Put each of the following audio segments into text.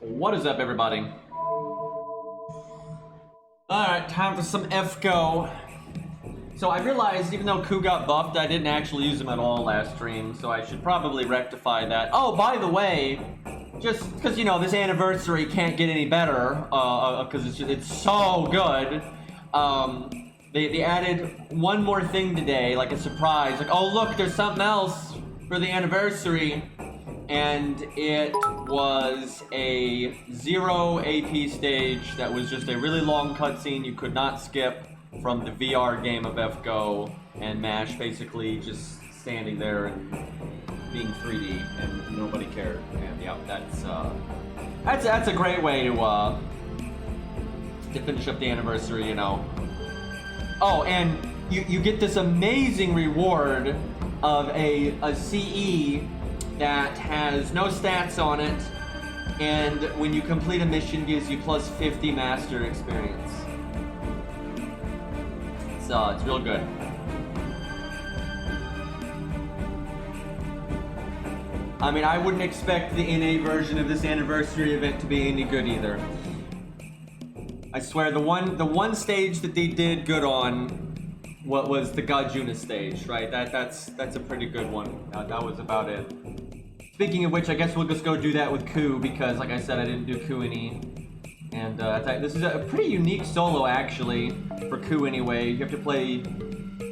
What is up, everybody? Alright, time for some FGO. So I realized even though Ku got buffed, I didn't actually use him at all last stream, so I should probably rectify that. Oh, by the way, just because, you know, this anniversary can't get any better, because it's so good, they added one more thing today, like a surprise. Like, oh look, there's something else for the anniversary. And it was a 0 AP stage that was just a really long cutscene you could not skip from the VR game of FGO, and MASH basically just standing there and being 3D and nobody cared. And yeah, that's a great way to finish up the anniversary, you know. Oh, and you get this amazing reward of a CE that has no stats on it, and when you complete a mission gives you plus 50 master experience. So it's real good. I mean, I wouldn't expect the NA version of this anniversary event to be any good either. I swear, the one stage that they did good on, what was the Godjuna stage, right? That's a pretty good one. That was about it. Speaking of which, I guess we'll just go do that with Ku, because like I said, I didn't do Ku any. And this is a pretty unique solo actually, for Ku anyway. You have to play...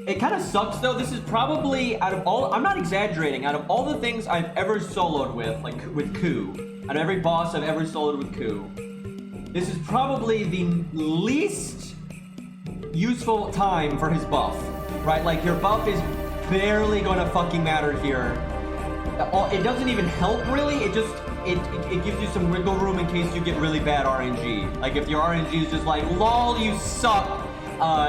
It kind of sucks though. This is probably, out of all, I'm not exaggerating, out of all the things I've ever soloed with, like with Ku, out of every boss I've ever soloed with Ku, this is probably the least useful time for his buff, right? Like, your buff is barely gonna fucking matter here. it doesn't even help really. It just it gives you some wiggle room in case you get really bad RNG. Like if your RNG is just like lol you suck,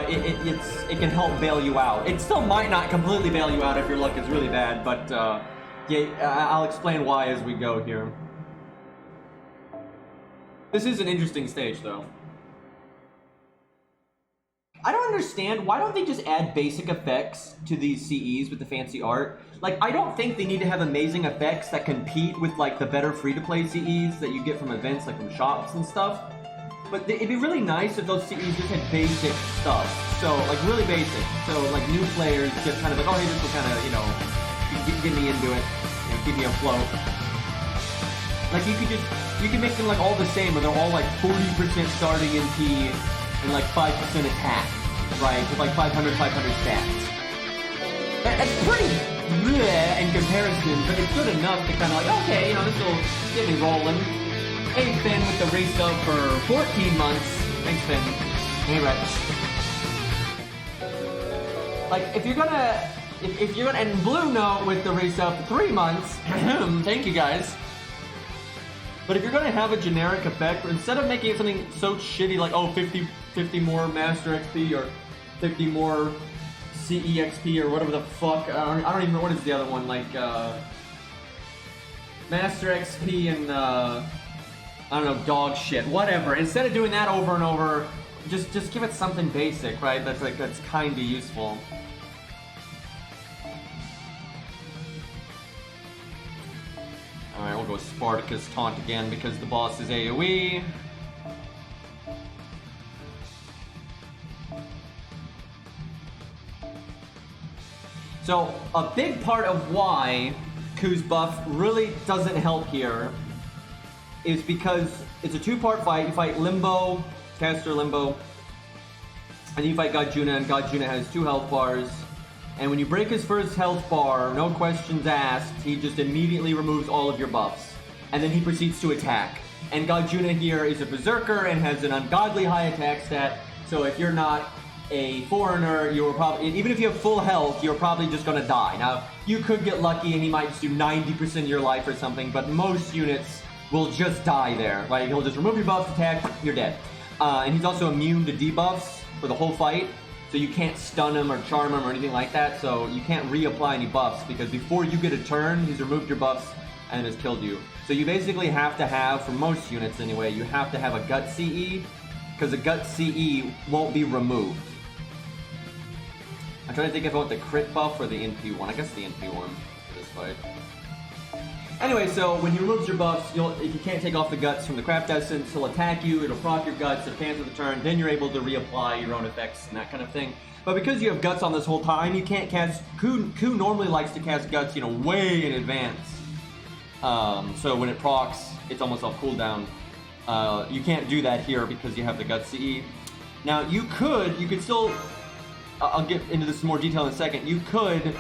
it can help bail you out. It still might not completely bail you out if your luck is really bad, but yeah, I'll explain why as we go here. This is an interesting stage though. I don't understand, why don't they just add basic effects to these CEs with the fancy art? Like, I don't think they need to have amazing effects that compete with, like, the better free-to-play CEs that you get from events, like from shops and stuff. But it'd be really nice if those CEs just had basic stuff. So, like, really basic. So, like, new players just kind of like, oh, hey, this will kind of, you know, get me into it, you know, keep me afloat. Like, you could make them, like, all the same, where they're all, like, 40% starting MP, and like 5% attack, right? With like 500 stats. That's pretty bleh in comparison, but it's good enough to kind of like, okay, you know, this will get me rolling. Hey, Finn with the race up for 14 months. Thanks, Finn. Hey, Rex. Like, if you're gonna, and Blue Note with the race up for 3 months. Thank you, guys. But if you're gonna have a generic effect, instead of making it something so shitty like, oh, 50 more Master XP or 50 more CE XP or whatever the fuck, I don't even know what is the other one, like, Master XP and, I don't know, dog shit, whatever. Instead of doing that over and over, just give it something basic, right? That's kinda useful. Alright, we'll go Spartacus Taunt again because the boss is AoE. So, a big part of why Ku's buff really doesn't help here is because it's a two-part fight. You fight Limbo, caster Limbo, and then you fight Godjuna, and Godjuna has 2 health bars. And when you break his first health bar, no questions asked, he just immediately removes all of your buffs. And then he proceeds to attack. And Godjuna here is a berserker and has an ungodly high attack stat, so if you're not a foreigner, you're probably, even if you have full health, you're probably just gonna die. Now, you could get lucky and he might just do 90% of your life or something, but most units will just die there. Like, he'll just remove your buffs, attack, you're dead. And he's also immune to debuffs for the whole fight. So you can't stun him or charm him or anything like that, so you can't reapply any buffs, because before you get a turn, he's removed your buffs and has killed you. So you basically have to have, for most units anyway, you have to have a gut CE, because a gut CE won't be removed. I'm trying to think if I want the crit buff or the NP one. I guess the NP one for this fight. Anyway, so when he removes your buffs, if you can't take off the guts from the craft essence, he'll attack you, it'll proc your guts, it'll cancel the turn, then you're able to reapply your own effects and that kind of thing. But because you have guts on this whole time, you can't cast... Ku normally likes to cast guts, you know, way in advance. So when it procs, it's almost off cooldown. You can't do that here because you have the gut CE. Now, you could still... I'll get into this in more detail in a second. You could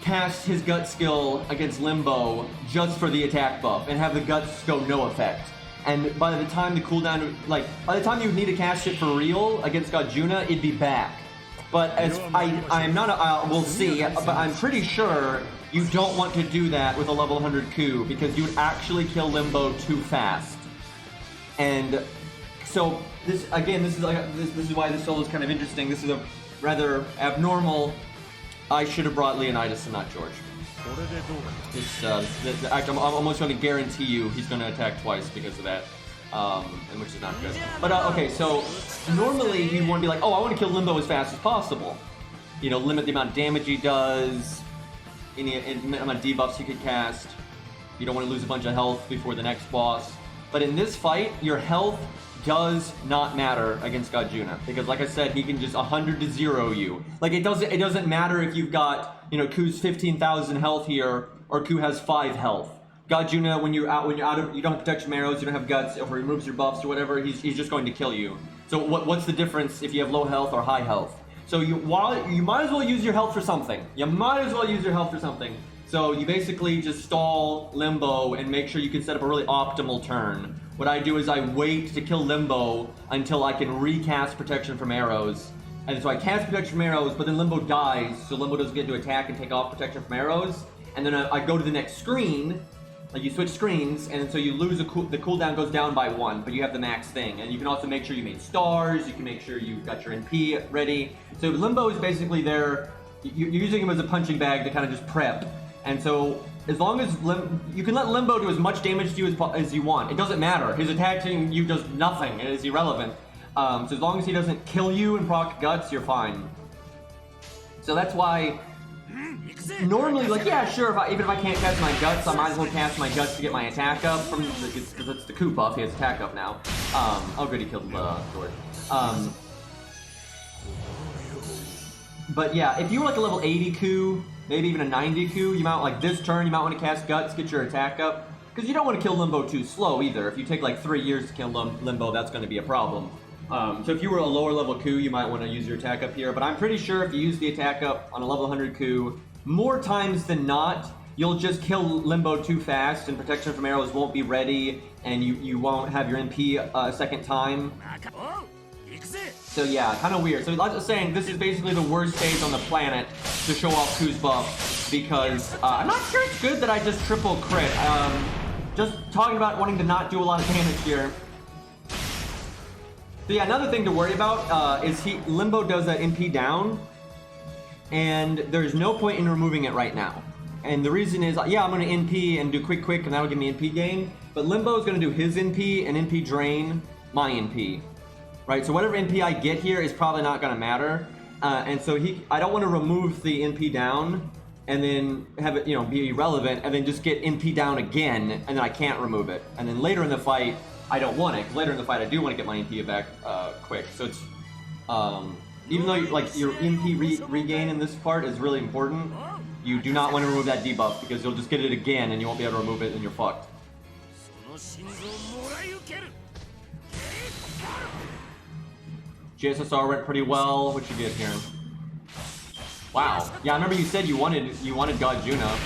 cast his gut skill against Limbo just for the attack buff and have the guts go no effect. And by the time the cooldown, like, by the time you need to cast it for real against Godjuna, it'd be back. But as I'm not, we'll see, but I'm pretty sure you don't want to do that with a level 100 Ku because you would actually kill Limbo too fast. And so this, again, this is why this solo is kind of interesting. This is a rather abnormal. I should have brought Leonidas and not George. I'm almost going to guarantee you he's going to attack twice because of that, and which is not good. But okay, so normally you want to be like, oh, I want to kill Limbo as fast as possible. You know, limit the amount of damage he does, any amount of debuffs he could cast. You don't want to lose a bunch of health before the next boss. But in this fight, your health does not matter against Godjuna because, like I said, he can just 100 to 0 you. Like it doesn't matter if you've got, you know, Ku's 15,000 health here or Ku has 5 health. Godjuna, when you're out of, you don't have protection arrows, you don't have guts, if he removes your buffs or whatever, he's just going to kill you. So what's the difference if you have low health or high health? So you might as well use your health for something. You might as well use your health for something. So you basically just stall Limbo and make sure you can set up a really optimal turn. What I do is I wait to kill Limbo until I can recast protection from arrows. And so I cast protection from arrows, but then Limbo dies, so Limbo doesn't get to attack and take off protection from arrows. and then I go to the next screen. Like you switch screens, and so you lose the cooldown goes down by 1, but you have the max thing. And you can also make sure you made stars, you can make sure you've got your NP ready. So Limbo is basically there, you're using him as a punching bag to kind of just prep. And so as long as you can let Limbo do as much damage to you as you want. It doesn't matter. His attacking you does nothing, it is irrelevant. So as long as he doesn't kill you and proc guts, you're fine. So that's why normally, like, yeah, sure, even if I can't cast my guts, I might as well cast my guts to get my attack up from because it's the coup buff. He has attack up now. Oh, good, he killed George. But yeah, if you were like a level 80 coup, maybe even a 90 coup, you might, like this turn, you might want to cast guts, get your attack up, because you don't want to kill Limbo too slow either. If you take like 3 years to kill Limbo, that's going to be a problem. So if you were a lower level coup, you might want to use your attack up here, but I'm pretty sure if you use the attack up on a level 100 coup, more times than not, you'll just kill Limbo too fast and protection from arrows won't be ready and you won't have your NP a second time. So yeah, kind of weird. So I was just saying, this is basically the worst stage on the planet to show off Ku's buff because I'm not sure it's good that I just triple crit. Just talking about wanting to not do a lot of damage here. So yeah, another thing to worry about is Limbo does that NP down, and there's no point in removing it right now. And the reason is, yeah, I'm going to NP and do quick, and that'll give me NP gain, but Limbo is going to do his NP and NP drain my NP, right? So whatever NP I get here is probably not going to matter, and so I don't want to remove the NP down and then have it, be irrelevant, and then just get NP down again, and then I can't remove it. And then later in the fight, I don't want it, because later in the fight I do want to get my NP back quick. So it's, even though your NP regain in this part is really important, you do not want to remove that debuff, because you'll just get it again and you won't be able to remove it and you're fucked. GSSR went pretty well. What you get here? Wow. Yeah, I remember you said you wanted Godjuna.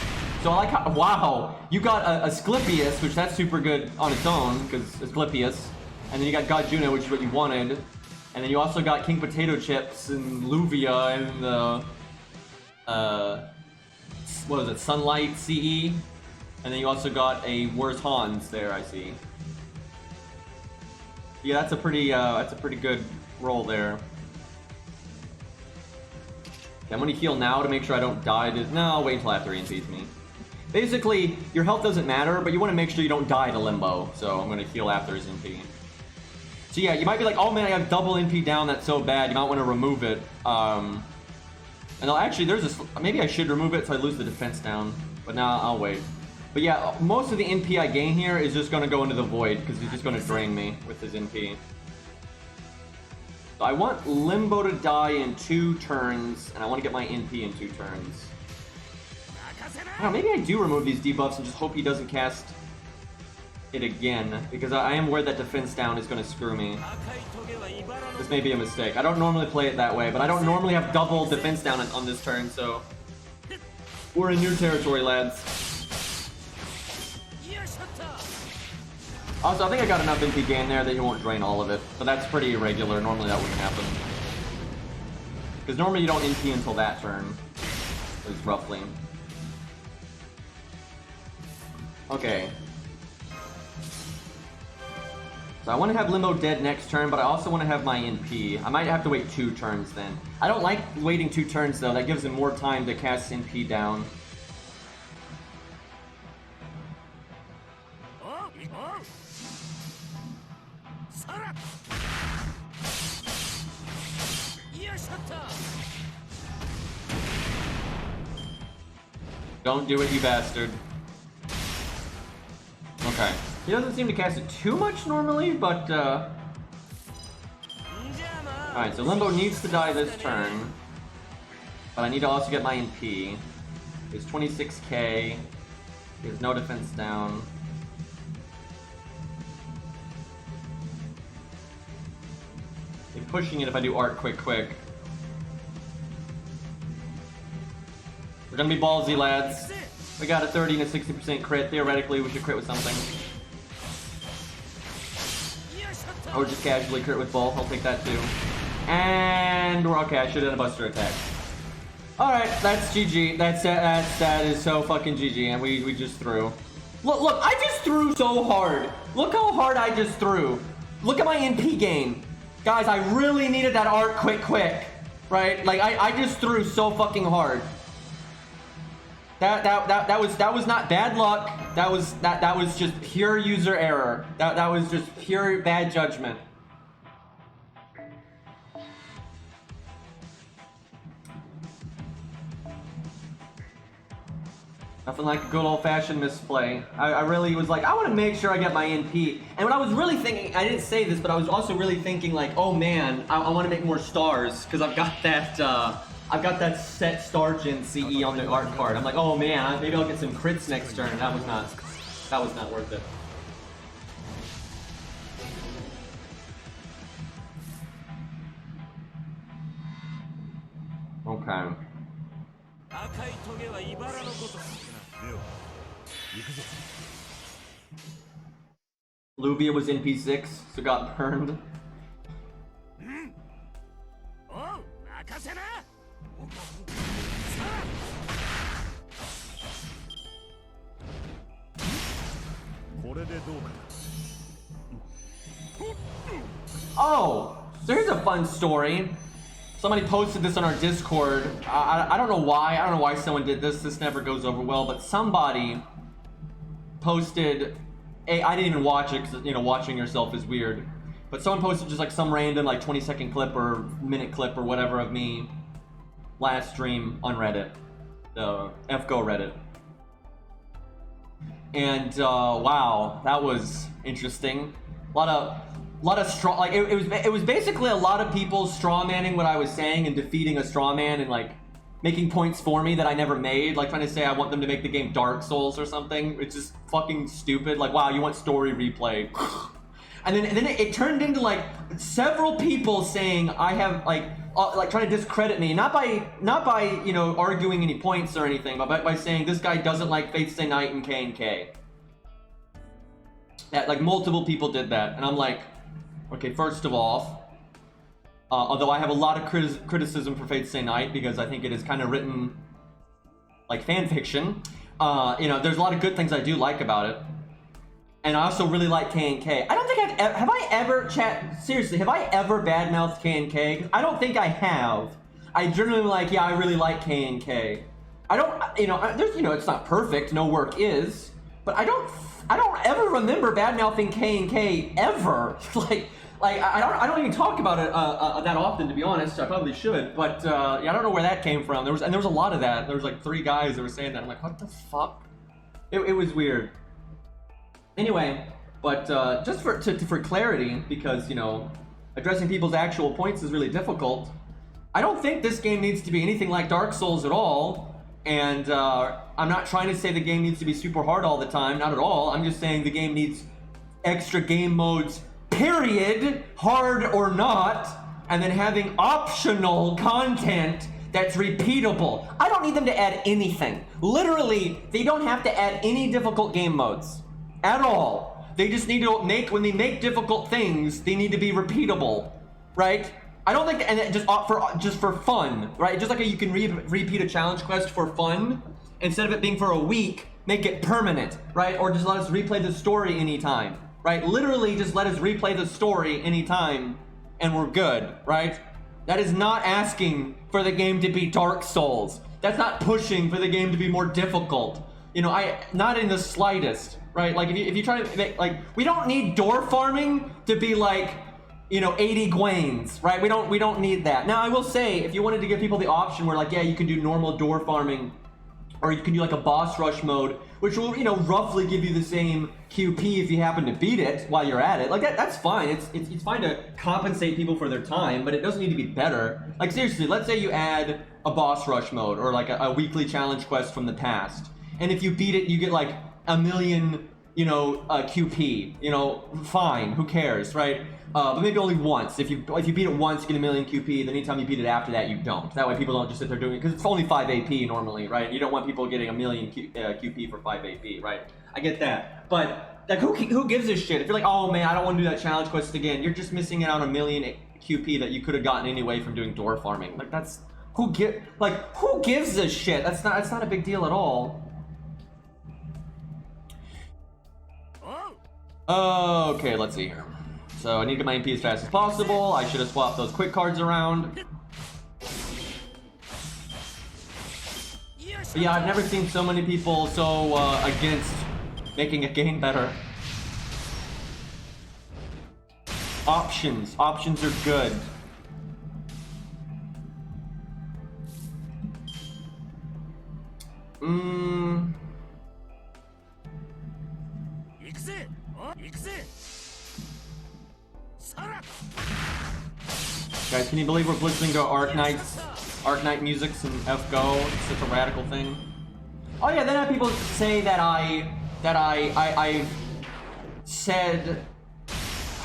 So I like how, wow, you got a Asclepius, which that's super good on its own, because Asclepius. And then you got Godjuna, which is what you wanted. And then you also got King Potato Chips and Luvia and what is it, Sunlight CE? And then you also got a Where's Hans there, I see. Yeah, that's a pretty good roll there. Okay, I'm gonna heal now to make sure I don't die. No, I'll wait until after he NPs me. Basically, your health doesn't matter, but you want to make sure you don't die to Limbo. So I'm gonna heal after his NP. So yeah, you might be like, oh man, I have double NP down, that's so bad. You might want to remove it. And actually, maybe I should remove it so I lose the defense down. But now I'll wait. But yeah, most of the NP I gain here is just going to go into the void because he's just going to drain me with his NP. So I want Limbo to die in 2 turns, and I want to get my NP in 2 turns. I don't know, maybe I do remove these debuffs and just hope he doesn't cast it again, because I am worried that defense down is going to screw me. This may be a mistake. I don't normally play it that way, but I don't normally have double defense down on this turn, so we're in new territory, lads. Also, I think I got enough NP gain there that you won't drain all of it, but that's pretty irregular. Normally that wouldn't happen. Because normally you don't NP until that turn, at least roughly. Okay. So I want to have Limbo dead next turn, but I also want to have my NP. I might have to wait 2 turns then. I don't like waiting 2 turns though, that gives him more time to cast NP down. Don't do it, you bastard. Okay. He doesn't seem to cast it too much normally, but alright, so Limbo needs to die this turn. But I need to also get my NP. It's 26k. He has no defense down. I'm pushing it if I do art quick. We're gonna be ballsy, lads. We got a 30 and a 60% crit. Theoretically, we should crit with something. Or just casually crit with Bull. I'll take that too. And we're okay. I should have done a Buster attack. Alright, that's GG. That is so fucking GG, and we just threw. Look, I just threw so hard. Look how hard I just threw. Look at my NP game. Guys, I really needed that art quick. Right? Like, I just threw so fucking hard. That was not bad luck. That was just pure user error. That was just pure bad judgment. Nothing like a good old-fashioned misplay. I really was like, I want to make sure I get my NP. And what I was really thinking, I didn't say this, but I was also really thinking like, oh man, I want to make more stars because I've got that set star gen CE on the art card. I'm like, oh man, maybe I'll get some crits next turn. That was not worth it. Okay. Luvia was NP6, so got burned. Oh, so here's a fun story. Somebody posted this on our Discord. I don't know why. I don't know why someone did this. This never goes over well, but somebody posted. I didn't even watch it because, you know, watching yourself is weird. But someone posted just like some random like 20-second clip or minute clip or whatever of me last stream on Reddit, the FGO Reddit. And wow, that was interesting. A lot of straw, like it was basically a lot of people straw manning what I was saying and defeating a straw man and like making points for me that I never made, like trying to say I want them to make the game Dark Souls or something. It's just fucking stupid. Like, wow, you want story replay. And then it turned into like several people saying I have like trying to discredit me, not by you know arguing any points or anything, but by saying this guy doesn't like Fate Stay Night and K&K. That like multiple people did that, and I'm like, okay, first of all, although I have a lot of criticism for Fate Stay Night because I think it is kind of written like fan fiction. You know, there's a lot of good things I do like about it. And I also really like K&K. I don't think have I ever, seriously, have I ever badmouthed K&K? I don't think I have. I generally like, yeah, I really like K&K. I don't, you know, there's, you know, it's not perfect, no work is, but I don't ever remember badmouthing K&K ever. like I don't even talk about it that often, to be honest. I probably should, but yeah, I don't know where that came from. There was a lot of that. There was like 3 guys that were saying that. I'm like, what the fuck? It was weird. Anyway, but just for clarity, because, you know, addressing people's actual points is really difficult. I don't think this game needs to be anything like Dark Souls at all, and I'm not trying to say the game needs to be super hard all the time, not at all. I'm just saying the game needs extra game modes, period, hard or not, and then having optional content that's repeatable. I don't need them to add anything. Literally, they don't have to add any difficult game modes. At all. They just need to make, when they make difficult things, they need to be repeatable, right? I don't think, and just for fun, right? Just like you can repeat a challenge quest for fun, instead of it being for a week, make it permanent, right? Or just let us replay the story anytime, right? Literally just let us replay the story anytime, and we're good, right? That is not asking for the game to be Dark Souls. That's not pushing for the game to be more difficult. You know, not in the slightest. Right, like if you try to make, like, we don't need door farming to be like, you know, 80 Gwains, right? We don't need that. Now I will say, if you wanted to give people the option where like, yeah, you can do normal door farming, or you can do like a boss rush mode, which will, you know, roughly give you the same QP if you happen to beat it while you're at it. Like that's fine. It's fine to compensate people for their time, but it doesn't need to be better. Like seriously, let's say you add a boss rush mode or like a weekly challenge quest from the past, and if you beat it, you get like a million, you know, QP, you know, fine, who cares, right? But maybe only once. If you beat it once, you get a million QP, then anytime you beat it after that, you don't. That way people don't just sit there doing it, because it's only 5 AP normally, right? You don't want people getting a million QP for 5 AP, right? I get that. But, like, who gives a shit? If you're like, oh man, I don't want to do that challenge quest again, you're just missing out on a million QP that you could have gotten anyway from doing door farming. Like, that's Who gives a shit? That's not a big deal at all. Okay, let's see here. So I need to get my MP as fast as possible. I should have swapped those quick cards around. But yeah, I've never seen so many people so against making a game better. Options are good. Guys, can you believe we're listening to Arknight musics and FGO? It's such a radical thing. Oh yeah, then I have people say that I've said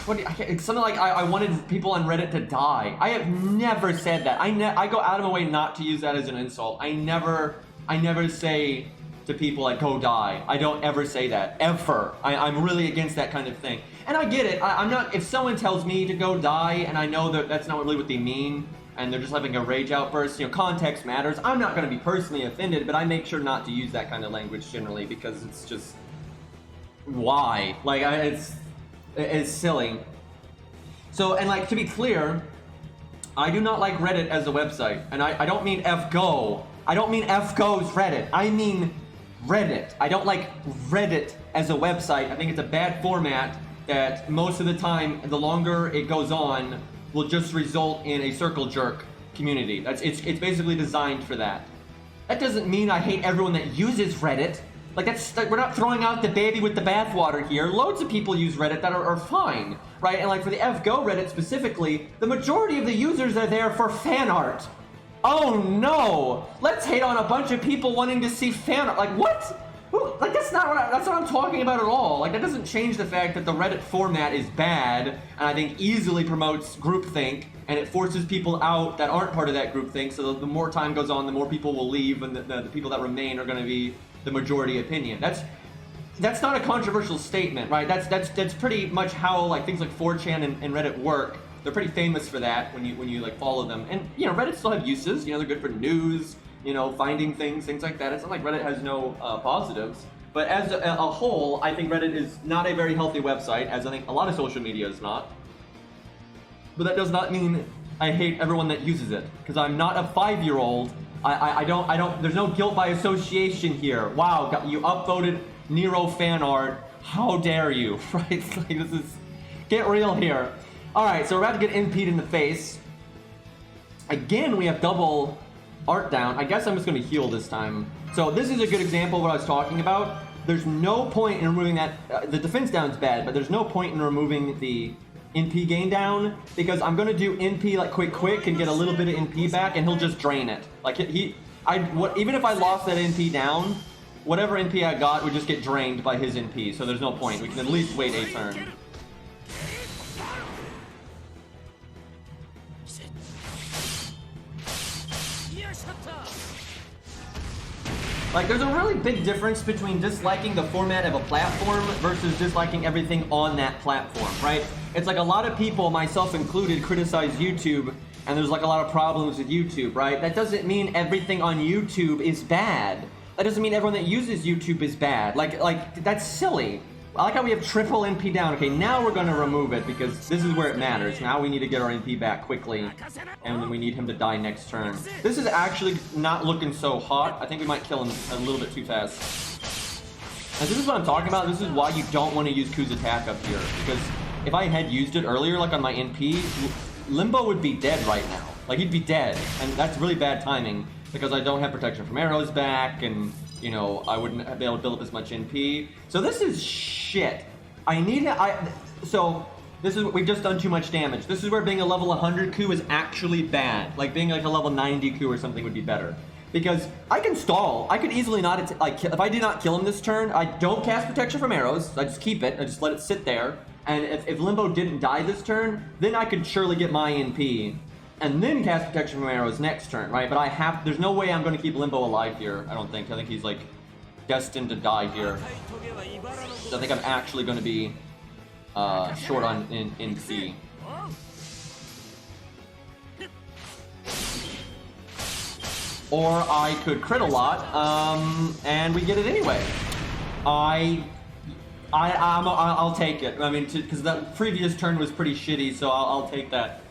something like I wanted people on Reddit to die. I have never said that. I go out of my way not to use that as an insult. I never say to people like go die. I don't ever say that ever. I'm really against that kind of thing. And I get it. I'm not. If someone tells me to go die, and I know that that's not really what they mean, and they're just having a rage outburst, you know, context matters. I'm not going to be personally offended, but I make sure not to use that kind of language generally because it's just why? Like it's silly. So, and like to be clear, I do not like Reddit as a website, and I don't mean FGO. I don't mean FGO's Reddit. I mean Reddit. I don't like Reddit as a website. I think it's a bad format that most of the time, the longer it goes on, will just result in a circle jerk community. It's basically designed for that. That doesn't mean I hate everyone that uses Reddit. Like we're not throwing out the baby with the bathwater here. Loads of people use Reddit that are fine, right? And like for the FGO Reddit specifically, the majority of the users are there for fan art. Oh no! Let's hate on a bunch of people wanting to see fan art. Like what? Like that's not what I'm talking about at all. Like that doesn't change the fact that the Reddit format is bad, and I think easily promotes groupthink, and it forces people out that aren't part of that groupthink. So the more time goes on, the more people will leave, and the people that remain are going to be the majority opinion. That's not a controversial statement, right? That's pretty much how like things like 4chan and Reddit work. They're pretty famous for that when you like follow them. And you know, Reddit still have uses. You know, they're good for news, you know, finding things like that. It's not like Reddit has no positives. But as a whole, I think Reddit is not a very healthy website, as I think a lot of social media is not. But that does not mean I hate everyone that uses it, because I'm not a 5-year-old. I don't. There's no guilt by association here. Wow, you upvoted Nero fan art. How dare you? Right? Like this is get real here. All right, so we're about to get NP'd in the face. Again, we have double art down. I guess I'm just going to heal this time. So this is a good example of what I was talking about. There's no point in removing that. The defense down is bad, but there's no point in removing the NP gain down because I'm going to do NP like quick and get a little bit of NP back, and he'll just drain it. Like even if I lost that NP down, whatever NP I got would just get drained by his NP. So there's no point. We can at least wait a turn. Like, there's a really big difference between disliking the format of a platform versus disliking everything on that platform, right? It's like a lot of people, myself included, criticize YouTube, and there's like a lot of problems with YouTube, right? That doesn't mean everything on YouTube is bad. That doesn't mean everyone that uses YouTube is bad. Like that's silly. I like how we have triple NP down. Okay, now we're gonna remove it because this is where it matters. Now we need to get our NP back quickly, and then we need him to die next turn. This is actually not looking so hot. I think we might kill him a little bit too fast. And this is what I'm talking about. This is why you don't want to use Ku's attack up here, because if I had used it earlier, like on my NP, Limbo would be dead right now. Like he'd be dead, and that's really bad timing because I don't have protection from arrows back, and you know, I wouldn't be able to build up as much NP. So this is shit. So this is, we've just done too much damage. This is where being a level 100 Ku is actually bad. Like being like a level 90 Ku or something would be better. Because I can stall. I could easily not, like, if I did not kill him this turn, I don't cast protection from arrows. I just keep it. I just let it sit there. And if Limbo didn't die this turn, then I could surely get my NP. And then cast protection from arrows next turn, right? But there's no way I'm going to keep Limbo alive here, I don't think. I think he's, like, destined to die here. So I think I'm actually going to be short on NP. or I could crit a lot, and we get it anyway. I'll take it. I mean, because that previous turn was pretty shitty, so I'll take that.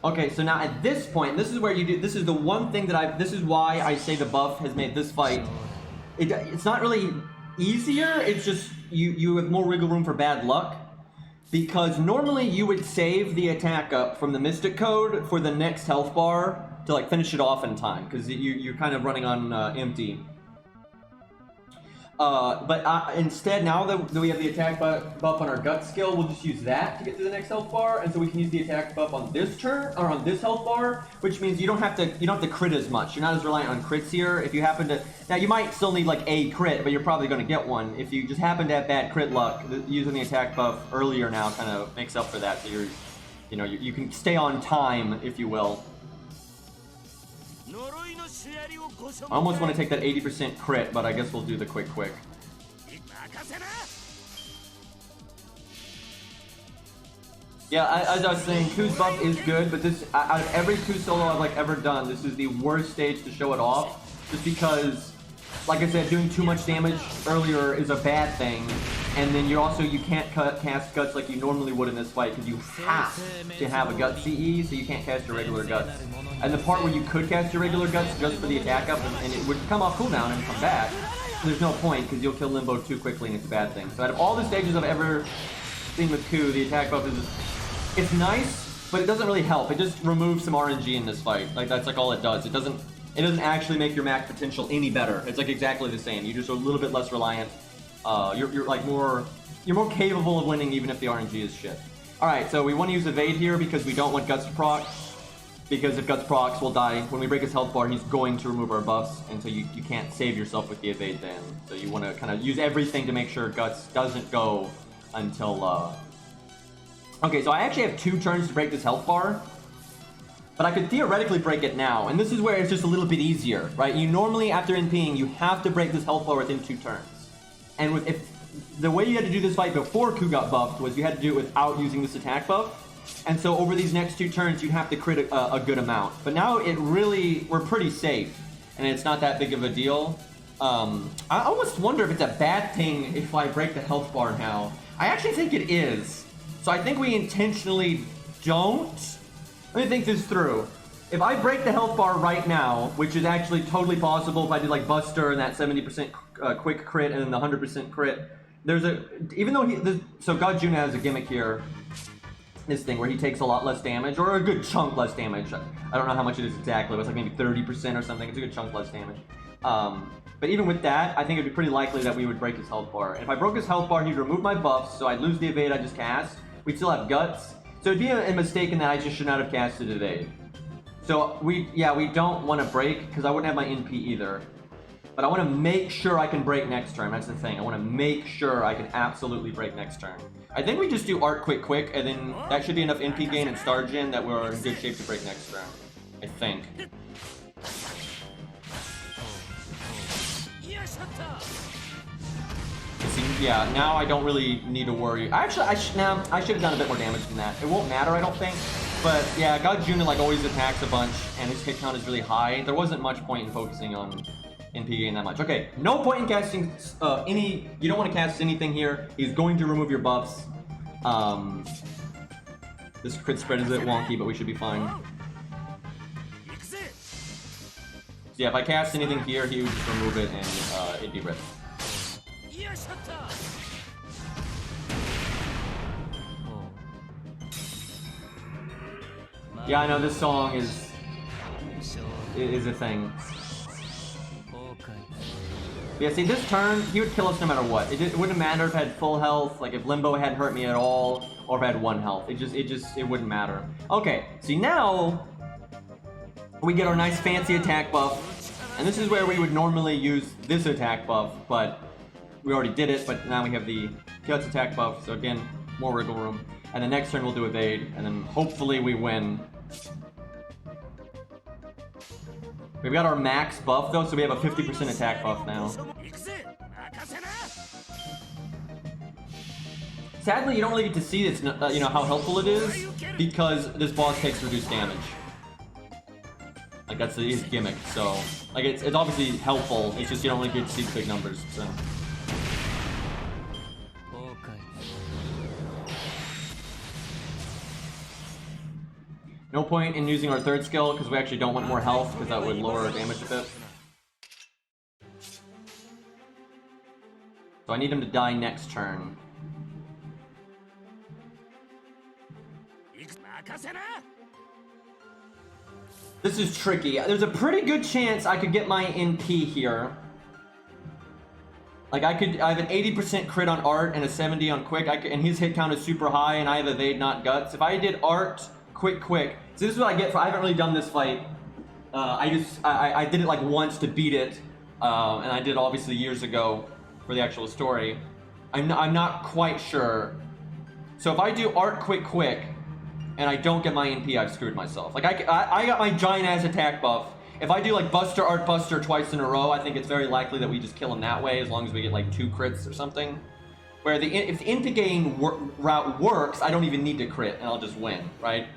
Okay, so now at this point, this is where you do. This is the one thing that this is why I say the buff has made this fight. It's not really easier. It's just you have more wiggle room for bad luck. Because normally you would save the attack up from the Mystic Code for the next health bar to like finish it off in time, because you're kind of running on empty. But instead, now that we have the attack buff on our gut skill, we'll just use that to get to the next health bar, and so we can use the attack buff on this turn or on this health bar, which means you don't have to crit as much. You're not as reliant on crits here. If you happen to, now you might still need like a crit, but you're probably going to get one. If you just happen to have bad crit luck, using the attack buff earlier now kind of makes up for that. So you can stay on time, if you will. I almost want to take that 80% crit, but I guess we'll do the quick. Yeah, as I was saying, Ku's buff is good, but this, out of every Ku solo I've ever done, this is the worst stage to show it off, just because, like I said, doing too much damage earlier is a bad thing, and then you can't cast guts like you normally would in this fight, because you have to have a gut CE, so you can't cast your regular guts. And the part where you could cast your regular guts just for the attack up, and it would come off cooldown and come back, there's no point, because you'll kill Limbo too quickly and it's a bad thing. So out of all the stages I've ever seen with Ku, the attack buff it's nice, but it doesn't really help. It just removes some RNG in this fight. Like, that's like all it does. It doesn't actually make your max potential any better. It's like exactly the same. You're just a little bit less reliant. You're more capable of winning even if the RNG is shit. Alright, so we want to use evade here because we don't want guts to proc. Because if guts procs, we'll die. When we break his health bar, he's going to remove our buffs, and so you can't save yourself with the evade then. So you want to kind of use everything to make sure guts doesn't go until Okay, so I actually have 2 turns to break this health bar, but I could theoretically break it now, and this is where it's just a little bit easier, right? You normally, after NPing, you have to break this health bar within 2 turns. And the way you had to do this fight before Ku got buffed was you had to do it without using this attack buff, and so over these next 2 turns, you have to crit a good amount. But now we're pretty safe, and it's not that big of a deal. I almost wonder if it's a bad thing if I break the health bar now. I actually think it is. So I think we intentionally don't. Let me think this through. If I break the health bar right now, which is actually totally possible if I did like Buster and that 70% quick crit and then the 100% crit, even though so Godjuna has a gimmick here, this thing where he takes a lot less damage, or a good chunk less damage. I don't know how much it is exactly, but it's like maybe 30% or something. It's a good chunk less damage. But even with that, I think it'd be pretty likely that we would break his health bar. And if I broke his health bar, he'd remove my buffs, so I'd lose the evade I just cast. We'd still have guts. So it'd be a mistake in that I just should not have casted evade. So we don't want to break, because I wouldn't have my NP either. But I want to make sure I can break next turn. That's the thing. I want to make sure I can absolutely break next turn. I think we just do Art quick, and then that should be enough NP gain and star gen that we're in good shape to break next turn. I think. See, yeah, now I don't really need to worry. Actually, I should have done a bit more damage than that. It won't matter, I don't think. But yeah, Godjuna always attacks a bunch, and his hit count is really high. There wasn't much point in focusing on NP gain that much. Okay, no point in casting you don't want to cast anything here. He's going to remove your buffs. This crit spread is a bit wonky, but we should be fine. So yeah, if I cast anything here, he would just remove it and it'd be ripped. Yeah, I know this song is a thing. Yeah, see, this turn, he would kill us no matter what. It wouldn't matter if I had full health, like if Limbo hadn't hurt me at all, or if I had 1 health. It wouldn't matter. Okay, see now, we get our nice fancy attack buff, and this is where we would normally use this attack buff, but we already did it, but now we have the Guts attack buff, so again, more wiggle room. And the next turn we'll do evade, and then hopefully we win. We've got our max buff though, so we have a 50% attack buff now. Sadly, you don't really get to see this, you know, how helpful it is, because this boss takes reduced damage. Like, that's his gimmick, so... Like, it's obviously helpful, it's just you don't really get to see the big numbers, so... No point in using our third skill, because we actually don't want more health, because that would lower our damage a bit. So I need him to die next turn. This is tricky. There's a pretty good chance I could get my NP here. Like I have an 80% crit on Art and a 70 on Quick, and his hit count is super high, and I have Evade, not Guts. If I did Art, Quick, so this is what I get for, I haven't really done this fight. I did it like once to beat it, and I did obviously years ago for the actual story. I'm not quite sure. So if I do Art, Quick, and I don't get my NP, I've screwed myself. Like I got my giant ass attack buff. If I do like Buster, Art, Buster twice in a row, I think it's very likely that we just kill him that way, as long as we get like 2 crits or something. Where if the NP gain route works, I don't even need to crit, and I'll just win, right?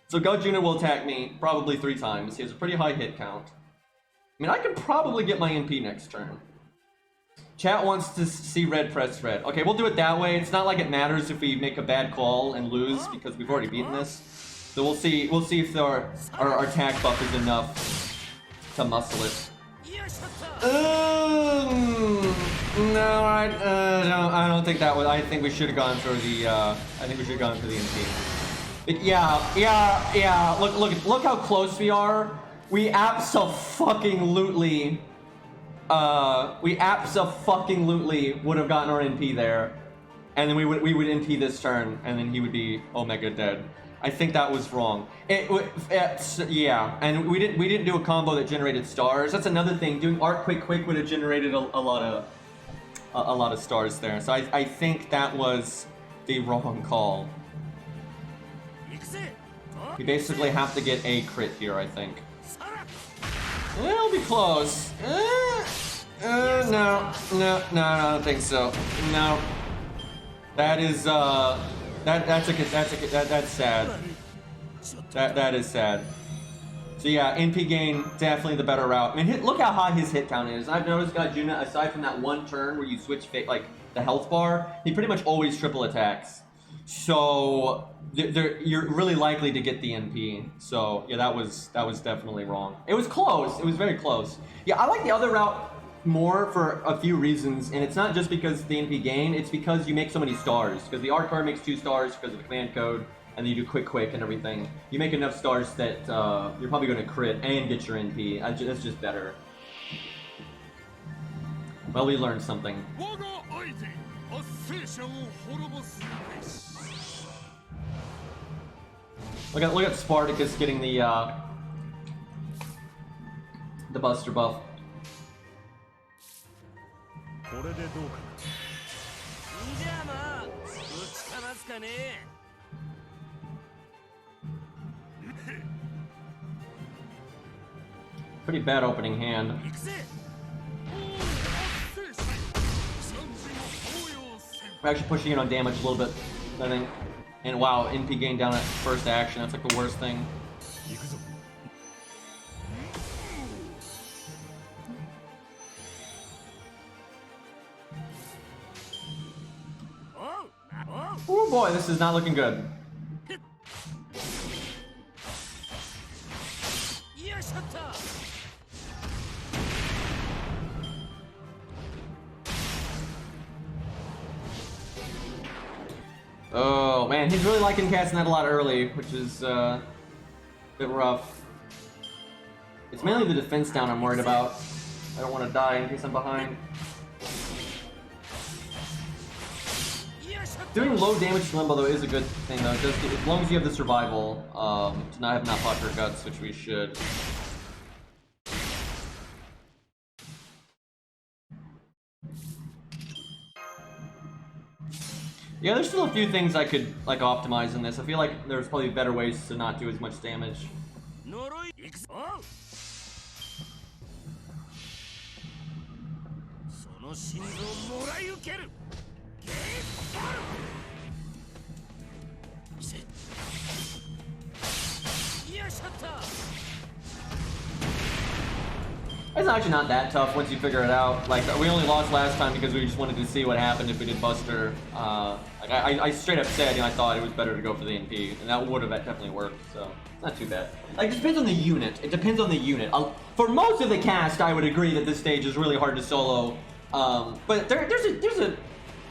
So Godjuna will attack me probably 3 times. He has a pretty high hit count. I mean, I could probably get my NP next turn. Chat wants to see red, press red. Okay, we'll do it that way. It's not like it matters if we make a bad call and lose, because we've already beaten this. So we'll see if our attack buff is enough to muscle it. No, I don't think that was. I think we should have gone for the. NP. But yeah. Look how close we are. We abso-fucking-lutely would have gotten our NP there, and then we would NP this turn, and then he would be Omega dead. I think that was wrong. Yeah, and we didn't do a combo that generated stars. That's another thing. Doing Art Quick would have generated a lot of stars there. So I think that was the wrong call. We basically have to get a crit here, I think. It'll be close. No, I don't think so. No. That is that's sad. That is sad. So yeah, NP gain definitely the better route. I mean, look how high his hit count is. I've noticed Godjuna, aside from that one turn where you switch like the health bar, he pretty much always triple attacks. So you're really likely to get the NP. So yeah, that was definitely wrong. It was close. It was very close. Yeah, I like the other route more for a few reasons, and it's not just because the NP gain, it's because you make so many stars. Because the art card makes 2 stars because of the command code, and then you do quick and everything. You make enough stars that you're probably going to crit and get your NP. That's just better. Well, we learned something. Look at Spartacus getting the Buster buff. Pretty bad opening hand. We're actually pushing it on damage a little bit, I think. And wow, NP gain down at first action, that's like the worst thing. Oh boy, this is not looking good. Oh man, he's really liking casting that a lot early, which is a bit rough. It's mainly the defense down I'm worried about. I don't want to die in case I'm behind. Doing low damage to Limbo though is a good thing though, just as long as you have the survival to not have not popular guts, which we should. Yeah, there's still a few things I could like optimize in this. I feel like there's probably better ways to not do as much damage. It's actually not that tough once you figure it out. Like, we only lost last time because we just wanted to see what happened if we did Buster. Like, I straight up said, you know, I thought it was better to go for the NP, and that would have definitely worked, so it's not too bad. Like, it depends on the unit. It depends on the unit. For most of the cast, I would agree that this stage is really hard to solo, but there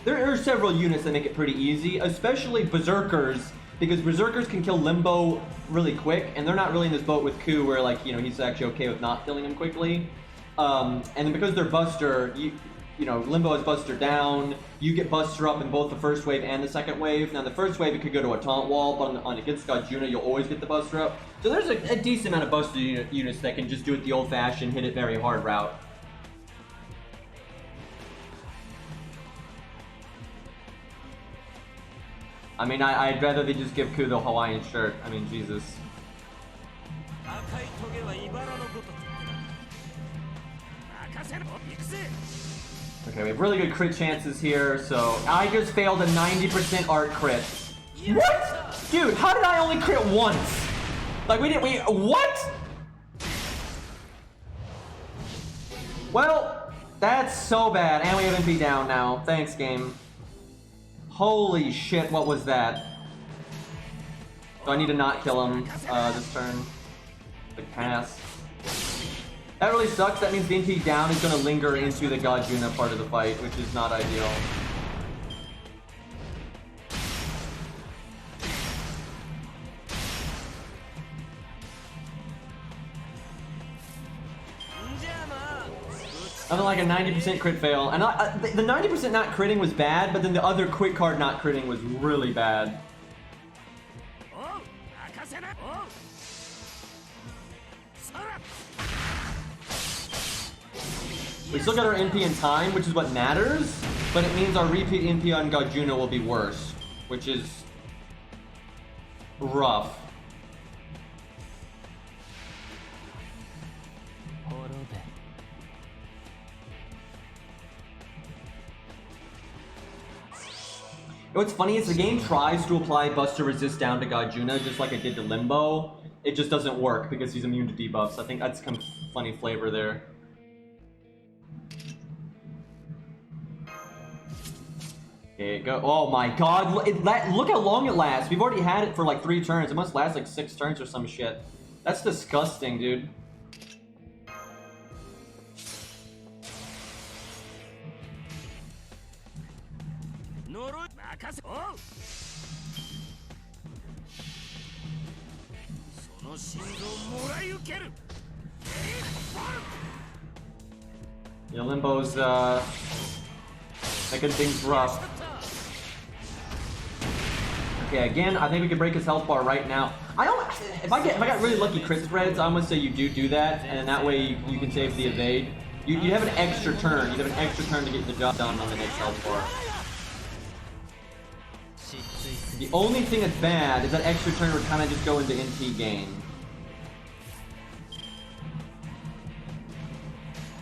are several units that make it pretty easy, especially Berserkers, because Berserkers can kill Limbo really quick, and they're not really in this boat with Ku where, like, you know, he's actually okay with not killing him quickly. And then because they're Buster, you know, Limbo is Buster down, you get Buster up in both the first wave and the second wave. Now, the first wave, it could go to a taunt wall, but on against Godjuna, you'll always get the Buster up. So there's a decent amount of Buster units that can just do it the old-fashioned, hit it very hard route. I mean, I'd rather they just give Ku the Hawaiian shirt. I mean, Jesus. Okay, we have really good crit chances here, so I just failed a 90% art crit. What? Dude, how did I only crit once? Like, what? Well, that's so bad, and we have MP down now. Thanks, game. Holy shit, what was that? Do I need to not kill him this turn? Like, pass. That really sucks. That means the NP down is going to linger into the Godjuna part of the fight, which is not ideal. Nothing like a 90% crit fail. And the 90% not critting was bad, but then the other quick card not critting was really bad. We still got our NP in time, which is what matters, but it means our repeat NP on Godjuna will be worse, which is rough. What's funny is the game tries to apply Buster Resist down to Godjuna just like it did to Limbo. It just doesn't work because he's immune to debuffs. I think that's some funny flavor there. Okay, go. Oh my god, look how long it lasts. We've already had it for like 3 turns. It must last like 6 turns or some shit. That's disgusting, dude. Yeah, Limbo's making things rough. Okay, again, I think we can break his health bar right now. If I got really lucky crit spreads, I'm gonna say you do that, and that way you can save the evade. You have an extra turn. You have an extra turn to get the job done on the next health bar. The only thing that's bad is that extra turn would kind of just go into NP gain.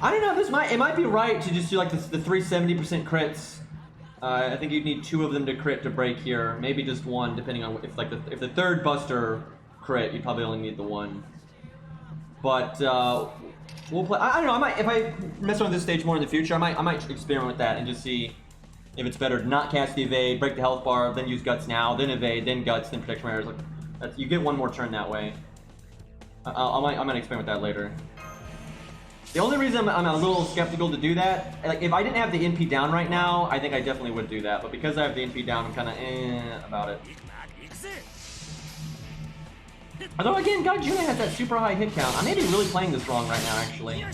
I don't know. It might be right to just do like the 370% crits. I think you'd need 2 of them to crit to break here. Maybe just 1, depending on if the third Buster crit, you probably only need the 1. But we'll play. I don't know. If I mess around with this stage more in the future, I might experiment with that and just see if it's better to not cast the evade, break the health bar, then use guts now, then evade, then guts, then protection errors. Like, you get 1 more turn that way. I might experiment with that later. The only reason I'm a little skeptical to do that, like if I didn't have the NP down right now, I think I definitely would do that. But because I have the NP down, I'm kind of about it. Although again, Godjuna has that super high hit count. I may be really playing this wrong right now, actually.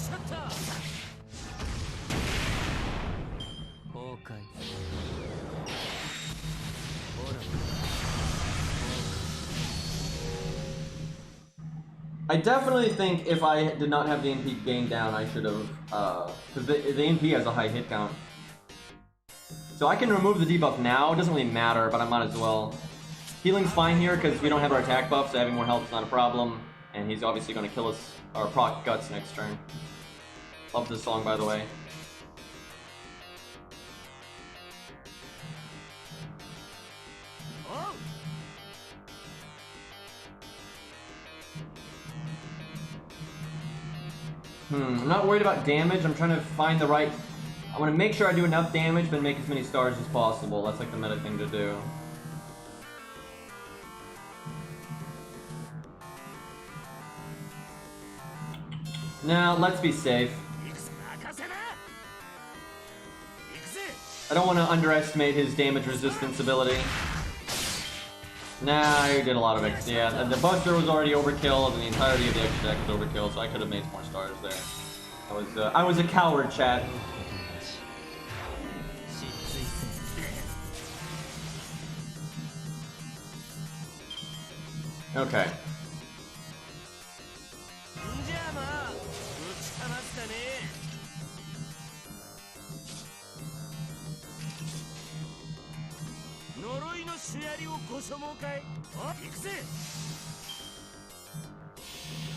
I definitely think if I did not have the NP gain down, I should have, because the NP has a high hit count. So I can remove the debuff now. It doesn't really matter, but I might as well. Healing's fine here because we don't have our attack buff, so having more health is not a problem. And he's obviously going to kill us, or proc guts next turn. Love this song, by the way. I'm not worried about damage. I'm trying to find the right... I want to make sure I do enough damage, but make as many stars as possible. That's like the meta thing to do. Now, let's be safe. I don't want to underestimate his damage resistance ability. Nah, he did a lot of X. Yeah, and the Buster was already overkill, and the entirety of the extra deck was overkill, so I could have made more stars there. I was a coward, chat. Okay.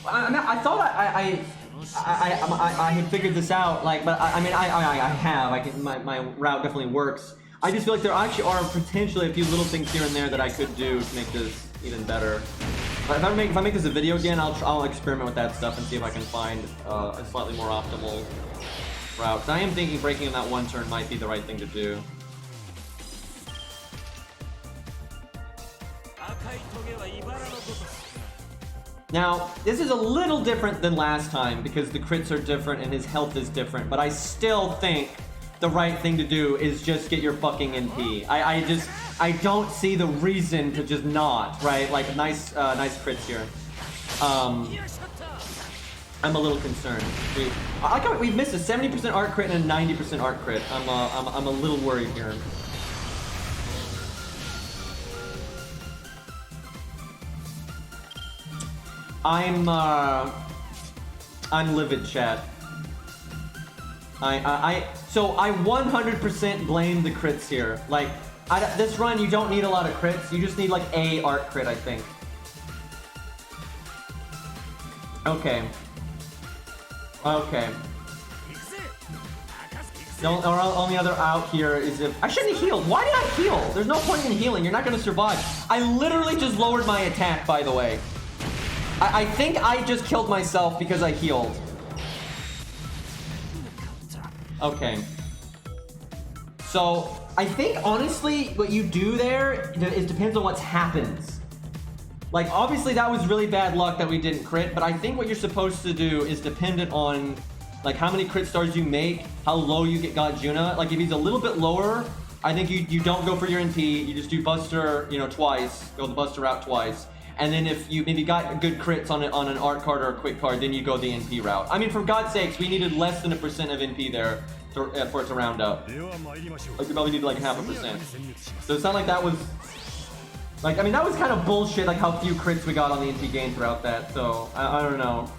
I thought I had figured this out, like, but I mean, I have. My route definitely works. I just feel like there actually are potentially a few little things here and there that I could do to make this even better. But if I make this a video again, I'll experiment with that stuff and see if I can find a slightly more optimal route. So I am thinking breaking in that one turn might be the right thing to do. Now, this is a little different than last time because the crits are different and his health is different, but I still think the right thing to do is just get your fucking NP. I don't see the reason to just not, right? Like, nice crits here. I'm a little concerned. I like how we've missed a 70% art crit and a 90% art crit. I'm a little worried here. I'm livid, chat. So I 100% blame the crits here. Like, this run, you don't need a lot of crits. You just need like a art crit, I think. Okay. Okay. The only other out here is if... I shouldn't have healed. Why did I heal? There's no point in healing. You're not going to survive. I literally just lowered my attack, by the way. I think I just killed myself because I healed. Okay. So, I think, honestly, what you do there is depends on what happens. Like, obviously, that was really bad luck that we didn't crit, but I think what you're supposed to do is dependent on, like, how many crit stars you make, how low you get Godjuna. Like, if he's a little bit lower, I think you don't go for your NP, you just do Buster, you know, twice, go the Buster route twice. And then if you maybe got good crits on an art card or a quick card, then you go the NP route. I mean, for God's sakes, we needed less than 1% of NP there for it to round up. Like, we probably needed like 0.5%. So it's not like that was... Like, I mean, that was kind of bullshit, like how few crits we got on the NP game throughout that. So, I don't know.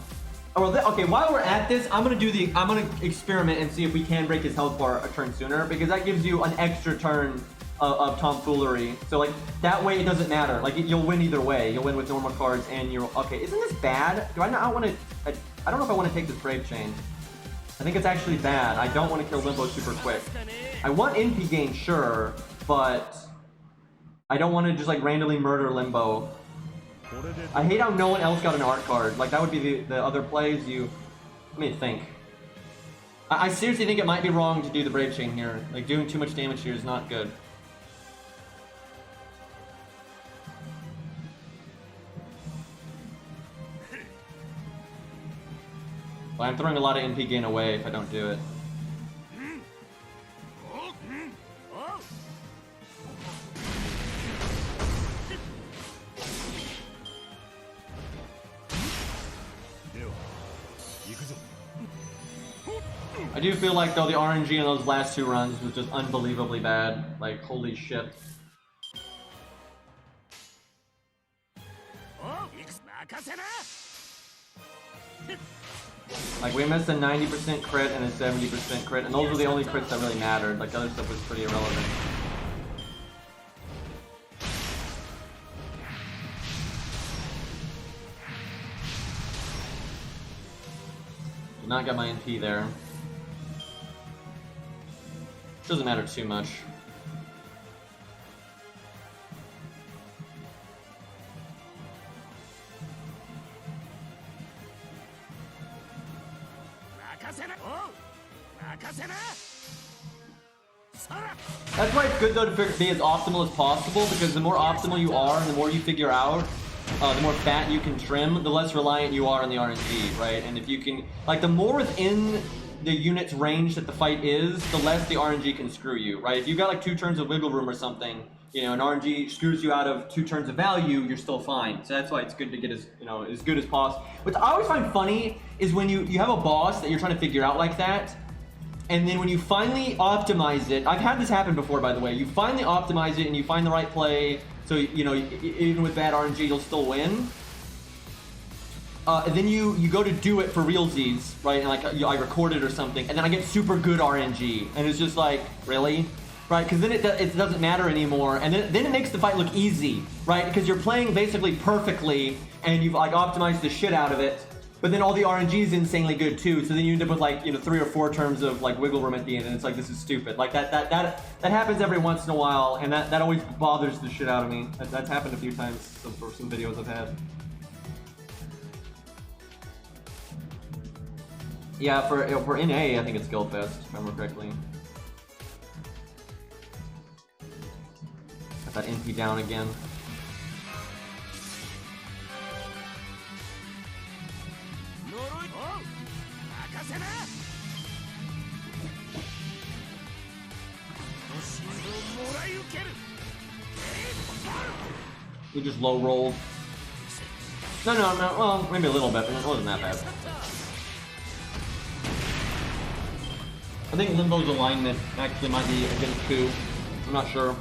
Oh, well, okay, while we're at this, I'm gonna experiment and see if we can break his health bar a turn sooner, because that gives you an extra turn of tomfoolery. So like that way it doesn't matter. Like you'll win either way. You'll win with normal cards and you're okay. Isn't this bad? Do I not want to? I don't know if I want to take this Brave Chain. I think it's actually bad. I don't want to kill Limbo super quick. I want NP gain, sure, but I don't want to just like randomly murder Limbo. I hate how no one else got an art card. Like that would be the other plays. Let me think. I seriously think it might be wrong to do the Brave Chain here. Like doing too much damage here is not good. Well, I'm throwing a lot of NP gain away if I don't do it. I do feel like, though, the RNG in those last two runs was just unbelievably bad. Like, holy shit. Like, we missed a 90% crit and a 70% crit, and those were the only crits that really mattered. Like, the other stuff was pretty irrelevant. Did not get my NP there. Doesn't matter too much. That's why it's good though to be as optimal as possible, because the more optimal you are and the more you figure out, the more fat you can trim, the less reliant you are on the RNG, right? And if you can, like, the more within the unit's range that the fight is, the less the RNG can screw you, right? If you got like 2 turns of wiggle room or something, you know, and RNG screws you out of 2 turns of value, you're still fine. So that's why it's good to get as, you know, as good as possible. What I always find funny is when you have a boss that you're trying to figure out like that, and then when you finally optimize it, I've had this happen before, by the way, you finally optimize it and you find the right play, so, you know, even with bad RNG, you'll still win. And then you go to do it for realsies, right? And like I record it or something, and then I get super good RNG, and it's just like, really, right? Because then it doesn't matter anymore, and then it makes the fight look easy, right? Because you're playing basically perfectly, and you've like optimized the shit out of it, but then all the RNG is insanely good too. So then you end up with like, you know, 3 or 4 turns of like wiggle room at the end, and it's like, this is stupid. Like that happens every once in a while, and that always bothers the shit out of me. That's happened a few times for some videos I've had. Yeah, for NA, I think it's Guildfest, if I remember correctly. Got that NP down again. We just low rolled. No, well, maybe a little bit, but it wasn't that bad. I think Limbo's alignment actually might be against Ku. I'm not sure.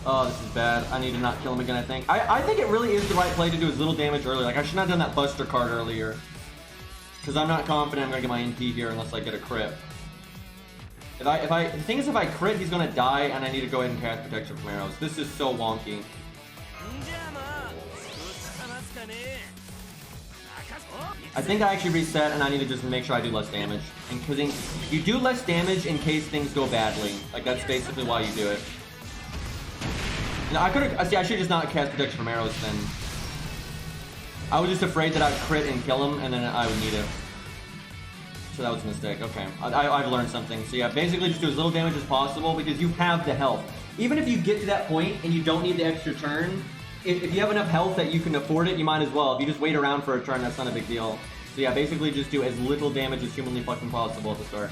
Oh, this is bad. I need to not kill him again, I think. I think it really is the right play to do as little damage earlier. Like, I should not have done that Buster card earlier. Because I'm not confident I'm going to get my NP here unless I get a crit. The thing is, if I crit, he's going to die, and I need to go ahead and cast Protection from Arrows. This is so wonky. I think I actually reset, and I need to just make sure I do less damage. And because you do less damage in case things go badly. Like, that's basically why you do it. No, I should have just not cast Protection from Arrows then. I was just afraid that I'd crit and kill him, and then I would need it. So that was a mistake. Okay, I've learned something. So yeah, basically just do as little damage as possible because you have the health. Even if you get to that point and you don't need the extra turn, if you have enough health that you can afford it, you might as well. If you just wait around for a turn, that's not a big deal. So yeah, basically just do as little damage as humanly fucking possible at the start.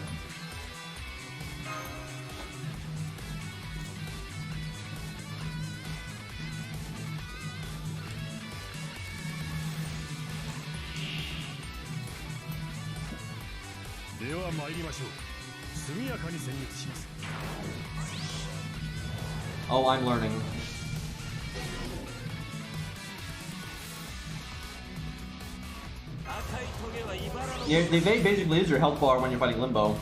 Oh, I'm learning. Yeah, they basically is your health bar when you're fighting Limbo.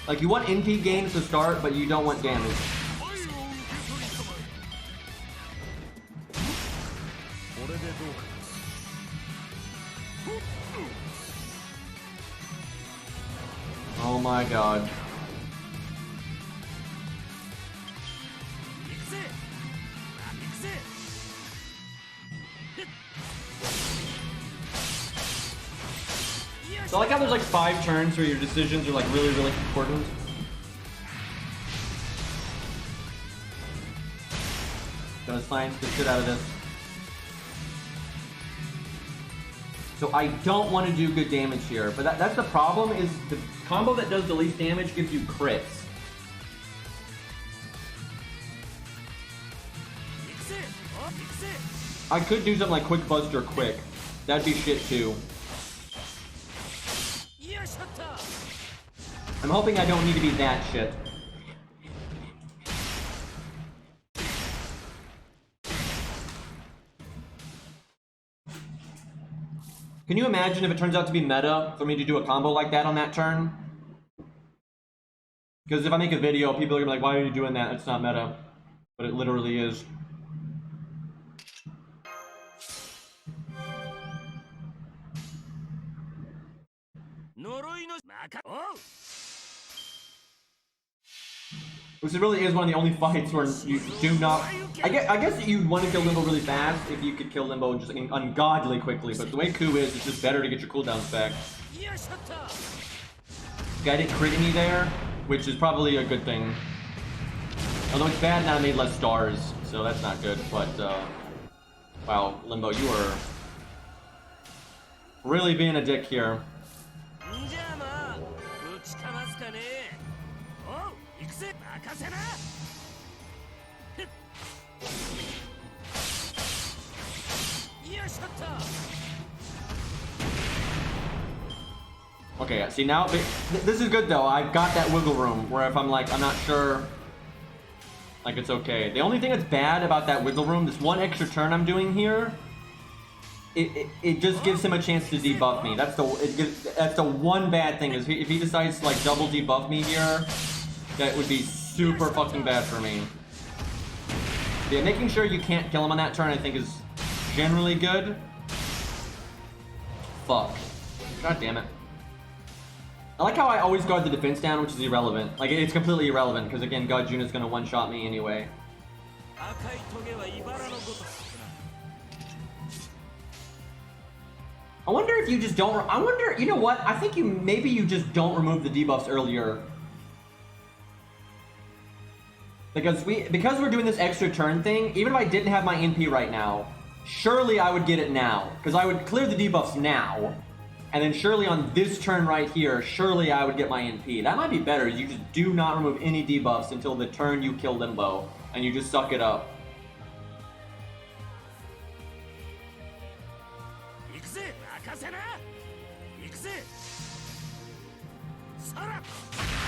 Like, you want NP gains to start, but you don't want damage. Oh my god. So I like how there's like 5 turns where your decisions are like really, really important. Gonna science the shit out of this. So I don't want to do good damage here, but that's the problem, is the combo that does the least damage gives you crits. I could do something like Quick Buster Quick. That'd be shit too. I'm hoping I don't need to be that shit. Can you imagine if it turns out to be meta for me to do a combo like that on that turn? Because if I make a video, people are gonna be like, why are you doing that? It's not meta. But it literally is. Which really is one of the only fights where you do not... I guess you'd want to kill Limbo really fast if you could kill Limbo just ungodly quickly, but the way Ku is, it's just better to get your cooldowns back. Guy didn't crit me there, which is probably a good thing. Although it's bad now I made less stars, so that's not good, but wow, Limbo, you are really being a dick here. Okay, see now, this is good though. I've got that wiggle room where if I'm like, I'm not sure, like it's okay. The only thing that's bad about that wiggle room, this one extra turn I'm doing here, it just gives him a chance to debuff me. That's the one bad thing, is if he decides to like double debuff me here, that would be super fucking bad for me. Yeah, making sure you can't kill him on that turn I think is generally good. Fuck. God damn it. I like how I always guard the defense down, which is irrelevant. Like, it's completely irrelevant, because again, Godjuna is gonna one-shot me anyway. I wonder if you just don't... I wonder... You know what? I think maybe you just don't remove the debuffs earlier. Because we're doing this extra turn thing, even if I didn't have my NP right now, surely I would get it now. Because I would clear the debuffs now. And then surely on this turn right here, surely I would get my NP. That might be better. You just do not remove any debuffs until the turn you kill Limbo. And you just suck it up.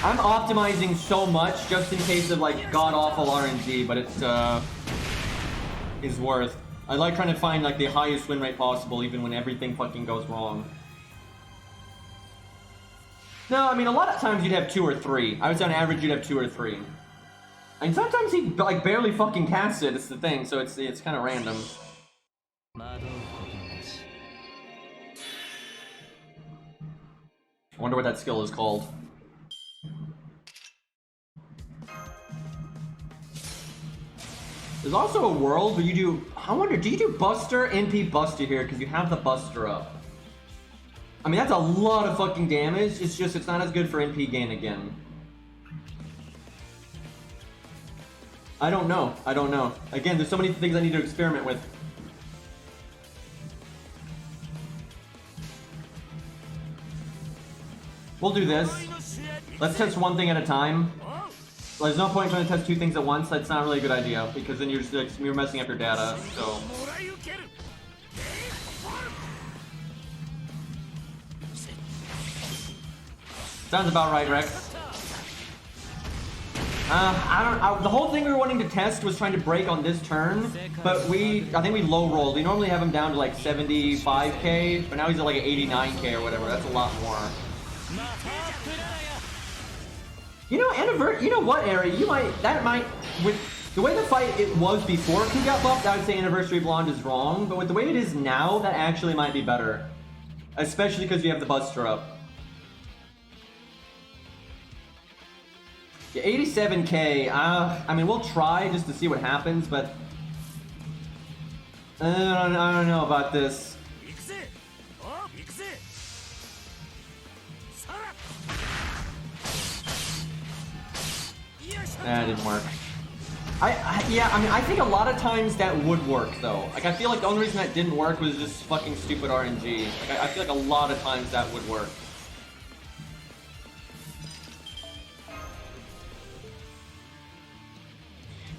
I'm optimizing so much just in case of like god-awful RNG, but it is worth. I like trying to find like the highest win rate possible even when everything fucking goes wrong. No, I mean, a lot of times you'd have 2 or 3. I would say on average you'd have 2 or 3. And sometimes he like barely fucking casts it, it's the thing, so it's kind of random. I wonder what that skill is called. There's also a world where you do... I wonder, do you do Buster, NP Buster here? Because you have the Buster up. I mean, that's a lot of fucking damage. It's just, it's not as good for NP gain again. I don't know. I don't know. Again, there's so many things I need to experiment with. We'll do this. Let's test one thing at a time. There's no point trying to test 2 things at once. That's not really a good idea, because then you're just like, you're messing up your data, so... Sounds about right, Rex. The whole thing we were wanting to test was trying to break on this turn, but I think we low rolled. We normally have him down to like 75k, but now he's at like 89k or whatever. That's a lot more. You know what, Ari? With the way the fight it was before Ku got buffed, I would say Anniversary Blonde is wrong, but with the way it is now, that actually might be better. Especially because you have the Buster up. Yeah, 87k, I mean, we'll try just to see what happens, but... I don't know about this. That didn't work. Yeah, I mean, I think a lot of times that would work, though. Like, I feel like the only reason that didn't work was just fucking stupid RNG. Like, I feel like a lot of times that would work.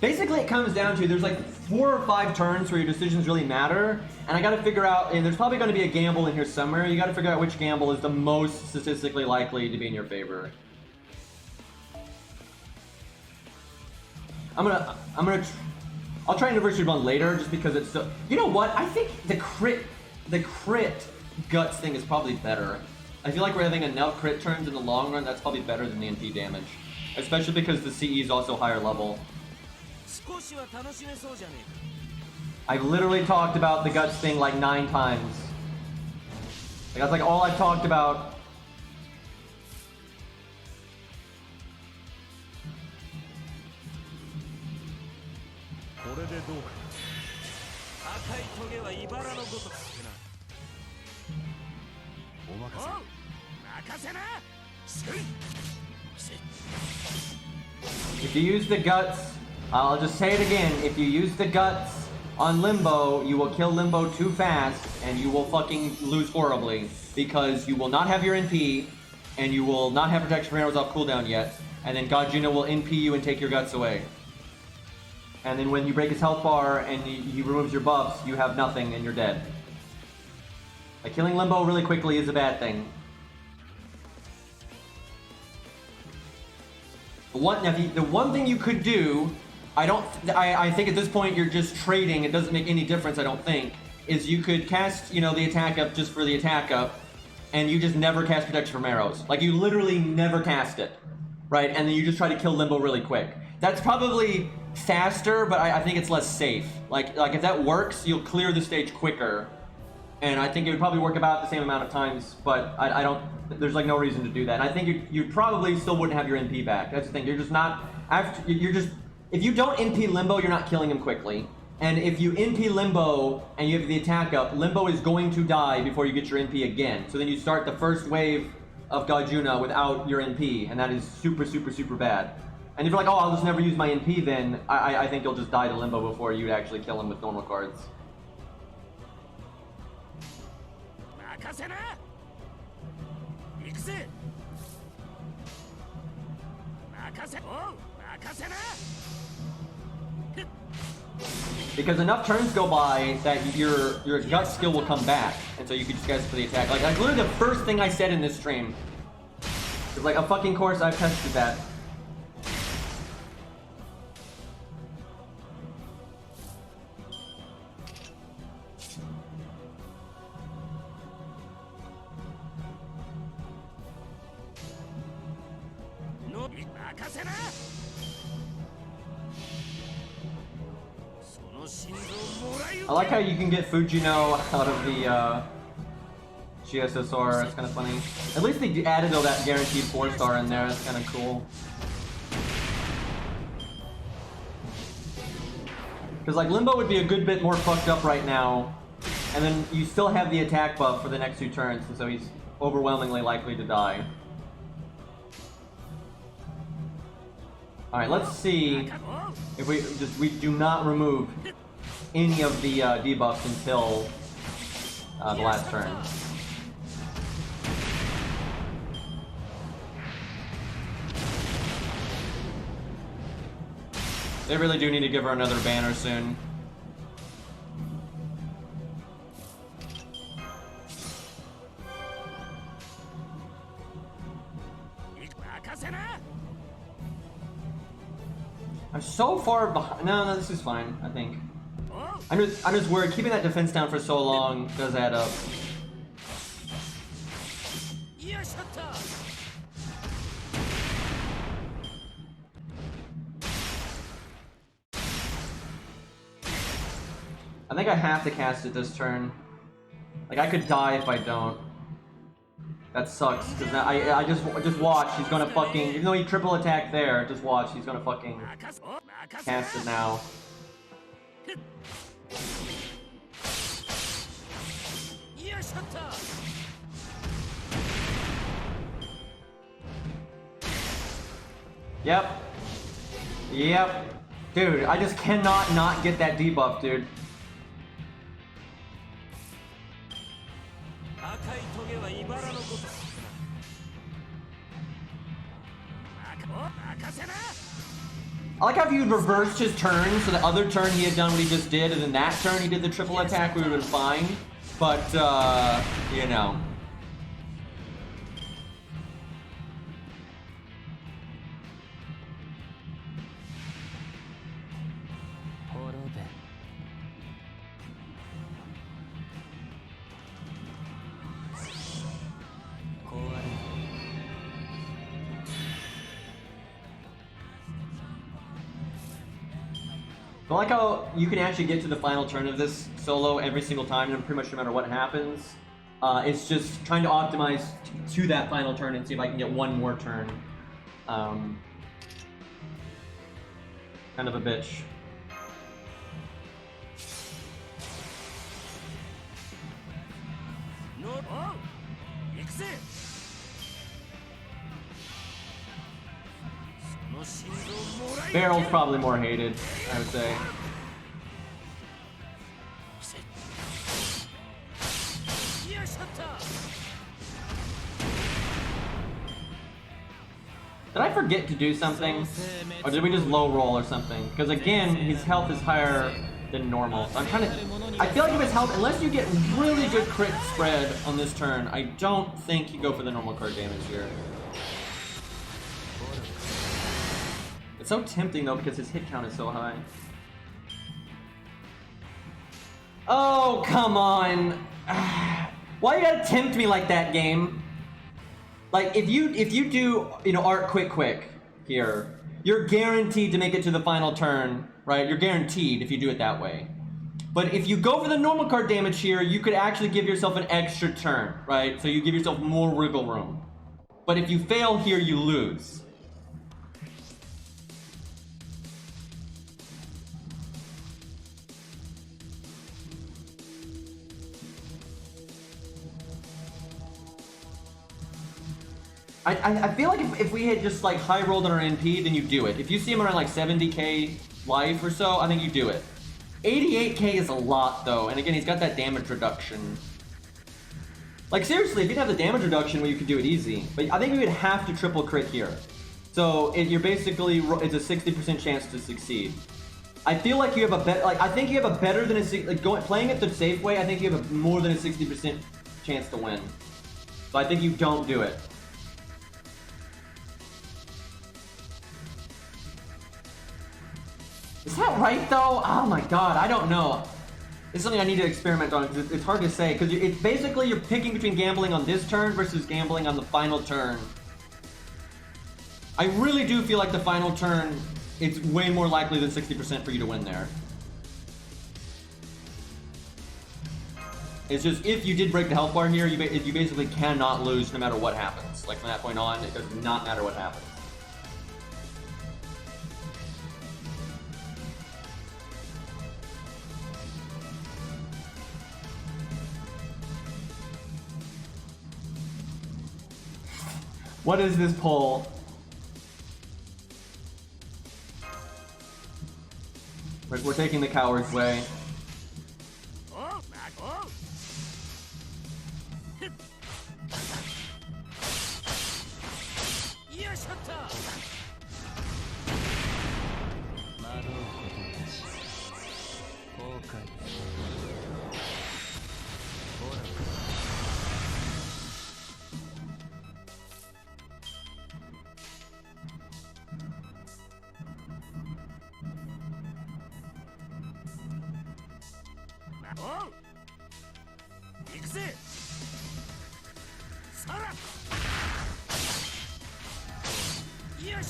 Basically, it comes down to, there's like 4 or 5 turns where your decisions really matter, and I gotta figure out, and there's probably gonna be a gamble in here somewhere, you gotta figure out which gamble is the most statistically likely to be in your favor. I'll try Anniversary Bond later, just because it's so... You know what? I think the crit Guts thing is probably better. I feel like we're having enough crit turns in the long run, that's probably better than the NP damage. Especially because the CE is also higher level. I've literally talked about the Guts thing like 9 times. Like, that's like all I've talked about. If you use the Guts, I'll just say it again, if you use the Guts on Limbo, you will kill Limbo too fast, and you will fucking lose horribly, because you will not have your NP, and you will not have protection from arrows off cooldown yet, and then Godjuna will NP you and take your Guts away. And then when you break his health bar and he removes your buffs, you have nothing and you're dead. Like, killing Limbo really quickly is a bad thing. The one thing you could do, I think at this point you're just trading, it doesn't make any difference, I don't think, is you could cast, you know, the attack up just for the attack up, and you just never cast protection from arrows. Like, you literally never cast it, right? And then you just try to kill Limbo really quick. That's probably faster, but I think it's less safe. Like if that works, you'll clear the stage quicker. And I think it would probably work about the same amount of times, but I don't, there's like no reason to do that. And I think you probably still wouldn't have your NP back. That's the thing, you're just not, if you don't NP Limbo, you're not killing him quickly. And if you NP Limbo and you have the attack up, Limbo is going to die before you get your NP again. So then you start the first wave of Godjuna without your NP, and that is super, super, super bad. And if you're like, oh, I'll just never use my NP then, I think you'll just die to Limbo before you actually kill him with normal cards. Because enough turns go by that your gut skill will come back, and so you can just guess for the attack. Like, that's literally the first thing I said in this stream. It's like, a fucking course, I've tested that. I like how you can get Fujino out of the GSSR, it's kind of funny. At least they added all that guaranteed 4-star in there, that's kind of cool. Because like Limbo would be a good bit more fucked up right now, and then you still have the attack buff for the next 2 turns, and so he's overwhelmingly likely to die. Alright, let's see if we do not remove any of the debuffs until the last turn. They really do need to give her another banner soon. I'm so far behind. No, this is fine, I think. I'm just worried. Keeping that defense down for so long does add up. I think I have to cast it this turn. Like, I could die if I don't. That sucks, because I just watch, he's gonna fucking, even though he triple attack there, just watch, he's gonna fucking cast it now. Yep. Yep. Dude, I just cannot not get that debuff, dude. I like how if you reversed his turn, so the other turn he had done what he just did, and then that turn he did the triple attack, we would have been fine. But, you know. I like how you can actually get to the final turn of this solo every single time, and pretty much no matter what happens. It's just trying to optimize to that final turn and see if I can get one more turn. Kind of a bitch. Barrel's probably more hated, I would say. Did I forget to do something? Or did we just low roll or something? Because again, his health is higher than normal. So I'm trying to... I feel like if his health, unless you get really good crit spread on this turn, I don't think you go for the normal card damage here. It's so tempting though because his hit count is so high. Oh, come on. Why you gotta tempt me like that, game? Like, if you do, you know, art quick here, you're guaranteed to make it to the final turn, right? You're guaranteed if you do it that way. But if you go for the normal card damage here, you could actually give yourself an extra turn, right? So you give yourself more wiggle room. But if you fail here, you lose. I feel like if we had just like high rolled on our NP, then you do it. If you see him around like 70k life or so, I think you do it. 88k is a lot though, and again, he's got that damage reduction. Like seriously, if you'd have the damage reduction, well, you could do it easy. But I think we would have to triple crit here. So you're basically, it's a 60% chance to succeed. I feel like you have a better, like I think you have a better than a, like playing it the safe way, I think you have a more than a 60% chance to win. So I think you don't do it. Is that right though? Oh my god, I don't know. It's something I need to experiment on because it's hard to say. Because it's basically you're picking between gambling on this turn versus gambling on the final turn. I really do feel like the final turn, it's way more likely than 60% for you to win there. It's just if you did break the health bar here, you basically cannot lose no matter what happens. Like from that point on, it does not matter what happens. What is this poll? We're taking the coward's way.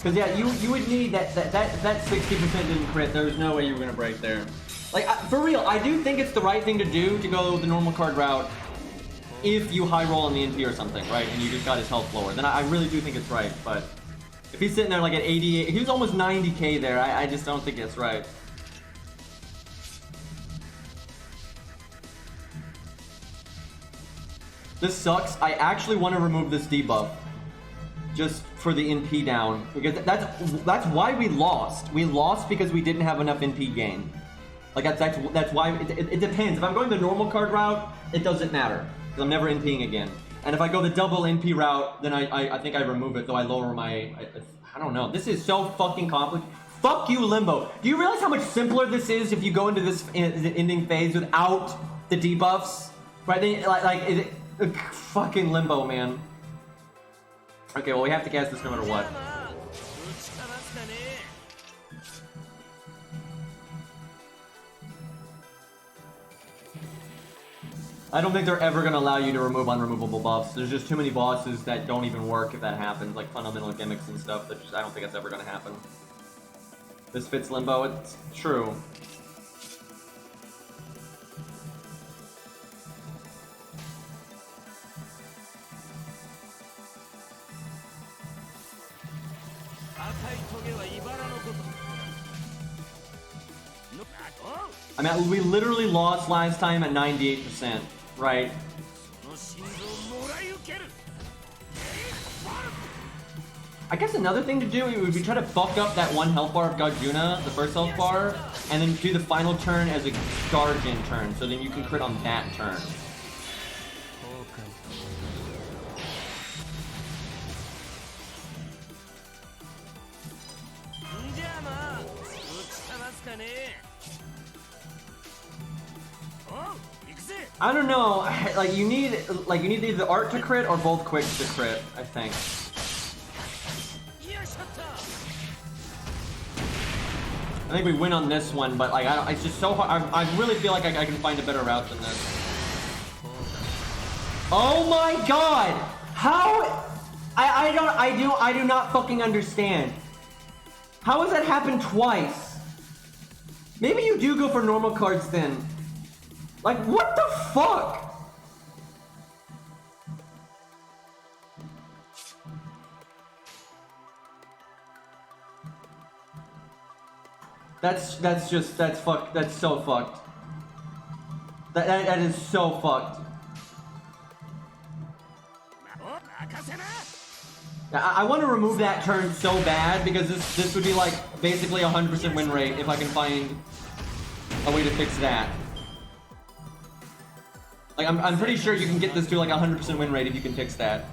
Because yeah, you would need that 60% didn't crit. There's no way you were gonna break there. Like for real, I do think it's the right thing to do to go the normal card route if you high roll on the NP or something, right? And you just got his health lower. Then I really do think it's right. But if he's sitting there like at 88, he was almost 90k there. I just don't think it's right. This sucks. I actually want to remove this debuff. Just for the NP down, because that's why we lost. We lost because we didn't have enough NP gain. Like that's why it depends. If I'm going the normal card route, it doesn't matter because I'm never NPing again. And if I go the double NP route, then I think I remove it, though I lower my. I don't know. This is so fucking complicated. Fuck you, Limbo. Do you realize how much simpler this is if you go into this ending phase without the debuffs? Right? They, fucking Limbo, man. Okay, well we have to cast this no matter what. I don't think they're ever going to allow you to remove unremovable buffs. There's just too many bosses that don't even work if that happens, like fundamental gimmicks and stuff. That just, I don't think that's ever going to happen. This fits Limbo, it's true. I mean, we literally lost last time at 98%, right? I guess another thing to do would be try to buck up that one health bar of Godjuna, the first health bar, and then do the final turn as a Guardian turn, so then you can crit on that turn. I don't know, like you need either art to crit or both quicks to crit, I think. I think we win on this one, but like it's just so hard. I really feel like I can find a better route than this. Oh my god! How? I do not fucking understand. How has that happened twice? Maybe you do go for normal cards then. Like, what the fuck? That's so fucked. That is so fucked. I want to remove that turn so bad because this would be like basically 100% win rate if I can find a way to fix that. Like I'm pretty sure you can get this to like 100% win rate if you can fix that.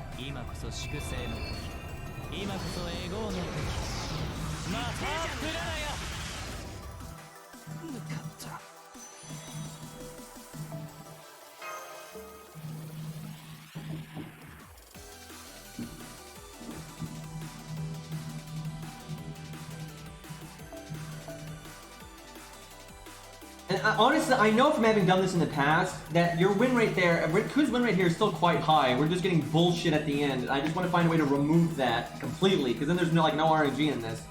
And honestly, I know from having done this in the past that your win rate there, Ku's win rate here is still quite high. We're just getting bullshit at the end. I just want to find a way to remove that completely, because then there's no RNG in this.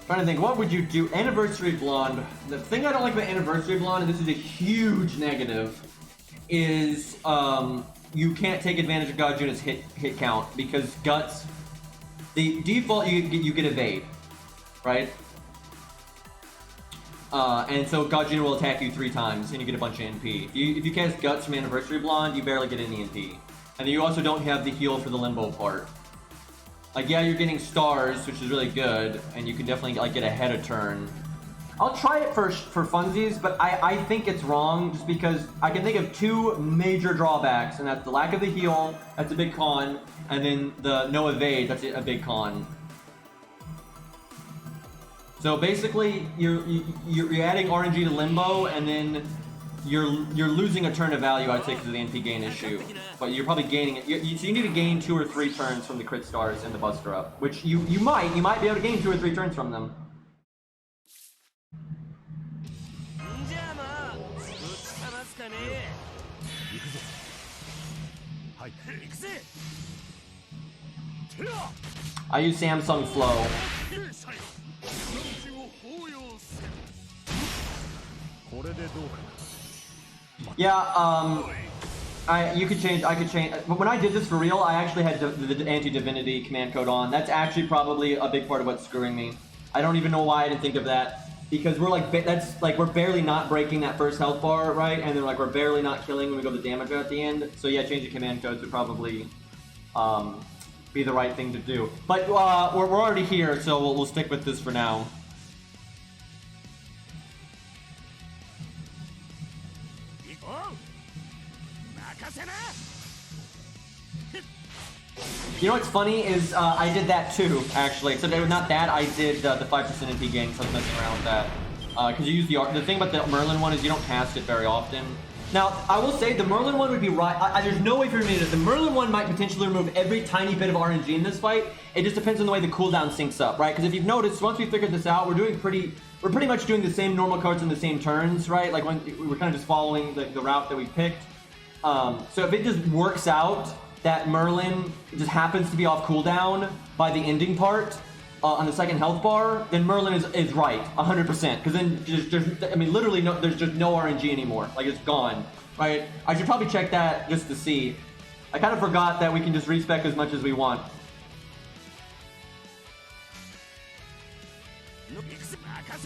Trying to think, what would you do? Anniversary Blonde. The thing I don't like about Anniversary Blonde, and this is a huge negative, is you can't take advantage of Godjuna's hit count because Guts, the default you get evade, right? And so Godjuna will attack you 3 times and you get a bunch of NP. If you cast Guts from Anniversary Blonde, you barely get any NP. And you also don't have the heal for the Limbo part. Like, yeah, you're getting stars, which is really good, and you can definitely like get ahead of turn. I'll try it for funsies, but I think it's wrong just because I can think of 2 major drawbacks, and that's the lack of the heal, that's a big con, and then the no evade, that's a big con. So basically, you're adding RNG to Limbo, and then you're losing a turn of value, I'd say, because of the NP gain issue. But you're probably gaining it. So you need to gain 2 or 3 turns from the crit stars and the Buster Up, which you might be able to gain 2 or 3 turns from them. I use Samsung Flow. Yeah, I could change. But when I did this for real, I actually had the anti-divinity command code on. That's actually probably a big part of what's screwing me. I don't even know why I didn't think of that, because we're like we're barely not breaking that first health bar, right? And then like we're barely not killing when we go the damage at the end. So yeah, changing command codes would probably be the right thing to do. But we're already here, so we'll stick with this for now. You know what's funny is I did that too, actually. Except it was not that. I did the 5% NP gain, so I was messing around with that. Because you use the thing about the Merlin one is you don't cast it very often. Now, I will say the Merlin one would be right. There's no way for me to. The Merlin one might potentially remove every tiny bit of RNG in this fight. It just depends on the way the cooldown syncs up, right? Because if you've noticed, once we figured this out, we're pretty much doing the same normal cards in the same turns, right? Like when we're kind of just following the route that we picked. So if it just works out that Merlin just happens to be off cooldown by the ending part, on the second health bar, then Merlin is right, 100%. Because then I mean, literally, there's just no RNG anymore. Like, it's gone, right? I should probably check that just to see. I kind of forgot that we can just respec as much as we want.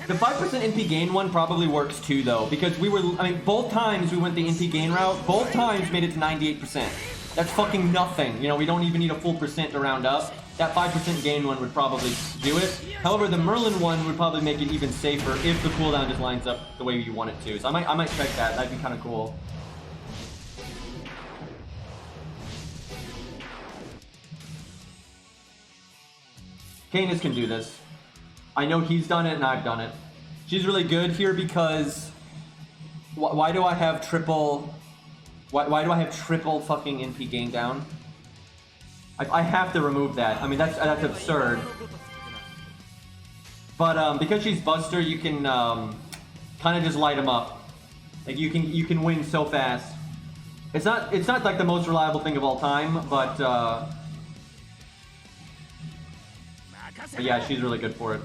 The 5% NP gain one probably works too, though, because I mean, both times we went the NP gain route, both times made it to 98%. That's fucking nothing. You know, we don't even need a full percent to round up. That 5% gain one would probably do it. However, the Merlin one would probably make it even safer if the cooldown just lines up the way you want it to. So I might check that. That'd be kind of cool. Canis can do this. I know he's done it and I've done it. She's really good here because why do I have triple? Why do I have triple fucking NP gain down? I have to remove that. I mean, that's absurd. But because she's Buster, you can kind of just light him up. Like you can win so fast. It's not like the most reliable thing of all time, but yeah, she's really good for it.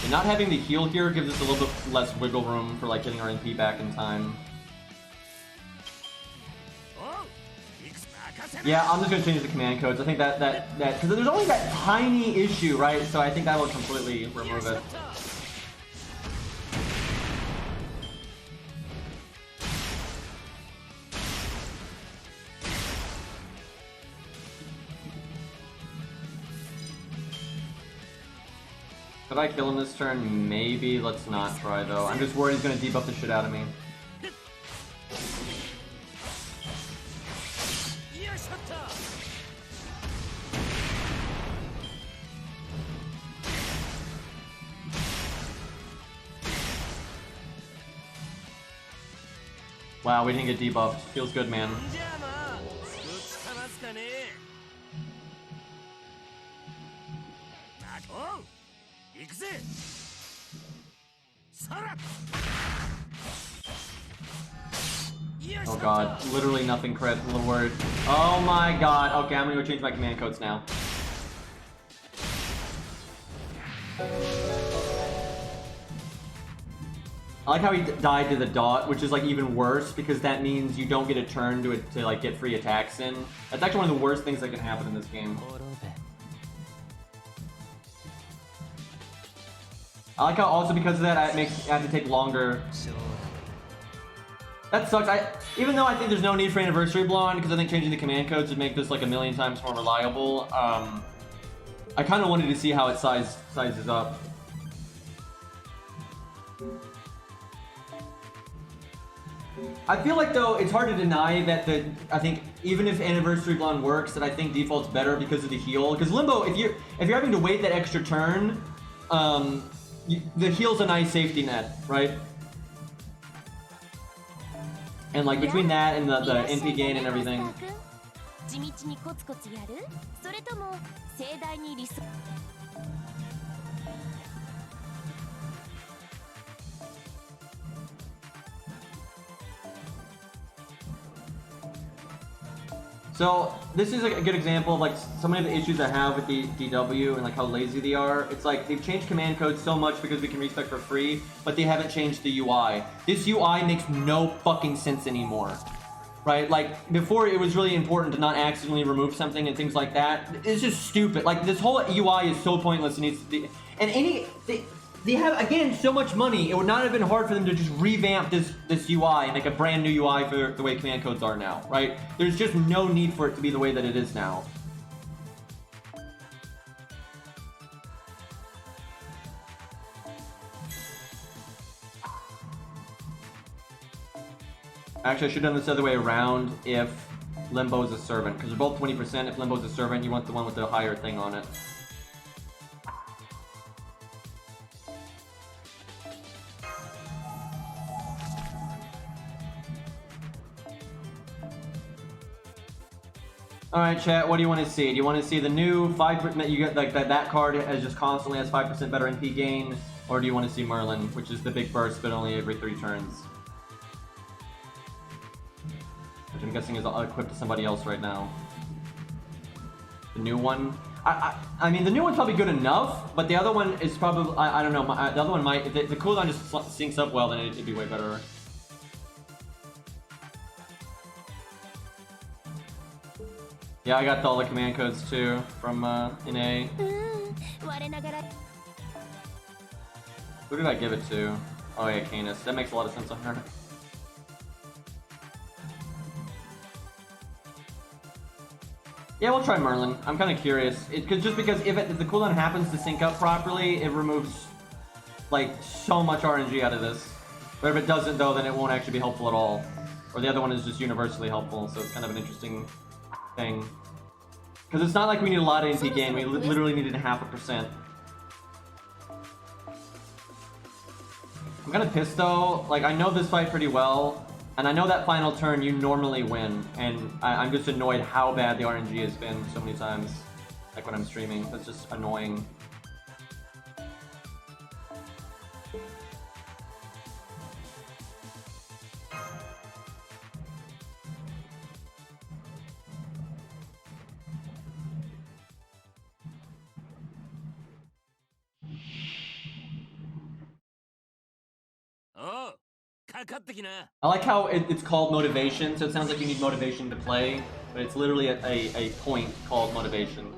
And not having the heal here gives us a little bit less wiggle room for like getting our NP back in time. Yeah, I'm just gonna change the command codes. I think that because there's only that tiny issue, right? So I think that will completely remove it. Could I kill him this turn? Maybe. Let's not try though. I'm just worried he's gonna debuff the shit out of me. Wow, we didn't get debuffed. Feels good, man. Oh god, literally nothing crit, I'm a little worried. Oh my god, okay, I'm gonna go change my command codes now. I like how he died to the dot, which is like even worse because that means you don't get a turn to like get free attacks in. That's actually one of the worst things that can happen in this game. I like how also because of that I have to take longer. That sucks. Even though I think there's no need for Anniversary Blonde because I think changing the command codes would make this like a million times more reliable. I kind of wanted to see how it sizes up. I feel like though it's hard to deny that I think even if Anniversary Blonde works, that I think default's better because of the heal. Because Limbo, if you're having to wait that extra turn, the heal's a nice safety net, right? And like between that and the NP gain and everything. So this is a good example of like so many of the issues I have with the DW and like how lazy they are. It's like they've changed command codes so much because we can respec for free, but they haven't changed the UI. This UI makes no fucking sense anymore, right? Like before it was really important to not accidentally remove something and things like that. It's just stupid. Like this whole UI is so pointless. It needs to be, and they have, again, so much money, it would not have been hard for them to just revamp this UI and make a brand new UI for the way command codes are now, right? There's just no need for it to be the way that it is now. Actually, I should have done this the other way around if Limbo is a servant, because they're both 20%. If Limbo is a servant, you want the one with the higher thing on it. Alright, chat, what do you want to see? Do you want to see the new 5% you get, like that card as just constantly has 5% better NP gain? Or do you want to see Merlin, which is the big burst but only every 3 turns? Which I'm guessing is equipped to somebody else right now. The new one? I mean, the new one's probably good enough, but the other one is probably, I don't know, the other one might, if the cooldown just syncs up well, then it'd be way better. Yeah, I got all the command codes too from NA. Who did I give it to? Oh yeah, Canis. That makes a lot of sense on her. Yeah, we'll try Merlin. I'm kind of curious. Just because if the cooldown happens to sync up properly, it removes like so much RNG out of this. But if it doesn't though, then it won't actually be helpful at all. Or the other one is just universally helpful, so it's kind of an interesting thing. Because it's not like we need a lot of NP gain, we literally needed 0.5%. I'm kind of pissed though, like I know this fight pretty well, and I know that final turn you normally win, and I'm just annoyed how bad the RNG has been so many times, like when I'm streaming. That's just annoying. I like how it's called motivation, so it sounds like you need motivation to play, but it's literally a point called motivation.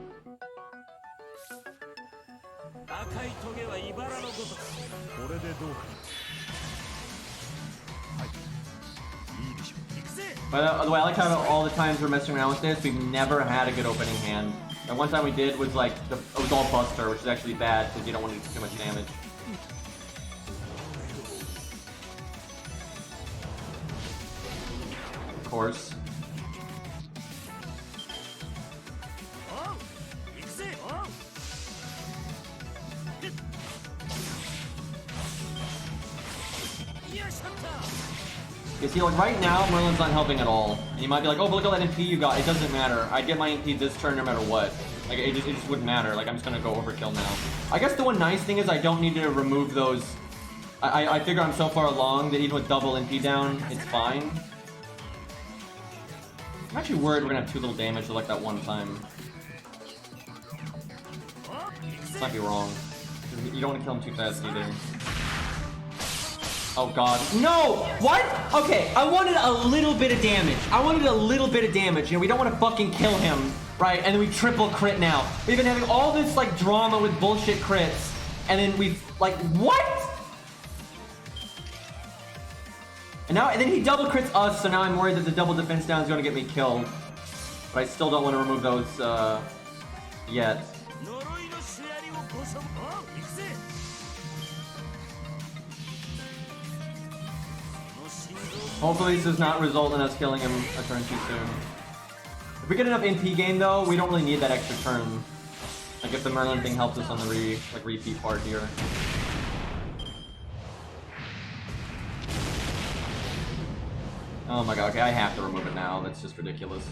By the way, I like how all the times we're messing around with this, we've never had a good opening hand. The one time we did was like, it was all Buster, which is actually bad because you don't want to do too much damage. Of course. You see, like right now, Merlin's not helping at all. And you might be like, oh, but look at that NP you got. It doesn't matter. I get my NP this turn no matter what. Like, it just wouldn't matter. Like, I'm just gonna go overkill now. I guess the one nice thing is I don't need to remove those. I figure I'm so far along that even with double NP down, it's fine. I'm actually worried we're gonna have too little damage to like that one time. Might be wrong. You don't want to kill him too fast either. Oh god. No! What? Okay, I wanted a little bit of damage. I wanted a little bit of damage. You know, we don't want to fucking kill him, right? And then we triple crit now. We've been having all this, like, drama with bullshit crits. And then we've, like, what? And then he double crits us, so now I'm worried that the double defense down is going to get me killed. But I still don't want to remove those, yet. Hopefully this does not result in us killing him a turn too soon. If we get enough NP gain though, we don't really need that extra turn. Like if the Merlin thing helps us on the repeat part here. Oh my god, okay, I have to remove it now. That's just ridiculous.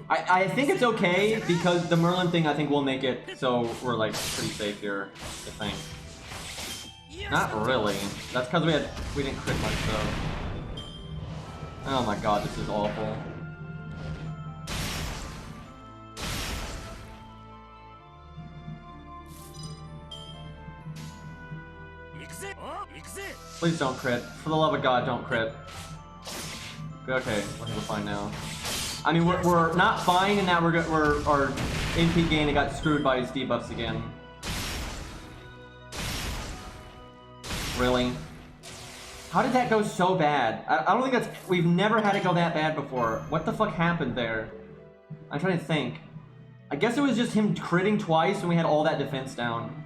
I think it's okay because the Merlin thing I think will make it so we're like pretty safe here, I think. Not really. That's because we didn't crit much though. Oh my god, this is awful. Please don't crit. For the love of God, don't crit. Okay, I think we're fine now. I mean, we're not fine in that our NP gain got screwed by his debuffs again. Really? How did that go so bad? I don't think that's... We've never had it go that bad before. What the fuck happened there? I'm trying to think. I guess it was just him critting twice when we had all that defense down.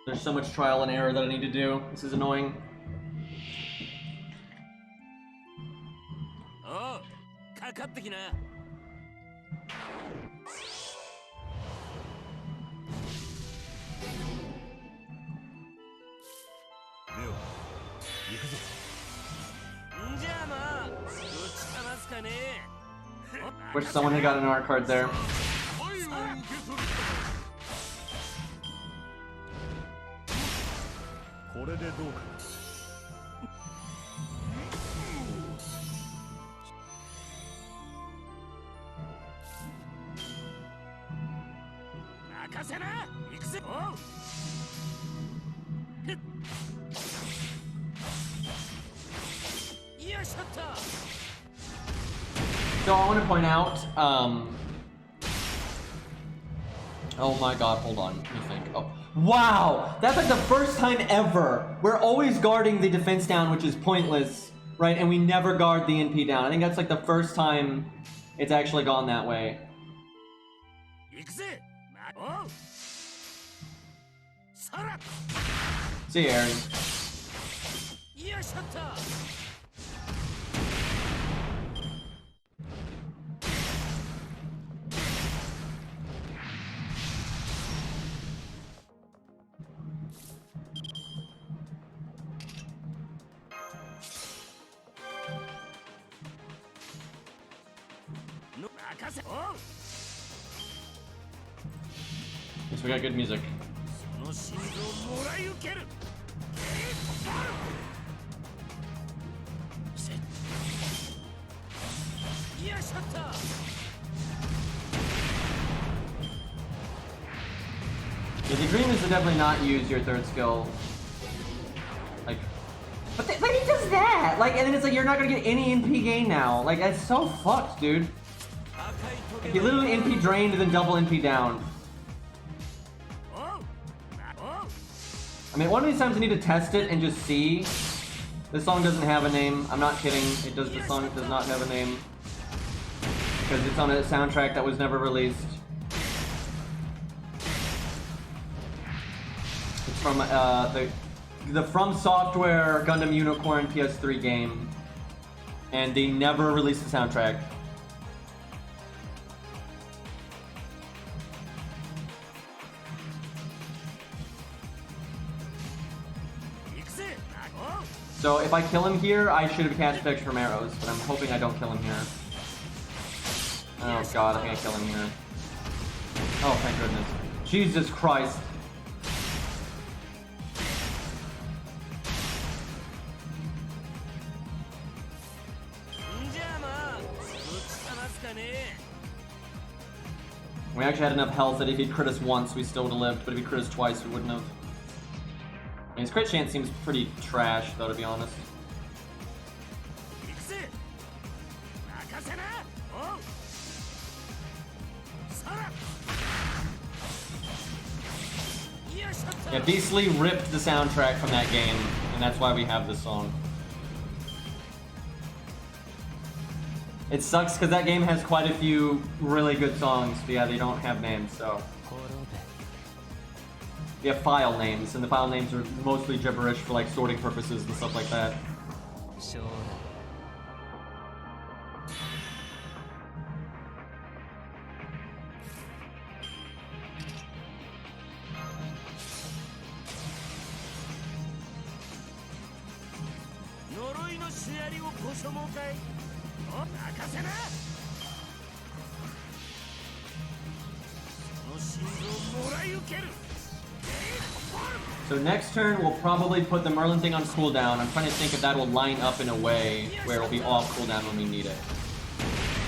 There's so much trial and error that I need to do. This is annoying. Wish someone had got an art card there. So I want to point out, oh my god, hold on, let me think. Oh, wow! That's like the first time ever. We're always guarding the defense down, which is pointless, right? And we never guard the NP down. I think that's like the first time it's actually gone that way. See you, Aaron. Yes, we got good music. Yeah, the dream is to definitely not use your third skill. Like, but he does that! Like, and then it's like you're not gonna get any NP gain now. Like, that's so fucked, dude. Like, you literally NP drained and then double NP down. I mean, one of these times I need to test it and just see. This song doesn't have a name. I'm not kidding. It does. The song does not have a name because it's on a soundtrack that was never released. It's from the From Software Gundam Unicorn PS3 game, and they never released the soundtrack. So if I kill him here, I should have cast protection from arrows, but I'm hoping I don't kill him here. Oh god, I think I kill him here. Oh, thank goodness. Jesus Christ. We actually had enough health that if he'd crit us once, we still would have lived, but if he crit us twice, we wouldn't have. I mean, his crit chance seems pretty trash, though, to be honest. Yeah, Beastly ripped the soundtrack from that game, and that's why we have this song. It sucks because that game has quite a few really good songs, but yeah, they don't have names, so. They have file names, and the file names are mostly gibberish for like sorting purposes and stuff like that. So next turn, we'll probably put the Merlin thing on cooldown. I'm trying to think if that will line up in a way where it'll be off cooldown when we need it.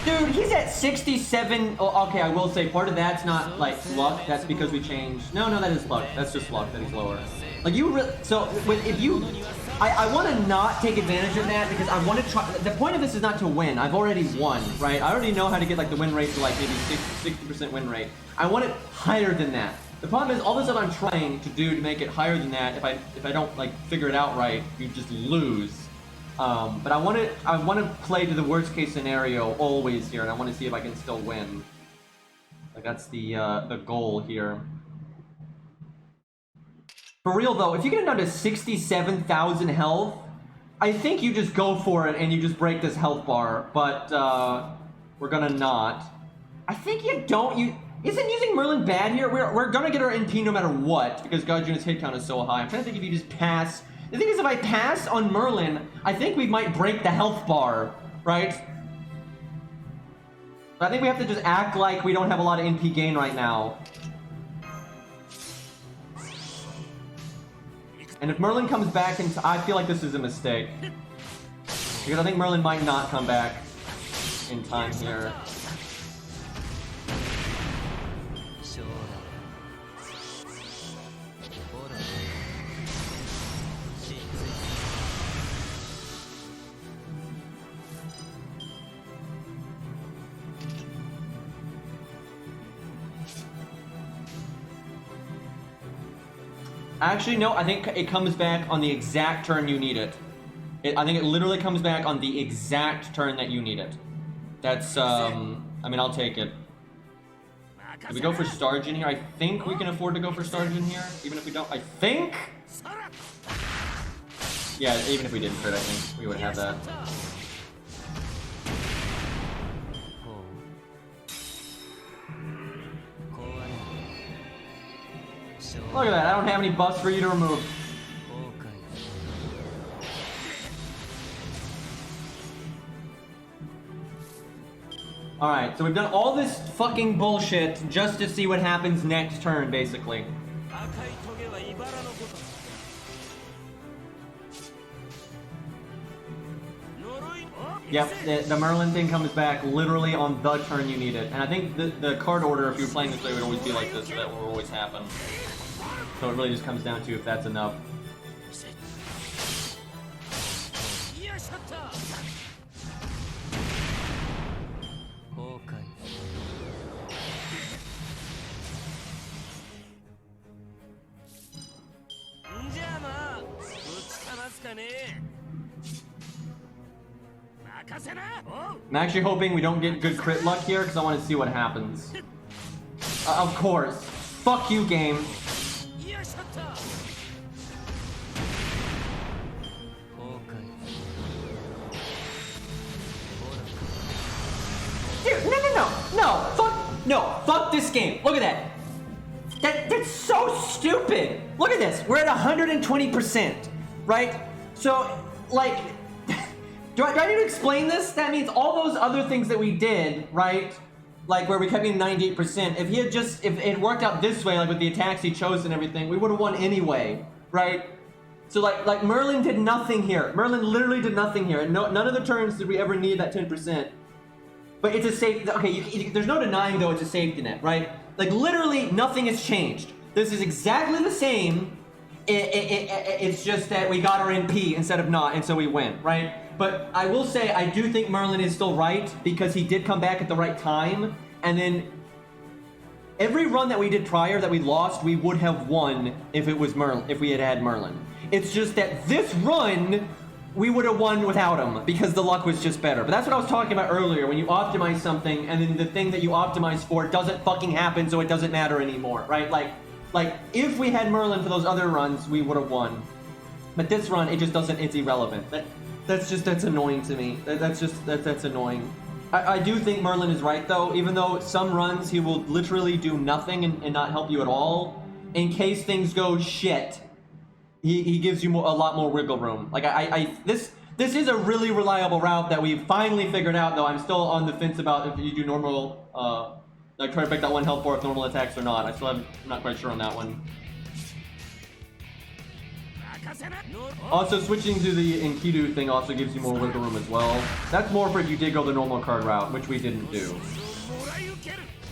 Dude, he's at 67. Oh, okay, I will say part of that's not like luck. That's because we changed. No, that is luck. That's just luck that he's lower. Like you really. So if you, I want to not take advantage of that because I want to try. The point of this is not to win. I've already won, right? I already know how to get like the win rate to like maybe 60% win rate. I want it higher than that. The problem is all the stuff I'm trying to do to make it higher than that. If I don't like figure it out right, you just lose. But I want to play to the worst case scenario always here, and I want to see if I can still win. Like that's the goal here. For real though, if you get him down to 67,000 health, I think you just go for it and you just break this health bar. But We're gonna not. I think you don't. Isn't using Merlin bad here? We're gonna get our NP no matter what because Godjuna's hit count is so high. I'm trying to think if you just pass. The thing is, if I pass on Merlin, I think we might break the health bar, right? I think we have to just act like we don't have a lot of NP gain right now. And if Merlin comes back, I feel like this is a mistake. Because I think Merlin might not come back in time here. Actually, no, I think it comes back on the exact turn you need it. I think it literally comes back on the exact turn that you need it. That's, I mean, I'll take it. Do we go for Stargen here? I think we can afford to go for Stargen here, even if we don't. I think? Yeah, even if we didn't crit, I think we would have that. Look at that, I don't have any buffs for you to remove. Alright, so we've done all this fucking bullshit just to see what happens next turn, basically. Yep, the Merlin thing comes back literally on the turn you need it. And I think the card order, if you were playing this way, would always be like this, so that will always happen. So it really just comes down to if that's enough. I'm actually hoping we don't get good crit luck here because I want to see what happens. Of course. Fuck you, game. Dude, no, fuck this game. Look at that. That's so stupid. Look at this. We're at 120%, right? So, like, do I need to explain this? That means all those other things that we did, right? Like where we kept getting 98%. If it worked out this way, like with the attacks he chose and everything, we would have won anyway, right? So like Merlin did nothing here. Merlin literally did nothing here, and none of the turns did we ever need that 10%. But it's a safe. Okay, there's no denying though it's a safety net, right? Like literally nothing has changed. This is exactly the same. It's just that we got our NP instead of not, and so we win, right? But I will say I do think Merlin is still right because he did come back at the right time, and then every run that we did prior that we lost, we would have won if it was Merlin, if we had had Merlin. It's just that this run we would have won without him because the luck was just better. But that's what I was talking about earlier, when you optimize something and then the thing that you optimize for doesn't fucking happen, so it doesn't matter anymore, right? Like if we had Merlin for those other runs, we would have won. But this run, it just doesn't, it's irrelevant. That's annoying to me. That's annoying. I do think Merlin is right though, even though some runs he will literally do nothing and not help you at all. In case things go shit, he gives you a lot more wiggle room. Like this is a really reliable route that we've finally figured out though. I'm still on the fence about if you do normal, like try to pick that one health bar with normal attacks or not. I'm not quite sure on that one. Also, switching to the Enkidu thing also gives you more wiggle room as well. That's more for if you did go the normal card route, which we didn't do.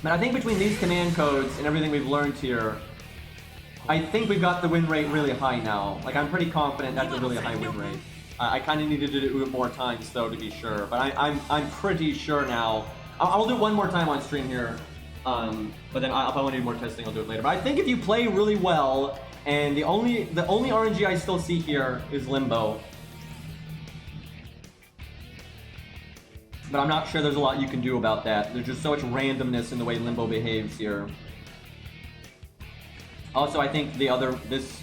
But I think between these command codes and everything we've learned here, I think we've got the win rate really high now. Like, I'm pretty confident that's a really high win rate. I kind of needed to do it more times, though, to be sure. But I'm pretty sure now. I'll do it one more time on stream here. But then if I want to do more testing, I'll do it later. But I think if you play really well, and the only RNG I still see here is Limbo. But I'm not sure there's a lot you can do about that. There's just so much randomness in the way Limbo behaves here. Also, I think this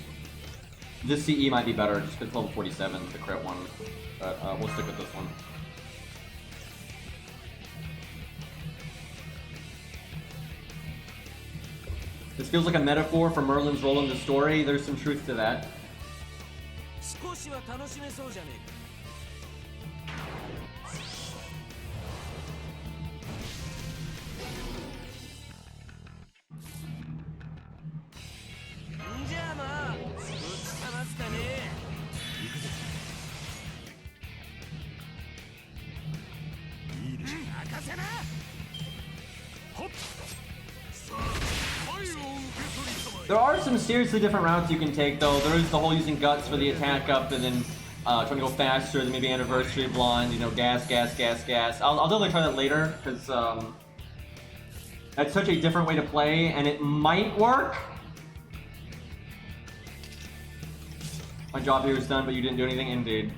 CE might be better, just because level 47, the crit one. But we'll stick with this one. This feels like a metaphor for Merlin's role in the story. There's some truth to that. There are some seriously different routes you can take, though. There is the whole using guts for the attack up and then trying to go faster than maybe Anniversary Blonde, you know, gas, gas, gas, gas. I'll definitely try that later, because that's such a different way to play, and it might work. My job here is done, but you didn't do anything, indeed.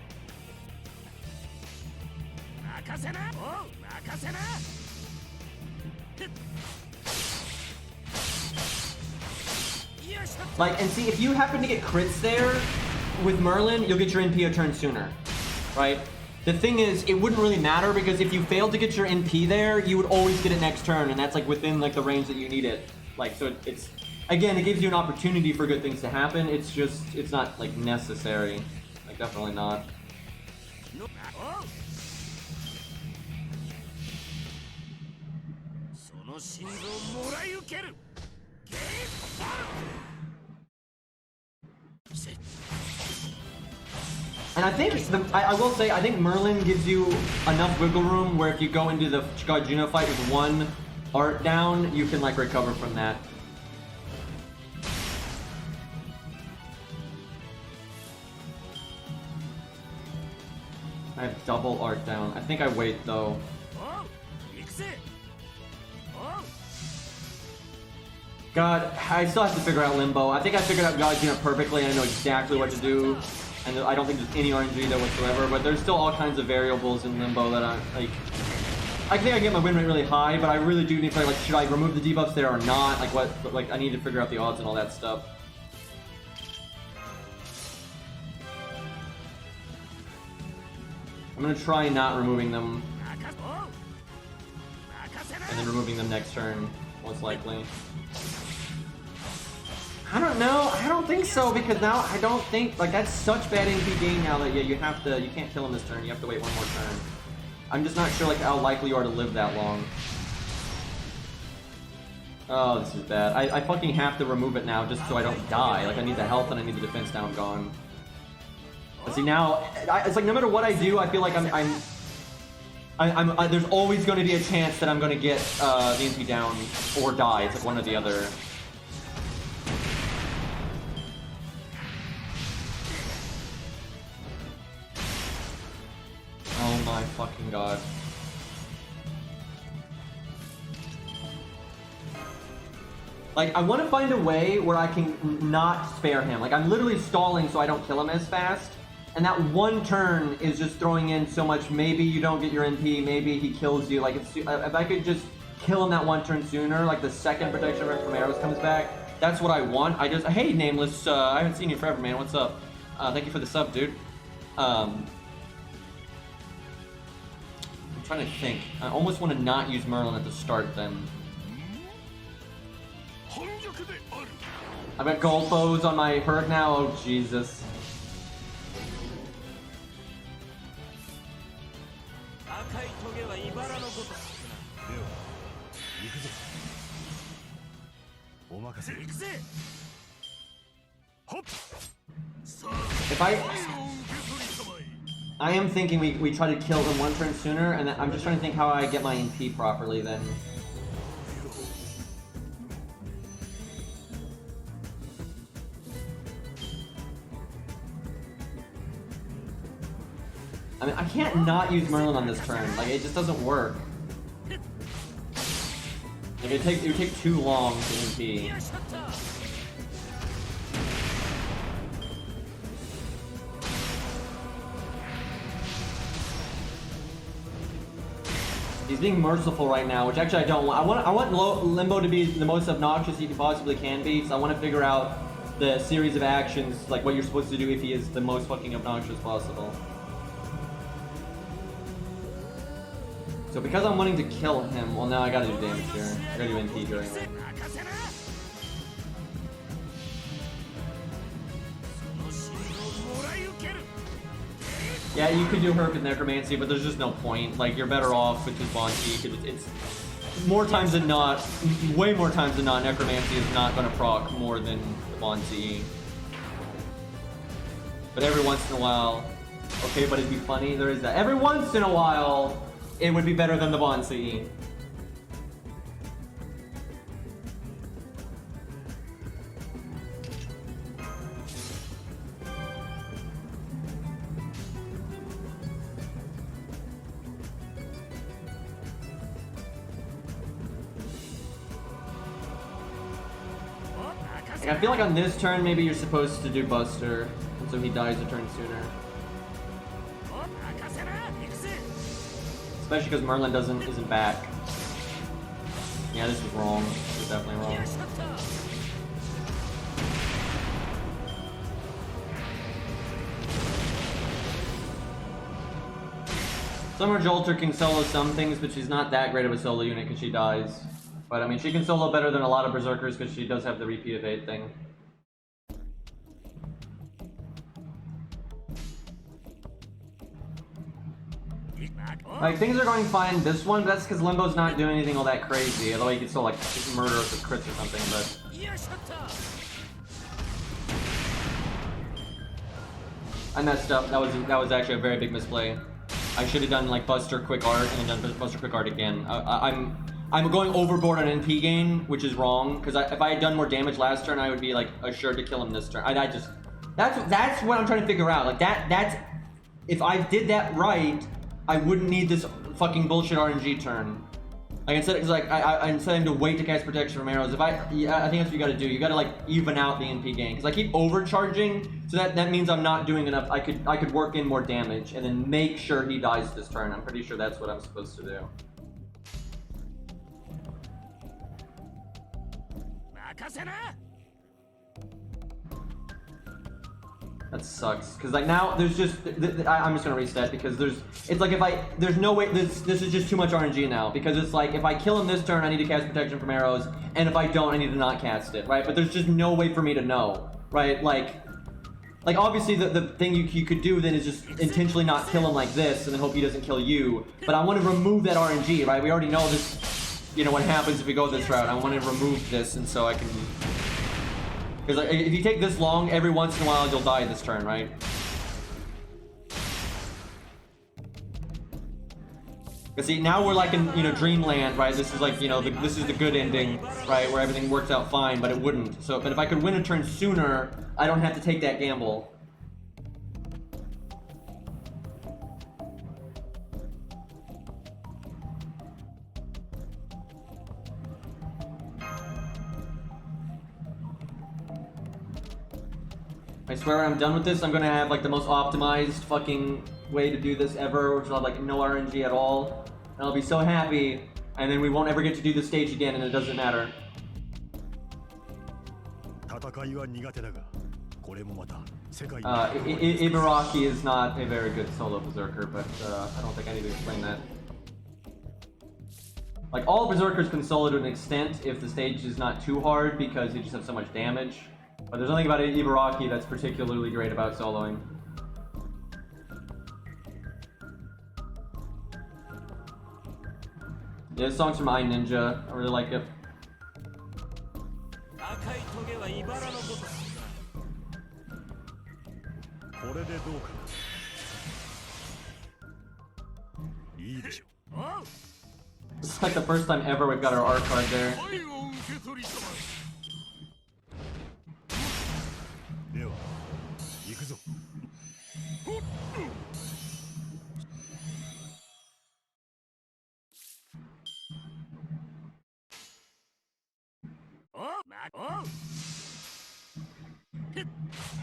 Like, and see, if you happen to get crits there with Merlin, you'll get your NP a turn sooner, right? The thing is, it wouldn't really matter, because if you failed to get your NP there, you would always get it next turn, and that's like within like the range that you need it. Like, so it's again, it gives you an opportunity for good things to happen. It's just, it's not like necessary. Like, definitely not. And I think, I will say, I think Merlin gives you enough wiggle room where if you go into the Godjuna fight with one art down, you can like recover from that. I have double art down. I think I wait though. God, I still have to figure out Limbo. I think I figured out Godjuna perfectly and I know exactly what to do. And I don't think there's any RNG there whatsoever, but there's still all kinds of variables in Limbo that I'm like... I think I get my win rate really high, but I really do need to like, should I remove the debuffs there or not? Like what, but like I need to figure out the odds and all that stuff. I'm gonna try not removing them. And then removing them next turn, most likely. I don't know. I don't think so, because now I don't think, like, that's such bad NP gain now that, yeah, you can't kill him this turn. You have to wait one more turn. I'm just not sure, like, how likely you are to live that long. Oh, this is bad. I fucking have to remove it now just so I don't die. Like, I need the health and I need the defense down gone. But see, now, it's like, no matter what I do, I feel like there's always going to be a chance that I'm going to get the NP down or die. It's like one or the other. Oh my fucking god. Like, I want to find a way where I can not spare him. Like, I'm literally stalling so I don't kill him as fast. And that one turn is just throwing in so much. Maybe you don't get your NP, maybe he kills you. Like, if I could just kill him that one turn sooner, like the second protection from arrows comes back, that's what I want. Hey, Nameless, I haven't seen you forever, man. What's up? Thank you for the sub, dude. I'm trying to think. I almost want to not use Merlin at the start then. I've got gold bows on my Hurk now. Oh, Jesus. If I am thinking we try to kill him one turn sooner, and I'm just trying to think how I get my NP properly then. I mean, I can't not use Merlin on this turn. Like, it just doesn't work. Like, it would take too long to NP. He's being merciful right now, which actually I don't want. I want Limbo to be the most obnoxious he possibly can be, so I want to figure out the series of actions, like what you're supposed to do if he is the most fucking obnoxious possible. So because I'm wanting to kill him, well now I gotta do damage here. I gotta do NP here anyway. Yeah, you could do Herb with Necromancy, but there's just no point. Like, you're better off with just Bonti, because it's more times than not, way more times than not, Necromancy is not going to proc more than the Bonti. But every once in a while, okay, but it'd be funny, there is that. Every once in a while, it would be better than the Bonsi. Like, I feel like on this turn, maybe you're supposed to do Buster, and so he dies a turn sooner. Especially because Merlin isn't back. Yeah, this is wrong. This is definitely wrong. Summer Jolter can solo some things, but she's not that great of a solo unit because she dies. But I mean, she can solo better than a lot of Berserkers because she does have the repeat evade thing. Like, things are going fine this one, but that's because Limbo's not doing anything all that crazy. Although he could still, like, murder us with crits or something, but... I messed up. That was actually a very big misplay. I should have done, like, Buster Quick Art and then done Buster Quick Art again. I'm going overboard on NP gain, which is wrong, because if I had done more damage last turn, I would be, like, assured to kill him this turn. That's what I'm trying to figure out. Like, that's... If I did that right, I wouldn't need this fucking bullshit RNG turn. Like, instead of having to wait to cast protection from arrows, I think that's what you gotta do. You gotta, like, even out the NP gain. Because I keep overcharging, so that means I'm not doing enough. I could work in more damage, and then make sure he dies this turn. I'm pretty sure that's what I'm supposed to do. That sucks, because like now there's just I'm just gonna reset because it's like there's no way this is just too much RNG now, because it's like if I kill him this turn I need to cast protection from arrows, and if I don't I need to not cast it, right? But there's just no way for me to know, right? Like obviously the thing you could do then is just intentionally not kill him like this and then hope he doesn't kill you, but I want to remove that RNG, right? We already know this, you know what happens if we go this route. I want to remove this, and so I can... Because like, if you take this long, every once in a while you'll die this turn, right? But see, now we're like in, you know, Dreamland, right? This is like, you know, this is the good ending, right? Where everything works out fine, but it wouldn't. So, but if I could win a turn sooner, I don't have to take that gamble. I swear when I'm done with this, I'm gonna have like the most optimized fucking way to do this ever, which will have like no RNG at all. And I'll be so happy, and then we won't ever get to do the stage again, and it doesn't matter. Ibaraki is not a very good solo berserker, but I don't think I need to explain that. Like, all berserkers can solo to an extent if the stage is not too hard, because you just have so much damage. But there's nothing about Ibaraki that's particularly great about soloing. Yeah, this song's from I Ninja. I really like it. It's like the first time ever we've got our art card there.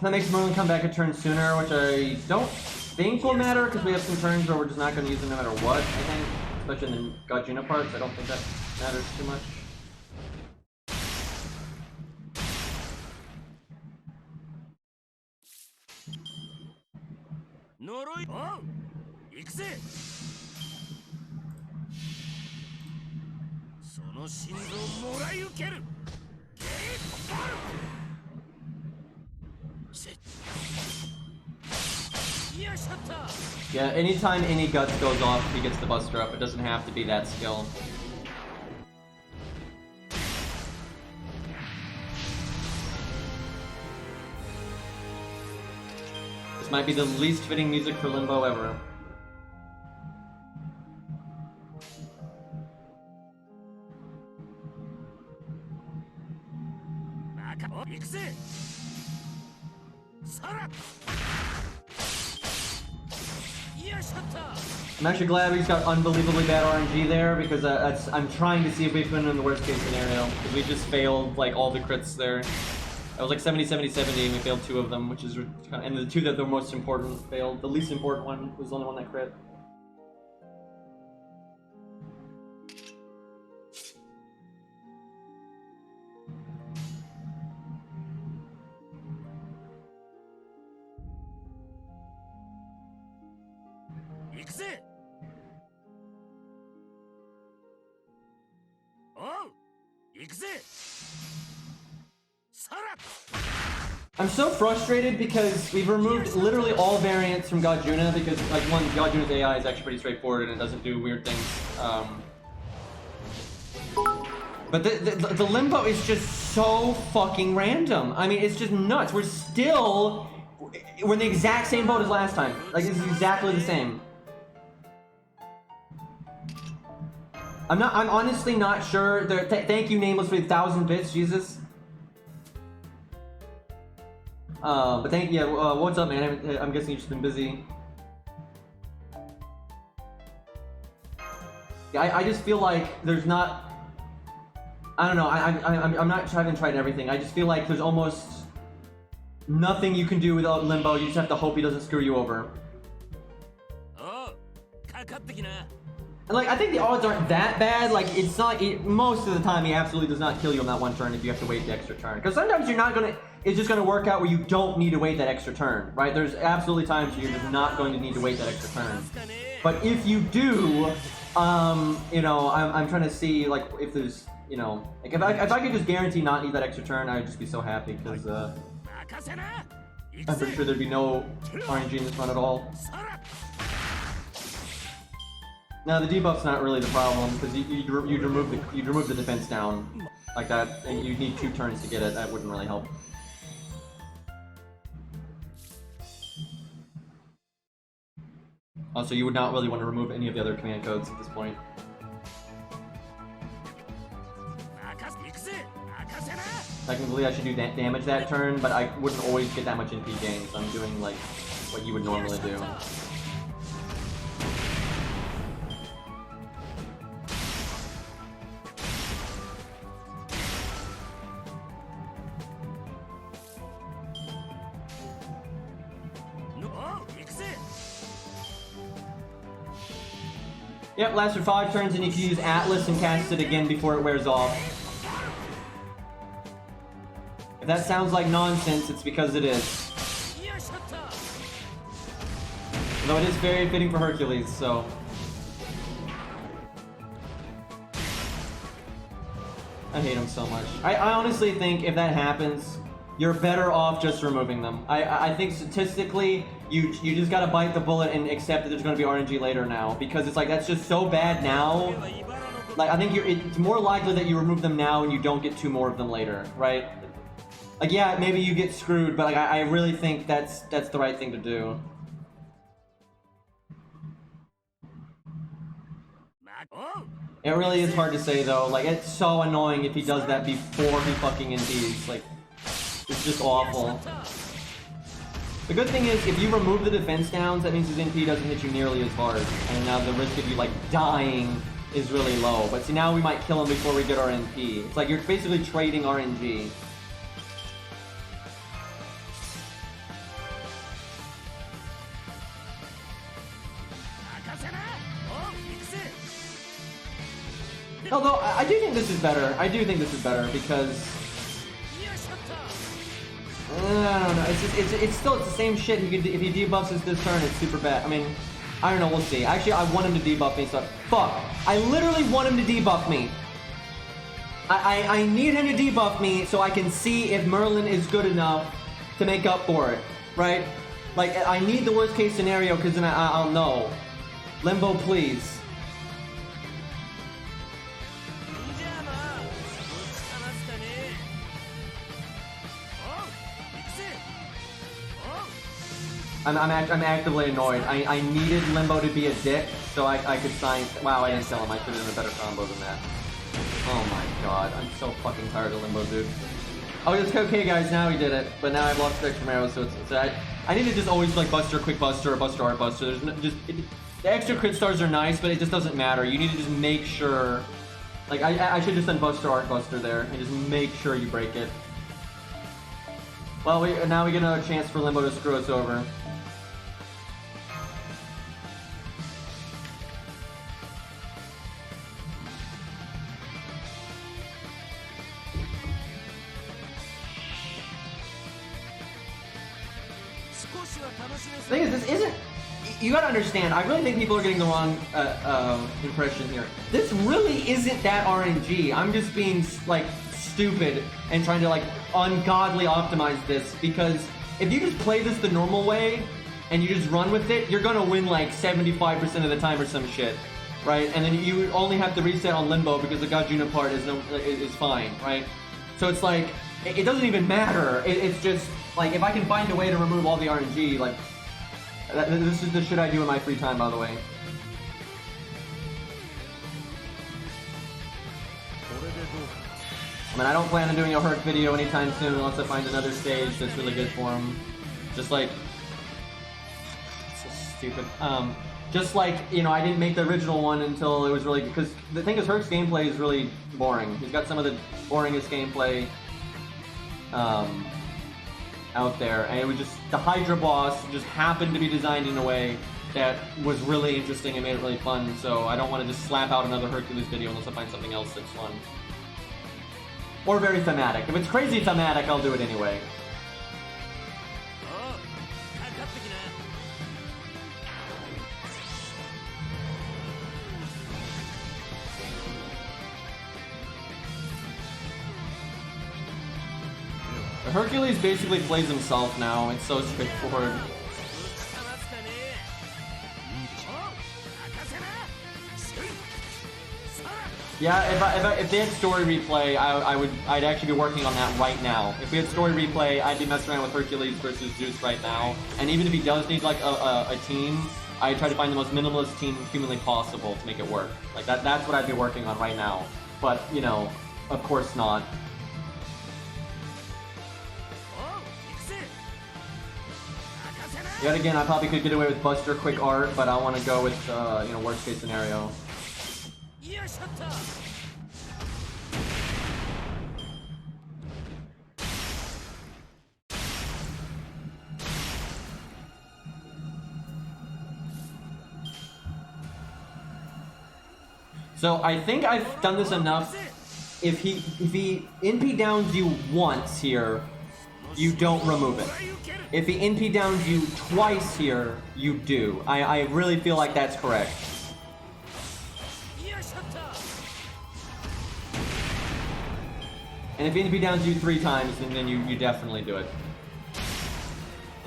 That makes Merlin come back a turn sooner, which I don't think will matter, because we have some turns where we're just not going to use them no matter what, I think. Especially in the Godjuna parts, I don't think that matters too much. Yeah, anytime any guts goes off, he gets the Buster up. It doesn't have to be that skill. This might be the least fitting music for Limbo ever. I'm actually glad he's got unbelievably bad RNG there because I'm trying to see if we can win in the worst case scenario because we just failed like all the crits there. It was like 70, 70, 70 and we failed 2 of them, which is and the 2 that were most important failed. The least important one was the only one that crit. I'm so frustrated because we've removed literally all variants from Godjuna because, like, one, Godjuna's AI is actually pretty straightforward and it doesn't do weird things. But the Limbo is just so fucking random. I mean, it's just nuts. We're in the exact same boat as last time. Like, it's exactly the same. I'm honestly not sure. Thank you, Nameless, for the 1,000 bits, Jesus. But thank you. What's up, man? I'm guessing you've just been busy. Yeah, I just feel like there's not. I don't know. I'm not trying to try everything. I just feel like there's almost nothing you can do without Limbo. You just have to hope he doesn't screw you over. And like, I think the odds aren't that bad. Like, it's not. Most of the time, he absolutely does not kill you on that one turn if you have to wait the extra turn. Because sometimes you're not gonna. It's just gonna work out where you don't need to wait that extra turn, right? There's absolutely times where you're just not going to need to wait that extra turn. But if you do, you know, I'm trying to see like if there's, you know, like if I could just guarantee not need that extra turn, I'd just be so happy because I'm pretty sure there'd be no RNG in this run at all. Now the debuff's not really the problem because you'd remove the defense down like that, and you need 2 turns to get it. That wouldn't really help. Also, you would not really want to remove any of the other command codes at this point. Technically, I should do damage that turn, but I wouldn't always get that much NP gain, so I'm doing like what you would normally do. Yep, lasts for 5 turns and you can use Atlas and cast it again before it wears off. If that sounds like nonsense, it's because it is. Though it is very fitting for Hercules, so... I hate him so much. I honestly think if that happens, you're better off just removing them. I think statistically, you just gotta bite the bullet and accept that there's gonna be RNG later now, because it's like that's just so bad now. Like I think it's more likely that you remove them now and you don't get 2 more of them later, right? Like yeah, maybe you get screwed, but like I really think that's the right thing to do. It really is hard to say though. Like it's so annoying if he does that before he fucking NPs. Like it's just awful. The good thing is, if you remove the defense downs, that means his NP doesn't hit you nearly as hard. And now the risk of you, like, dying is really low. But see, now we might kill him before we get our NP. It's like you're basically trading RNG. Although, I do think this is better. I do think this is better, because... I don't know. It's still the same shit. If he debuffs us this turn, it's super bad. I mean, I don't know. We'll see. Actually, I want him to debuff me. So fuck. I literally want him to debuff me. I need him to debuff me so I can see if Merlin is good enough to make up for it. Right? Like, I need the worst case scenario, because then I'll know. Limbo, please. I'm actively annoyed. I needed Limbo to be a dick, so I could sign... Wow, I didn't kill him. I should have done a better combo than that. Oh my god, I'm so fucking tired of Limbo, dude. Oh, it's okay, guys, now he did it. But now I've lost extra arrows, so I need to just always, like, Buster, Quick Buster, or Buster, Art Buster. There's no, the extra crit stars are nice, but it just doesn't matter. You need to just make sure... Like, I should just done Buster, Art Buster there, and just make sure you break it. Well, now we get another chance for Limbo to screw us over. The thing is, this isn't... You gotta understand, I really think people are getting the wrong impression here. This really isn't that RNG. I'm just being, like, stupid and trying to, like, ungodly optimize this, because if you just play this the normal way and you just run with it, you're gonna win, like, 75% of the time or some shit, right? And then you only have to reset on Limbo because the Godjuna part is fine, right? So it's like, it doesn't even matter. It's just... Like, if I can find a way to remove all the RNG, like... This is the shit I do in my free time, by the way. I mean, I don't plan on doing a Herc video anytime soon unless I find another stage that's really good for him. Just like... It's so stupid. Just like, you know, I didn't make the original one until it was really... Because the thing is, Herc's gameplay is really boring. He's got some of the boringest gameplay... out there, and it was just the Hydra boss just happened to be designed in a way that was really interesting and made it really fun, so I don't want to just slap out another Hercules video unless I find something else that's fun. Or very thematic. If it's crazy thematic, I'll do it anyway. Hercules basically plays himself now. It's so straightforward. Yeah, if they had story replay, I'd actually be working on that right now. If we had story replay, I'd be messing around with Hercules versus Zeus right now. And even if he does need like a team, I'd try to find the most minimalist team humanly possible to make it work. Like that's what I'd be working on right now. But you know, of course not. Yet again, I probably could get away with Buster Quick Art, but I want to go with, you know, worst case scenario. So I think I've done this enough. If he NP downs you once here, you don't remove it. If he NP downs you twice here, you do. I really feel like that's correct. And if he NP downs you 3 times, then you definitely do it.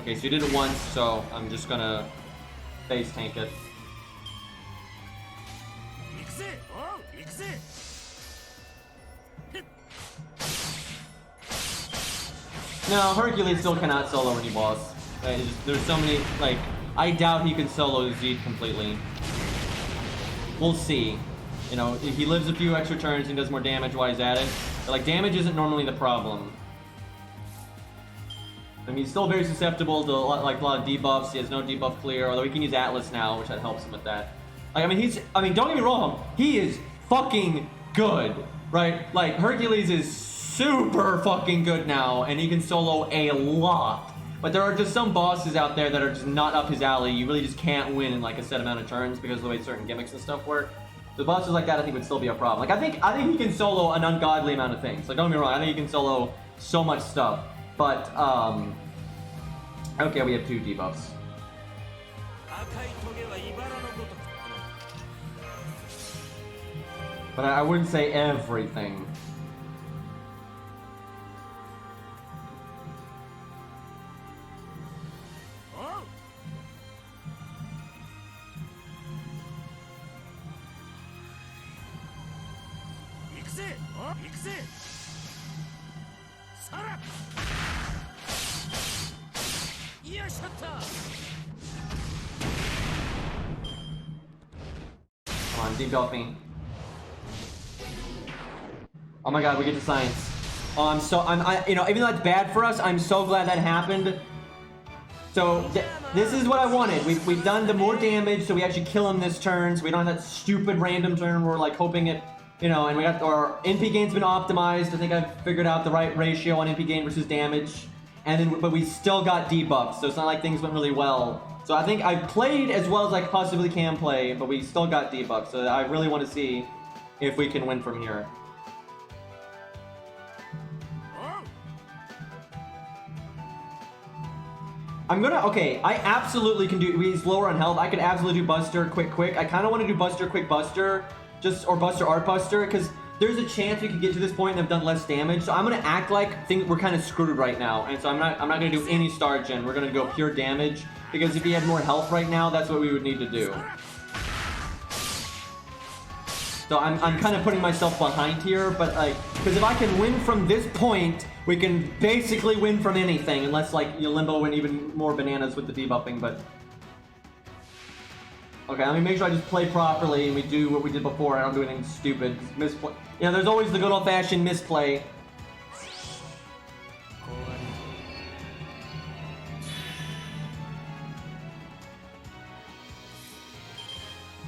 Okay, so you did it once, so I'm just gonna face tank it. No, Hercules still cannot solo any boss. There's so many, like, I doubt he can solo Zed completely. We'll see. You know, he lives a few extra turns and does more damage while he's at it. But, like, damage isn't normally the problem. I mean, he's still very susceptible to, like, a lot of debuffs. He has no debuff clear, although he can use Atlas now, which that helps him with that. Like, I mean, don't get me wrong, he is fucking good, right? Like, Hercules is super fucking good now, and he can solo a lot. But there are just some bosses out there that are just not up his alley. You really just can't win in like a set amount of turns because of the way certain gimmicks and stuff work. The bosses like that I think would still be a problem. Like I think he can solo an ungodly amount of things. Like don't get me wrong, I think he can solo so much stuff. But okay, we have 2 debuffs. But I wouldn't say everything. Come on, debuffing. Oh my god, we get to science. Oh, you know, even though that's bad for us, I'm so glad that happened. So, this is what I wanted. We've done the more damage, so we actually kill him this turn, so we don't have that stupid random turn where we're like hoping it, you know, and we got our NP gain's been optimized. I think I've figured out the right ratio on NP gain versus damage. And then, but we still got debuffs, so it's not like things went really well. So I think I played as well as I possibly can play, but we still got debuffs. So I really want to see if we can win from here. Okay, I absolutely can do, he's lower on health. I could absolutely do Buster quick. I kind of want to do Buster quick Buster, or Buster art Buster, because there's a chance we could get to this point and have done less damage. So I'm gonna act like we're kind of screwed right now, and so I'm not gonna do any star gen. We're gonna go pure damage, because if he had more health right now, that's what we would need to do. So I'm kind of putting myself behind here, but like, because if I can win from this point, we can basically win from anything, unless like Limbo went even more bananas with the debuffing. But okay, let me make sure I just play properly and we do what we did before. I don't do anything stupid. Misplay. You know, there's always the good old-fashioned misplay.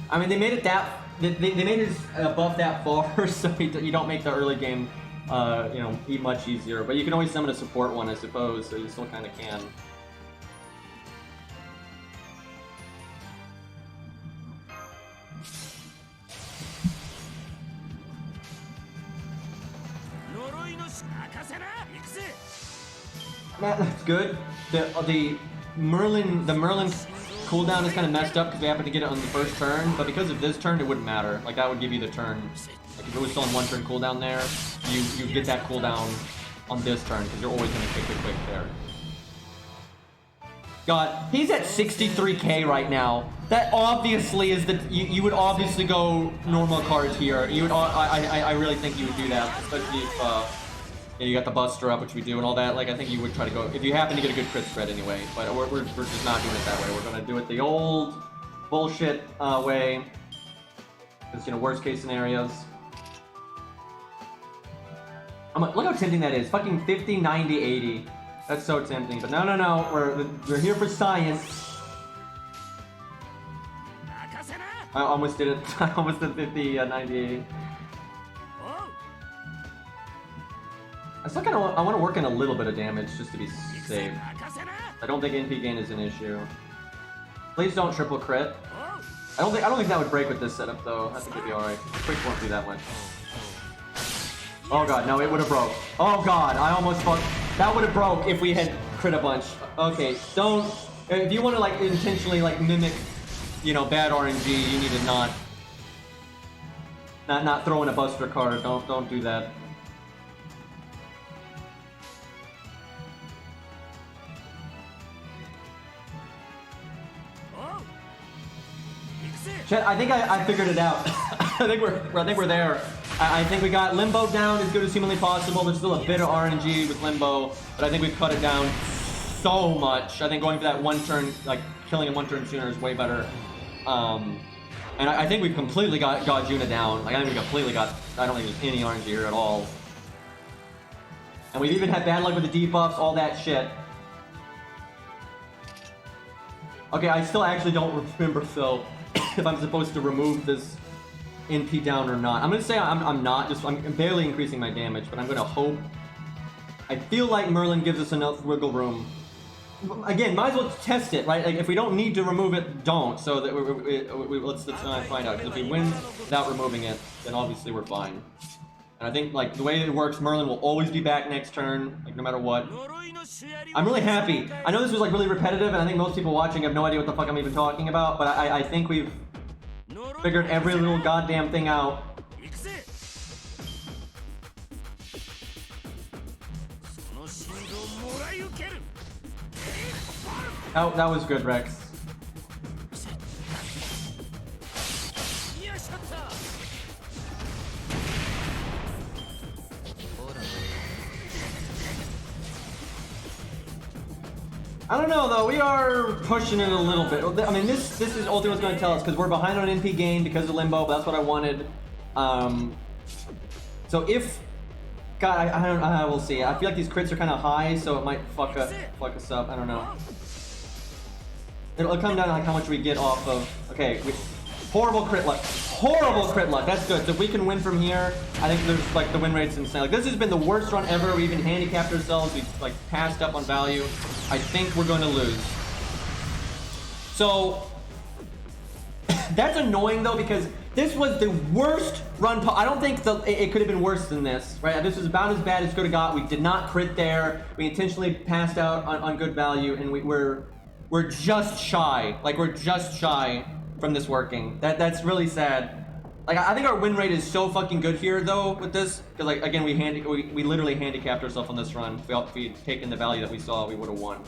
I mean, they made it that. They made his buff that far, so you don't make the early game, you know, much easier. But you can always summon a support one, I suppose, so you still kind of can. That's good. The Merlin cooldown is kind of messed up because we happened to get it on the first turn, but because of this turn, it wouldn't matter. Like, that would give you the turn. Like, if it was still on one turn cooldown there, you get that cooldown on this turn because you're always going to kick it quick there. God, he's at 63k right now. That obviously is the you would obviously go normal cards here. You would I really think you would do that, especially if yeah, you got the Buster up, which we do, and all that. Like, I think you would try to go if you happen to get a good crit spread anyway. But we're just not doing it that way. We're gonna do it the old bullshit way. It's, you know, worst case scenarios. Look how tempting that is. Fucking 50, 90, 80. That's so tempting. But no. We're here for science. I almost did it. I almost did 50, 90, 80. I still kind of I want to work in a little bit of damage just to be safe. I don't think NP gain is an issue. Please don't triple crit. I don't think that would break with this setup though. I think it'd be all right. Quick won't do that much. Oh god, no, it would have broke. Oh god, I almost fucked. That would have broke if we had crit a bunch. Okay, don't. If you want to like intentionally like mimic, you know, bad RNG, you need to not throw in a Buster card. Don't do that. Chet, I think I figured it out. I think we're there. I think we got Limbo down as good as humanly possible. There's still a bit of RNG with Limbo, but I think we've cut it down so much. I think going for that one turn, like killing him one turn sooner, is way better. And I think we've completely got Godjuna down. Like, I think we completely got. I don't think there's any RNG here at all. And we've even had bad luck with the debuffs, all that shit. Okay, I still actually don't remember though if I'm supposed to remove this NP down or not. I'm gonna say I'm not. I'm barely increasing my damage, but I'm gonna hope. I feel like Merlin gives us enough wiggle room. Again, might as well test it, right? Like, if we don't need to remove it, don't. So that let's find out. Because if we win without removing it, then obviously we're fine. And I think like the way it works, Merlin will always be back next turn, like no matter what. I'm really happy. I know this was like really repetitive, and I think most people watching have no idea what the fuck I'm even talking about. But I think we've figured every little goddamn thing out. Oh, that was good, Rex. I don't know though, we are pushing it a little bit. I mean, this is ultimately what's going to tell us, because we're behind on NP gain because of Limbo, but that's what I wanted. So if, God, I will see. I feel like these crits are kind of high, so it might fuck us up. I don't know. It'll come down to like how much we get off of. Okay, horrible crit luck. Horrible crit luck. That's good. So if we can win from here, I think there's like the win rate's insane. Like this has been the worst run ever. We even handicapped ourselves. We like passed up on value. I think we're going to lose. So that's annoying though, because this was the worst run. I don't think it could have been worse than this, right? This was about as bad as could have got. We did not crit there. We intentionally passed out on good value, and we're just shy. Like we're just shy from this working. That's really sad. Like I think our win rate is so fucking good here though with this, because like again we literally handicapped ourselves on this run. If we'd taken the value that we saw, we would have won.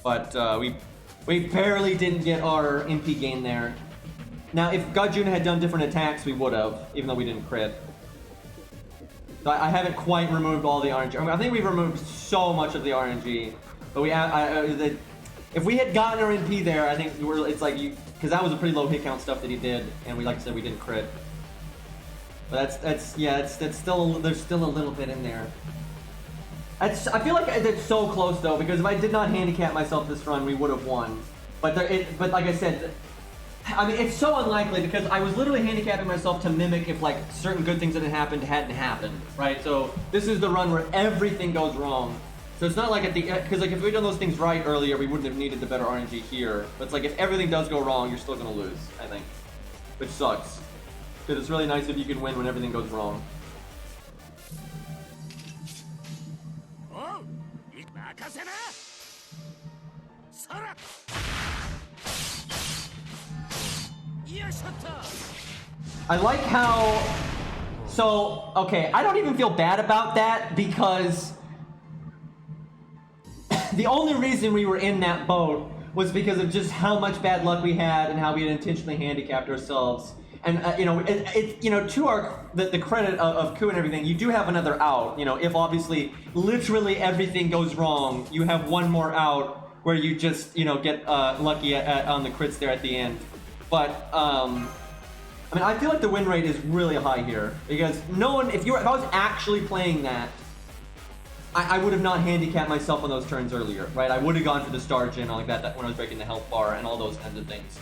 But we barely didn't get our MP gain there. Now if Godjuna had done different attacks, we would have, even though we didn't crit. So I haven't quite removed all the RNG. I mean, I think we've removed so much of the RNG, but if we had gotten our NP there, I think it's like because that was a pretty low hit count stuff that he did, and like I said, we didn't crit. But that's still there's still a little bit in there. I feel like it's so close though, because if I did not handicap myself this run, we would have won. But like I said, I mean it's so unlikely, because I was literally handicapping myself to mimic if like certain good things that had hadn't happened, right? So this is the run where everything goes wrong. So it's not like because like if we'd done those things right earlier, we wouldn't have needed the better RNG here. But it's like if everything does go wrong, you're still gonna lose, I think, which sucks. Because it's really nice if you can win when everything goes wrong. I like how. So okay, I don't even feel bad about that, because the only reason we were in that boat was because of just how much bad luck we had and how we had intentionally handicapped ourselves. And you know, to the credit of Ku and everything, you do have another out. You know, if obviously literally everything goes wrong, you have one more out where you just get lucky on the crits there at the end. But I mean, I feel like the win rate is really high here, because no one, if I was actually playing that, I would have not handicapped myself on those turns earlier, right? I would have gone for the star gen, like that when I was breaking the health bar and all those kinds of things.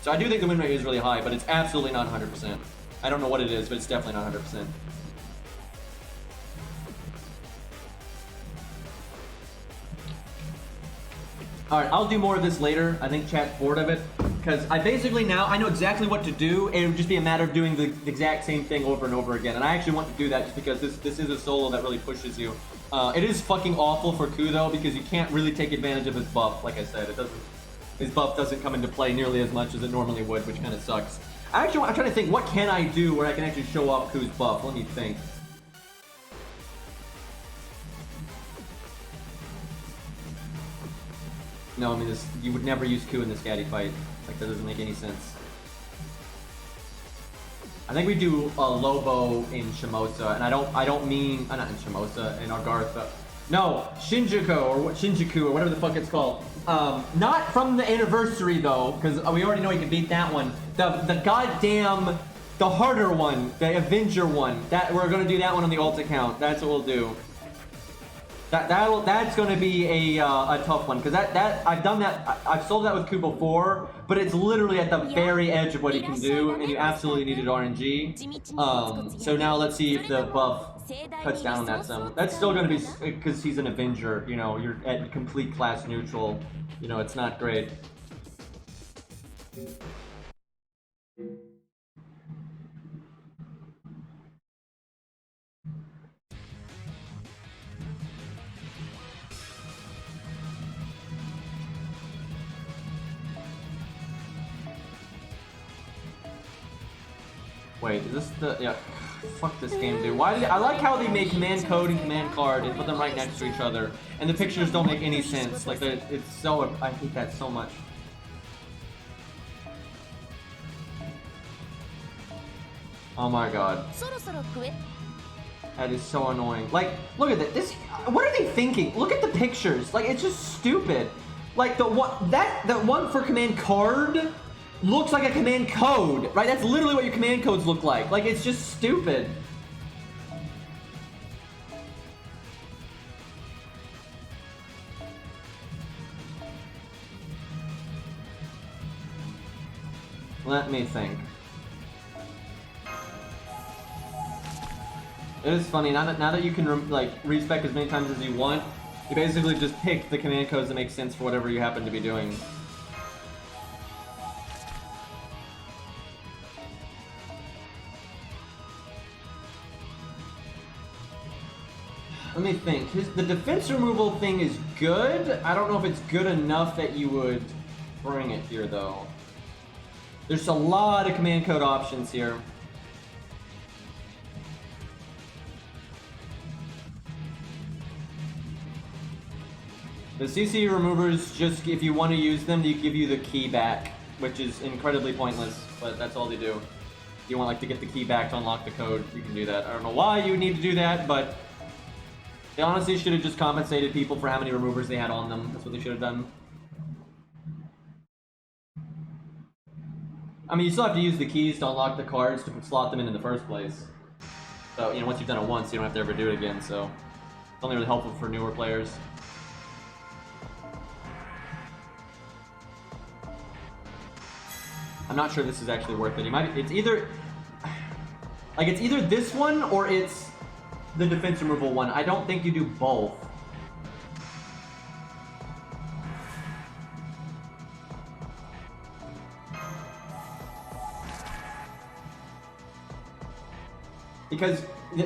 So I do think the win rate is really high, but it's absolutely not 100%. I don't know what it is, but it's definitely not 100%. Alright, I'll do more of this later. I think chat's bored of it, because I basically now, I know exactly what to do. It would just be a matter of doing the exact same thing over and over again. And I actually want to do that just because this is a solo that really pushes you. It is fucking awful for Ku though, because you can't really take advantage of his buff. Like I said, his buff doesn't come into play nearly as much as it normally would, which kind of sucks. I'm trying to think, what can I do where I can actually show off Ku's buff? Let me think. No, I mean, you would never use Ku in the Scatty fight. Like, that doesn't make any sense. I think we do Lobo in Shimosa, and I don't mean not in Shimosa, in Agartha. No, Shinjuku or whatever the fuck it's called. Not from the anniversary though, because we already know he can beat that one. The goddamn, the harder one, the Avenger one. That we're gonna do that one on the ult account. That's what we'll do. That's gonna be a tough one, because I've done that. I've sold that with Ku before, but it's literally at the very edge of what he can do, and you absolutely needed RNG. So now let's see if the buff cuts down on that some. That's still gonna be, because he's an Avenger. You know, you're at complete class neutral. You know, it's not great. Wait, is this the, yeah, fuck this game, dude. Why did I like how they made command code and command card and put them right next to each other, and the pictures don't make any sense. Like, it's so, I hate that so much. Oh my god. That is so annoying. Like, look at this. What are they thinking? Look at the pictures. Like, it's just stupid. Like, the one for command card looks like a command code, right? That's literally what your command codes look like. Like, it's just stupid. Let me think. It is funny, now that you can like respec as many times as you want, you basically just pick the command codes that make sense for whatever you happen to be doing. Let me think. The defense removal thing is good. I don't know if it's good enough that you would bring it here though. There's a lot of command code options here. The CC removers, just if you want to use them, they give you the key back, which is incredibly pointless, but that's all they do. If you want like to get the key back to unlock the code, you can do that. I don't know why you would need to do that, but they honestly should have just compensated people for how many removers they had on them. That's what they should have done. I mean, you still have to use the keys to unlock the cards to slot them in the first place. So, you know, once you've done it once, you don't have to ever do it again, so it's only really helpful for newer players. I'm not sure this is actually worth it. It's either this one or it's the defense removal one. I don't think you do both. Because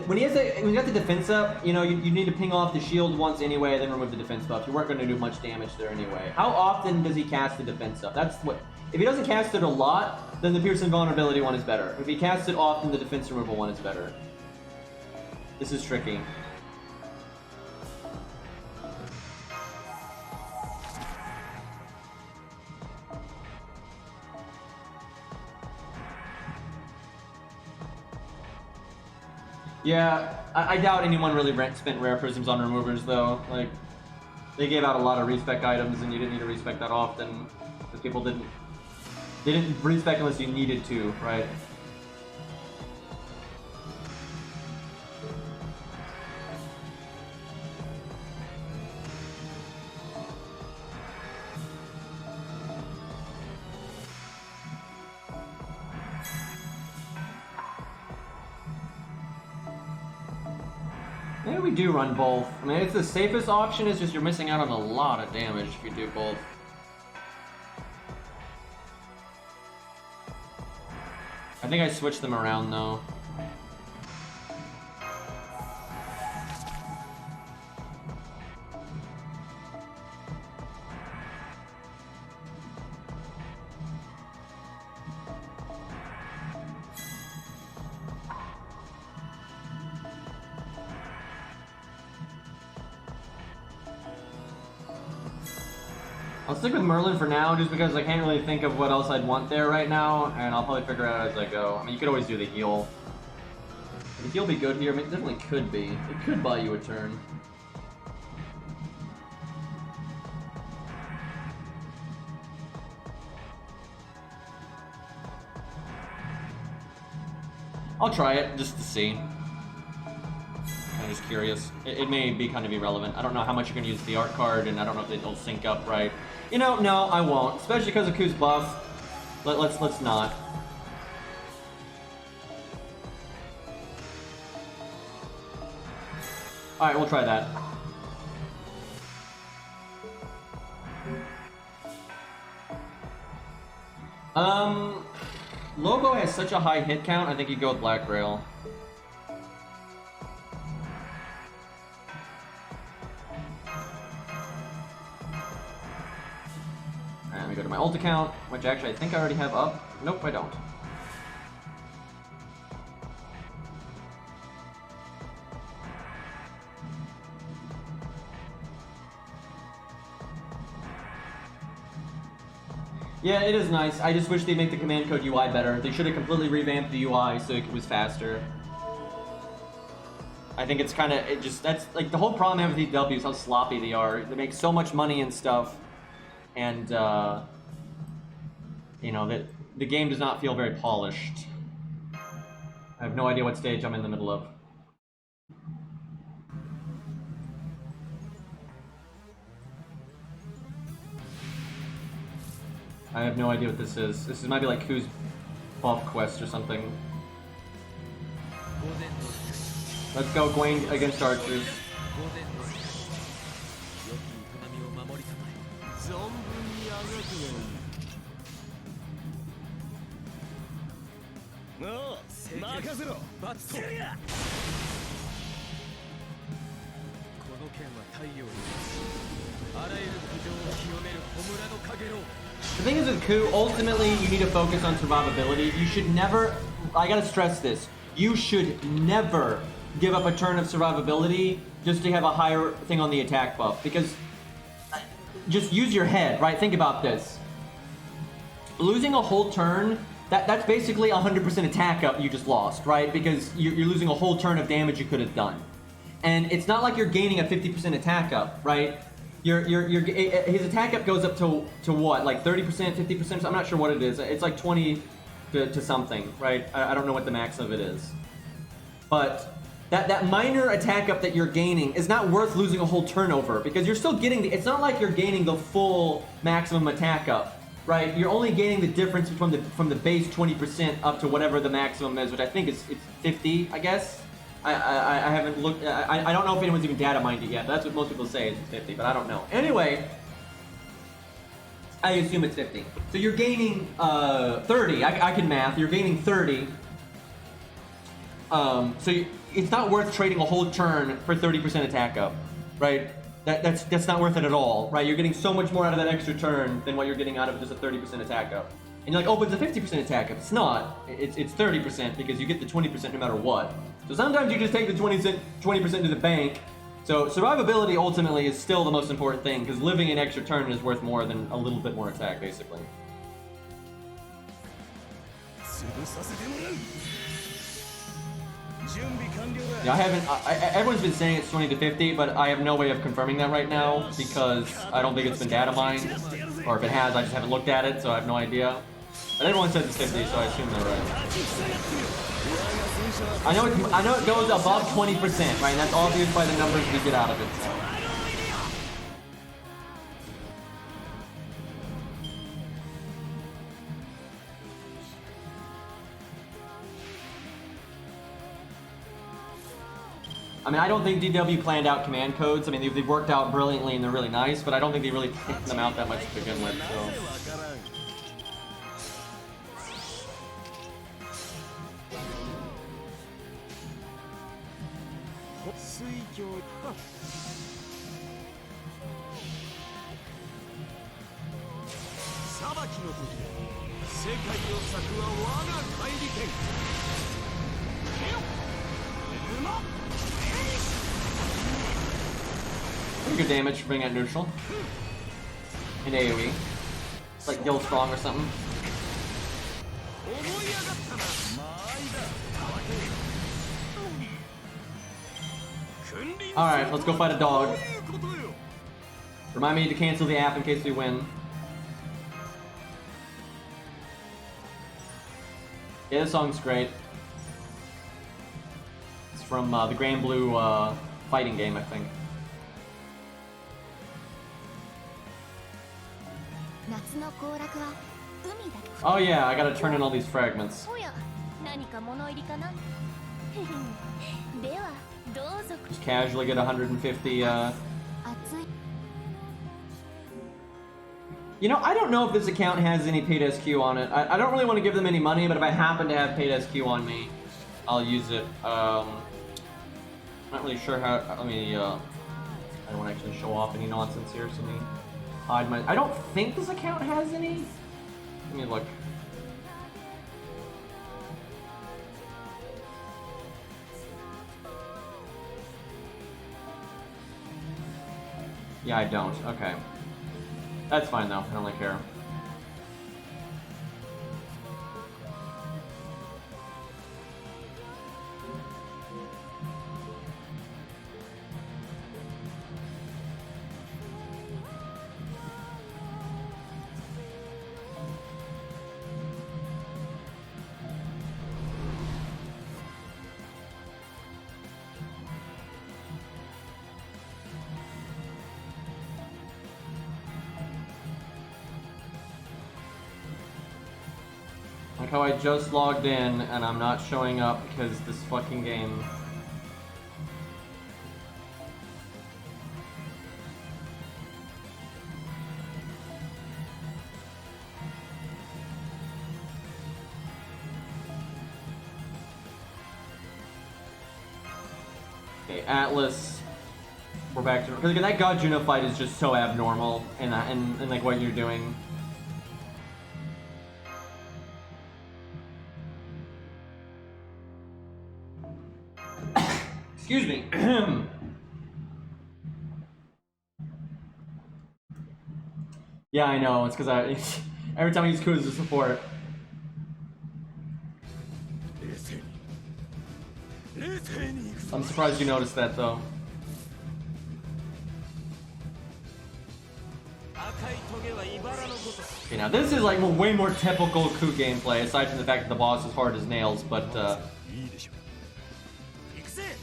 when you got the defense up, you know, you need to ping off the shield once anyway, then remove the defense buff. You weren't going to do much damage there anyway. How often does he cast the defense up? That's what. If he doesn't cast it a lot, then the Pierce Invulnerability one is better. If he casts it often, the defense removal one is better. This is tricky. Yeah, I doubt anyone really spent rare prisms on removers though. Like, they gave out a lot of respec items and you didn't need to respec that often. Because people didn't respec unless you needed to, right? Maybe we do run both. I mean, it's the safest option, it's just you're missing out on a lot of damage if you do both. I think I switched them around though. I'll stick with Merlin for now, just because I can't really think of what else I'd want there right now, and I'll probably figure it out as I go. I mean, you could always do the heal. Would the heal be good here? I mean, it definitely could be. It could buy you a turn. I'll try it, just to see. I'm just curious. It may be kind of irrelevant. I don't know how much you're going to use the art card, and I don't know if it'll sync up right. You know, no, I won't. Especially because of Ku's buff. Let's not. Alright, we'll try that. Lobo has such a high hit count, I think you go with Black Rail. And we go to my ult account, which actually I think I already have up. Nope, I don't. Yeah, it is nice. I just wish they'd make the command code UI better. They should have completely revamped the UI so it was faster. I think it's kind of, that's like the whole problem I have with DW is how sloppy they are. They make so much money and stuff, and you know, that the game does not feel very polished. I have no idea what stage I'm in the middle of. I have no idea what this is. This might be like Ku's buff quest or something. Let's go, Gwaine against archers. The thing is with Ku, ultimately you need to focus on survivability. You should never, I gotta stress this, you should never give up a turn of survivability just to have a higher thing on the attack buff, because just use your head, right? Think about this. Losing a whole turn, that's basically 100% attack up you just lost, right? Because you're losing a whole turn of damage you could have done. And it's not like you're gaining a 50% attack up, right? His attack up goes up to what, like 30%, 50%? I'm not sure what it is. It's like 20 to something, right? I don't know what the max of it is. But that minor attack up that you're gaining is not worth losing a whole turnover, because you're still getting it's not like you're gaining the full maximum attack up, right? You're only gaining the difference from the base 20% up to whatever the maximum is, which I think it's 50, I guess. I haven't looked. I don't know if anyone's even data mined it yet. But that's what most people say is 50, but I don't know. Anyway, I assume it's 50. So you're gaining 30. I can math. You're gaining 30. It's not worth trading a whole turn for 30% attack up, right? That's not worth it at all, right? You're getting so much more out of that extra turn than what you're getting out of just a 30% attack up. And you're like, oh, but it's a 50% attack up. It's not. It's 30% because you get the 20% no matter what. So sometimes you just take the 20% to the bank. So survivability ultimately is still the most important thing, because living an extra turn is worth more than a little bit more attack, basically. Yeah, I haven't. Everyone's been saying it's 20 to 50, but I have no way of confirming that right now because I don't think it's been data mined, or if it has, I just haven't looked at it, so I have no idea. But everyone says it's 50, so I assume they're right. I know it goes above 20%, right? And that's obvious by the numbers we get out of it. So. I mean, I don't think DW planned out command codes. I mean, they've worked out brilliantly and they're really nice, but I don't think they really picked them out that much to begin with, so. Pretty good damage for being at neutral. In AoE. It's like Gil Strong or something. Alright, let's go fight a dog. Remind me to cancel the app in case we win. Yeah, this song's great. It's from the Grand Blue fighting game, I think. Oh yeah, I gotta turn in all these fragments. Just casually get 150, You know, I don't know if this account has any paid SQ on it. I don't really want to give them any money, but if I happen to have paid SQ on me, I'll use it. I'm not really sure how, I don't want to actually show off any nonsense here, so let me hide my, I don't think this account has any. Let me look. Yeah, I don't. Okay. That's fine though. I don't really care. how I just logged in and I'm not showing up because this fucking game. Okay, Atlas. We're back to, because again, that Godjuna fight is just so abnormal and like what you're doing. Excuse me. Yeah, I know. It's because every time I use Ku as a support. I'm surprised you noticed that though. Okay, now this is like way more typical Ku gameplay, aside from the fact that the boss is hard as nails, but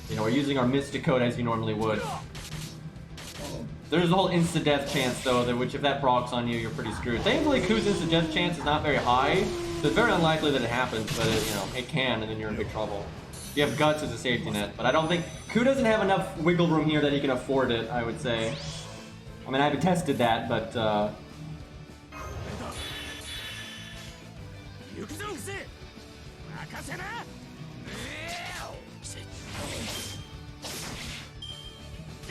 you know, we're using our Mystic Code as you normally would. There's a whole insta-death chance though, which if that procs on you, you're pretty screwed. Thankfully, Ku's insta-death chance is not very high, so it's very unlikely that it happens, but you know, it can, and then you're in big trouble. You have Guts as a safety net, but I don't think Ku doesn't have enough wiggle room here that he can afford it, I would say. I mean, I haven't tested that, but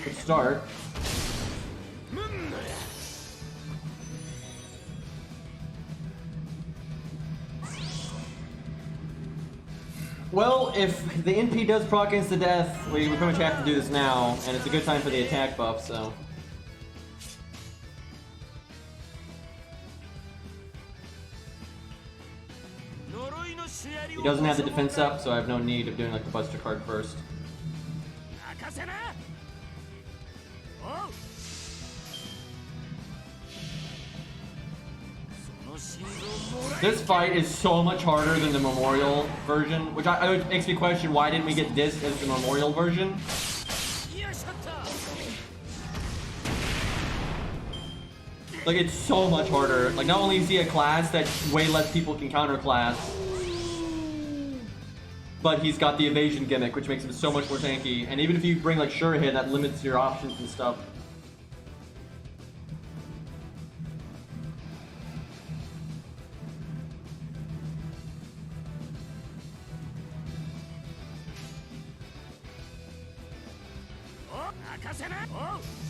good start. Well, if the NP does proc insta-death, we pretty much have to do this now, and it's a good time for the attack buff, so. He doesn't have the defense up, so I have no need of doing like the Buster card first. This fight is so much harder than the Memorial version, which makes me question why didn't we get this as the Memorial version? Like, it's so much harder. Like, not only is he a class that way less people can counterclass, but he's got the evasion gimmick, which makes him so much more tanky. And even if you bring like Sure Hit, that limits your options and stuff.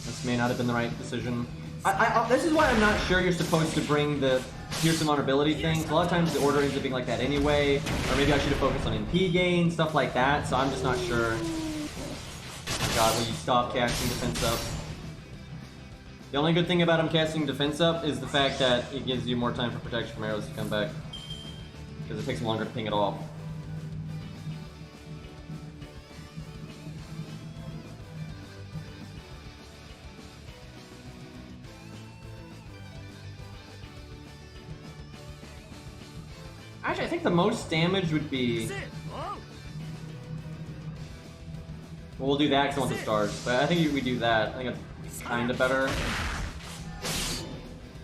This may not have been the right decision. This is why I'm not sure you're supposed to bring the Pierce and Vulnerability thing. A lot of times the order ends up being like that anyway. Or maybe I should have focused on MP gain, stuff like that, so I'm just not sure. Oh my god, will you stop casting defense up? The only good thing about him casting defense up is the fact that it gives you more time for protection from arrows to come back. Because it takes longer to ping it off. Actually, I think the most damage would be... Well, we'll do that because I want the stars. But I think we do that. I think it's kind of better.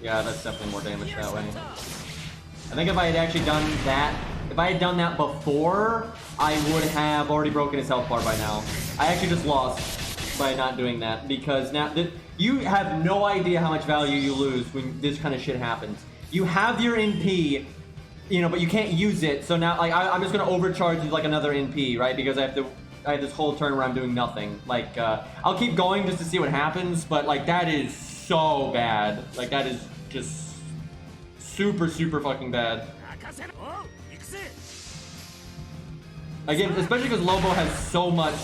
Yeah, that's definitely more damage that way. I think if I had actually done that... If I had done that before, I would have already broken his health bar by now. I actually just lost by not doing that. Because now... You have no idea how much value you lose when this kind of shit happens. You have your NP... You know, but you can't use it, so now, like, I'm just gonna overcharge with, like, another NP, right? Because I have this whole turn where I'm doing nothing. Like, I'll keep going just to see what happens, but, like, that is so bad. Like, that is just super, super fucking bad. Again, especially because Lobo has so much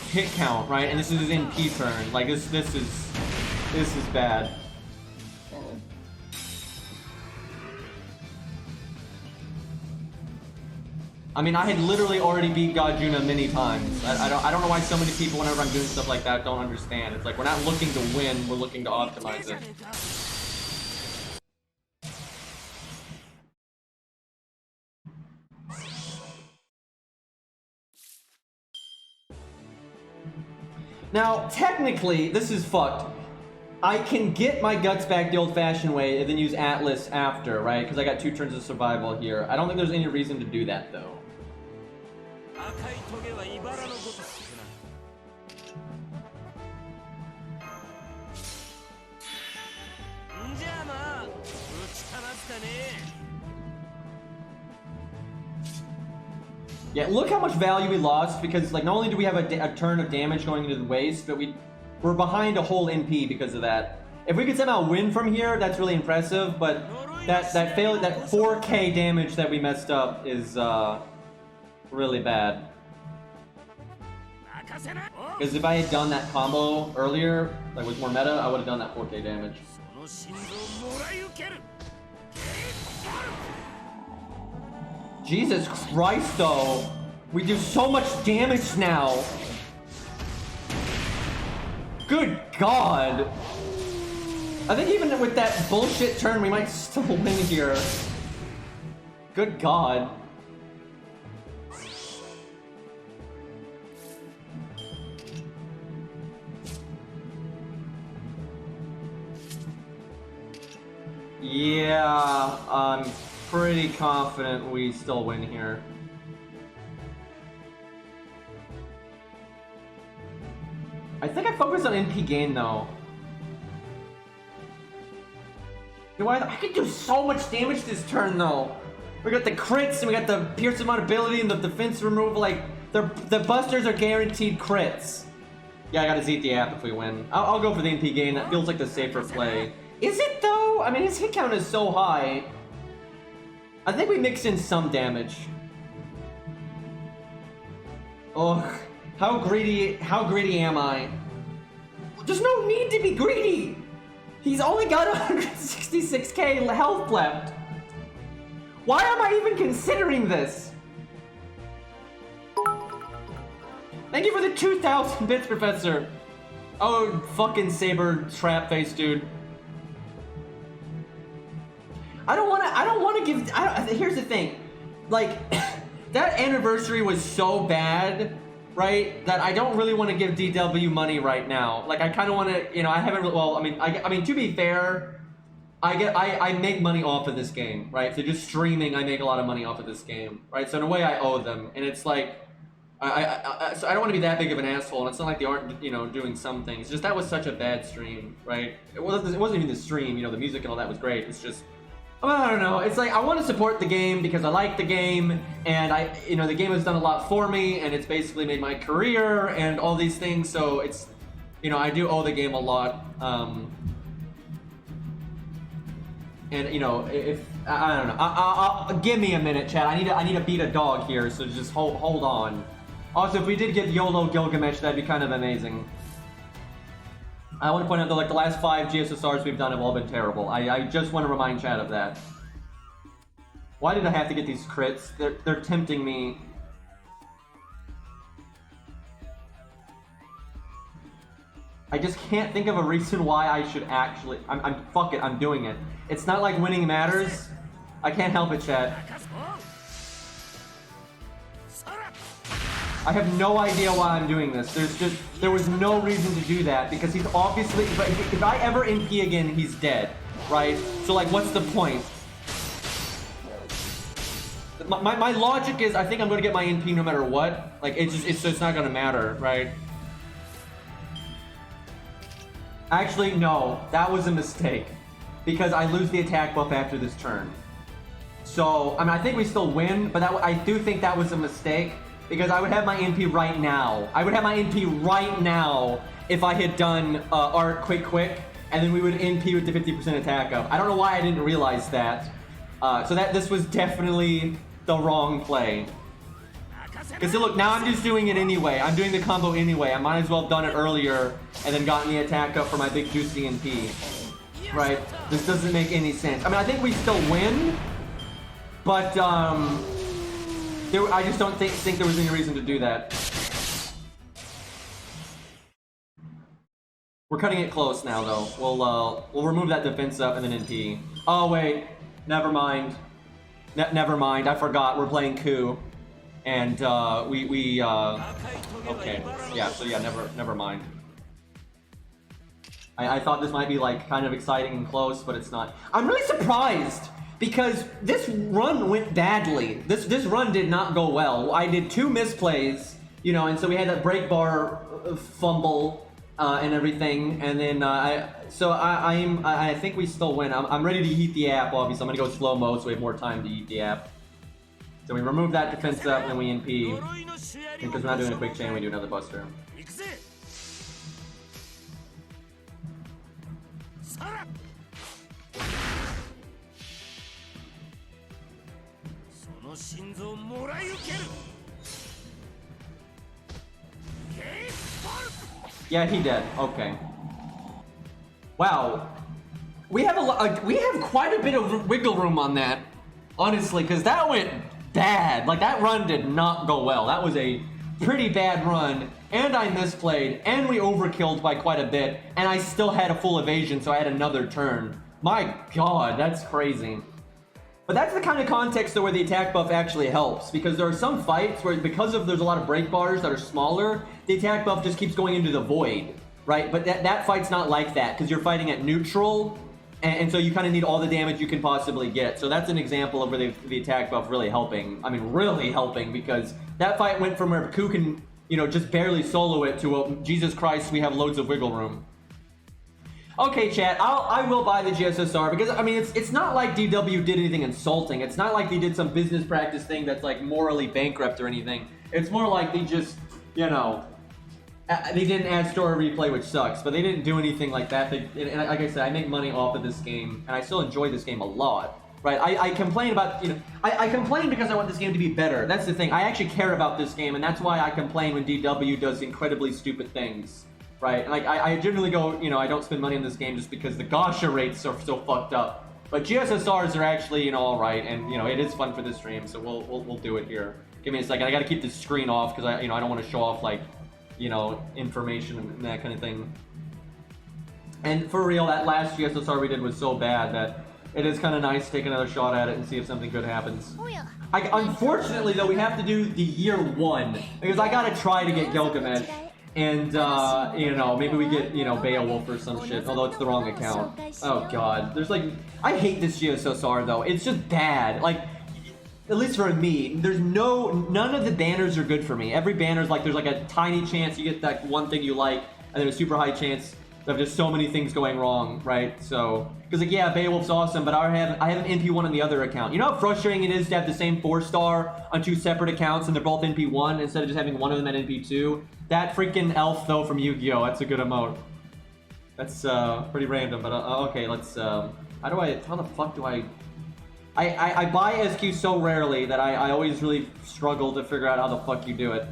hit count, right? And this is his NP turn. Like, this is bad. I mean, I had literally already beat Godjuna many times. I don't know why so many people, whenever I'm doing stuff like that, don't understand. It's like, we're not looking to win, we're looking to optimize it. Now, technically, this is fucked. I can get my guts back the old-fashioned way and then use Atlas after, right? Because I got 2 turns of survival here. I don't think there's any reason to do that, though. Yeah, look how much value we lost because, like, not only do we have a turn of damage going into the waste, but we're behind a whole NP because of that. If we could somehow win from here, that's really impressive, but that 4K damage that we messed up is really bad. Because if I had done that combo earlier, like with more meta, I would have done that 4K damage. Jesus Christ, though. We do so much damage now. Good God. I think even with that bullshit turn, we might still win here. Good God. Yeah, I'm pretty confident we still win here. I think I focused on NP gain though. You know, I could do so much damage this turn though. We got the crits and we got the pierce amount ability and the defense removal. Like the busters are guaranteed crits. Yeah, I gotta Zeke the app if we win. I'll go for the NP gain. That feels like the safer play. Is it though? I mean, his hit count is so high. I think we mixed in some damage. Ugh, how greedy am I? There's no need to be greedy. He's only got 166k health left. Why am I even considering this? Thank you for the 2,000 bits, Professor. Oh, fucking saber trap face, dude. I don't want to give. Here's the thing, like that anniversary was so bad, right? That I don't really want to give DW money right now. Like I kind of want to, you know, I haven't. Well, I mean, to be fair, I make money off of this game, right? So just streaming, I make a lot of money off of this game, right? So in a way, I owe them, and it's like, so I don't want to be that big of an asshole, and it's not like they aren't, you know, doing some things. It's just that was such a bad stream, right? It wasn't even the stream, you know, the music and all that was great. It's just. I don't know. It's like I want to support the game because I like the game, and you know, the game has done a lot for me, and it's basically made my career and all these things. So it's, you know, I do owe the game a lot. And you know, if I don't know, I'll give me a minute, chat. I need to beat a dog here, so just hold on. Also, if we did get YOLO Gilgamesh, that'd be kind of amazing. I want to point out that like the last 5 GSSRs we've done have all been terrible. I just want to remind chat of that. Why did I have to get these crits? They're tempting me. I just can't think of a reason why I should actually. Fuck it. I'm doing it. It's not like winning matters. I can't help it, chat. I have no idea why I'm doing this. There was no reason to do that because he's obviously, if I ever NP again, he's dead, right? So like, what's the point? My logic is, I think I'm gonna get my NP no matter what. Like, it's not gonna matter, right? Actually, no, that was a mistake because I lose the attack buff after this turn. So, I mean, I think we still win, but I do think that was a mistake. Because I would have my NP right now. I would have my NP right now if I had done Art quick, and then we would NP with the 50% attack up. I don't know why I didn't realize that. So this was definitely the wrong play. Because look, now I'm just doing it anyway. I'm doing the combo anyway. I might as well have done it earlier and then gotten the attack up for my big juicy NP. Right? This doesn't make any sense. I mean, I think we still win, but I just don't think there was any reason to do that. We're cutting it close now, though. We'll remove that defense up and then NP. Oh wait, never mind. Never mind. I forgot. We're playing coup, and okay, yeah. So yeah, never mind. I thought this might be like kind of exciting and close, but it's not. I'm really surprised because this run went badly. This run did not go well. I did 2 misplays, you know, and so we had that break bar fumble and everything, and then I think we still win. I'm ready to eat the app. Obviously, I'm gonna go slow mo so we have more time to eat the app. So we remove that defense up, and then we NP because we're not doing a quick chain. We do another buster. Yeah, he did. Okay. Wow. We have quite a bit of wiggle room on that, honestly, because that went bad. Like, that run did not go well. That was a pretty bad run, and I misplayed, and we overkilled by quite a bit, and I still had a full evasion, so I had another turn. My god, that's crazy. But that's the kind of context though where the attack buff actually helps, because there are some fights where because there's a lot of break bars that are smaller, the attack buff just keeps going into the void, right? But that fight's not like that, because you're fighting at neutral, and so you kind of need all the damage you can possibly get. So that's an example of where the attack buff really helping. I mean, really helping, because that fight went from where Ku can, you know, just barely solo it to, Jesus Christ, we have loads of wiggle room. Okay, chat, I will buy the GSSR because, I mean, it's not like DW did anything insulting. It's not like they did some business practice thing that's, like, morally bankrupt or anything. It's more like they just, you know, they didn't add story replay, which sucks, but they didn't do anything like that. And like I said, I make money off of this game, and I still enjoy this game a lot, right? I complain about, you know, I complain because I want this game to be better. That's the thing. I actually care about this game, and that's why I complain when DW does incredibly stupid things. Right, like I generally go, you know, I don't spend money on this game just because the Gacha rates are so fucked up. But GSSRs are actually, you know, all right, and you know, it is fun for this stream, so we'll do it here. Give me a second. I got to keep the screen off because I don't want to show off like, you know, information and that kind of thing. And for real, that last GSSR we did was so bad that it is kind of nice to take another shot at it and see if something good happens. Unfortunately, though, we have to do the year 1 because I gotta try to get Gilgamesh. And, you know, maybe we get, you know, Beowulf or some shit, although it's the wrong account. Oh, God. There's, like... I hate this GSSR, though. It's just bad. Like, at least for me, there's none of the banners are good for me. Every banner's, like, there's, like, a tiny chance you get that one thing you like, and then a super high chance of just so many things going wrong, right? So... Because, like, yeah, Beowulf's awesome, but I have an NP1 on the other account. You know how frustrating it is to have the same 4-star on 2 separate accounts, and they're both NP1, instead of just having one of them at NP2? That freaking elf, though, from Yu-Gi-Oh! That's a good emote. That's, pretty random, but, okay, let's, how the fuck do I buy SQ so rarely that I always really struggle to figure out how the fuck you do it.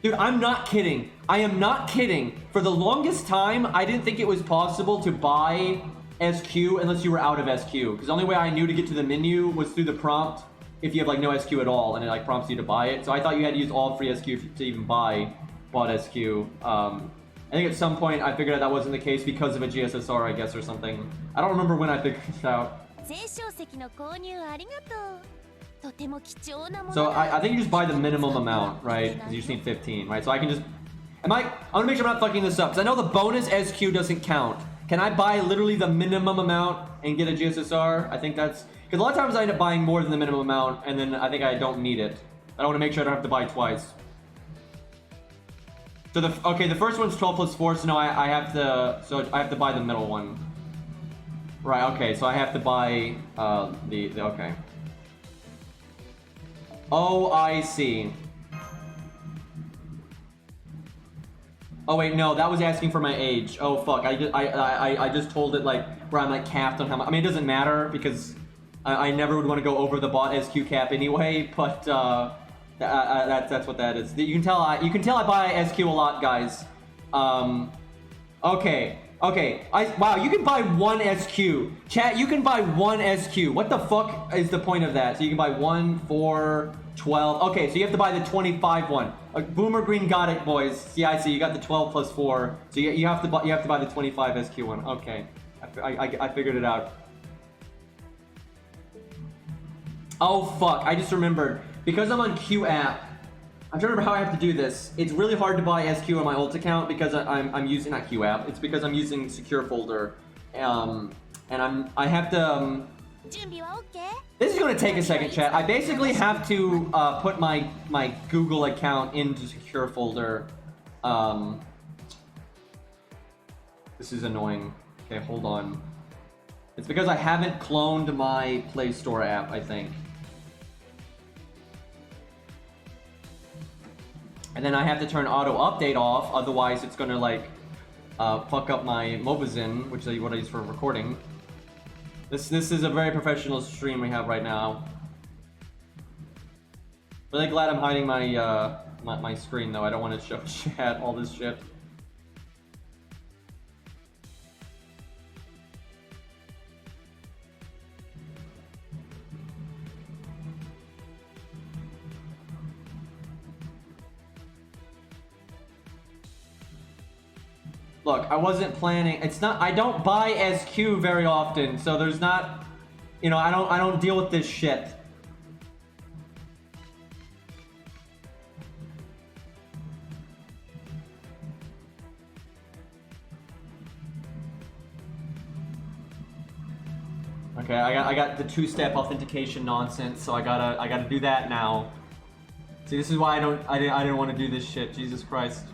Dude, I'm not kidding. I am not kidding. For the longest time, I didn't think it was possible to buy SQ unless you were out of SQ. Because the only way I knew to get to the menu was through the prompt if you have, like, no SQ at all, and it, like, prompts you to buy it. So I thought you had to use all free SQ to even buy bought SQ. I think at some point I figured out that wasn't the case because of a GSSR, I guess, or something. I don't remember when I figured it out. So I think you just buy the minimum amount, right? Because you just need 15, right? So I can just... I want to make sure I'm not fucking this up, because I know the bonus SQ doesn't count. Can I buy literally the minimum amount and get a GSSR? I think that's... Because a lot of times I end up buying more than the minimum amount, and then I think I don't need it. I want to make sure I don't have to buy twice. So the first one's 12 plus 4, so no, I have to buy the middle one. Right, okay, so I have to buy the okay. Oh, I see. Oh wait, no, that was asking for my age. Oh fuck, I just told it like where I'm like capped on how much. I mean, it doesn't matter because I never would want to go over the bot SQ cap anyway, but that's what that is. You can tell I buy SQ a lot, guys. Okay. Wow, you can buy 1 SQ. Chat, you can buy 1 SQ. What the fuck is the point of that? So you can buy 1, 4, 12. Okay, so you have to buy the 25 one. Boomer Green got it, boys. Yeah, I see. You got the 12 plus 4. So you have to buy the 25 SQ one. Okay, I figured it out. Oh fuck! I just remembered because I'm on Q app. I'm trying to remember how I have to do this. It's really hard to buy SQ on my ult account because I'm using not Q app. It's because I'm using secure folder, and I have to. This is going to take a second, chat. I basically have to put my Google account into secure folder. This is annoying. Okay, hold on. It's because I haven't cloned my Play Store app, I think. And then I have to turn auto update off, otherwise it's gonna like fuck up my Mobazin, which is what I use for recording. This is a very professional stream we have right now. Really glad I'm hiding my my screen though. I don't want to show chat all this shit. Look, I wasn't planning. It's not. I don't buy SQ very often, so there's not. You know, I don't deal with this shit. Okay, I got the two-step authentication nonsense, so I gotta do that now. See, this is why I didn't want to do this shit. Jesus Christ.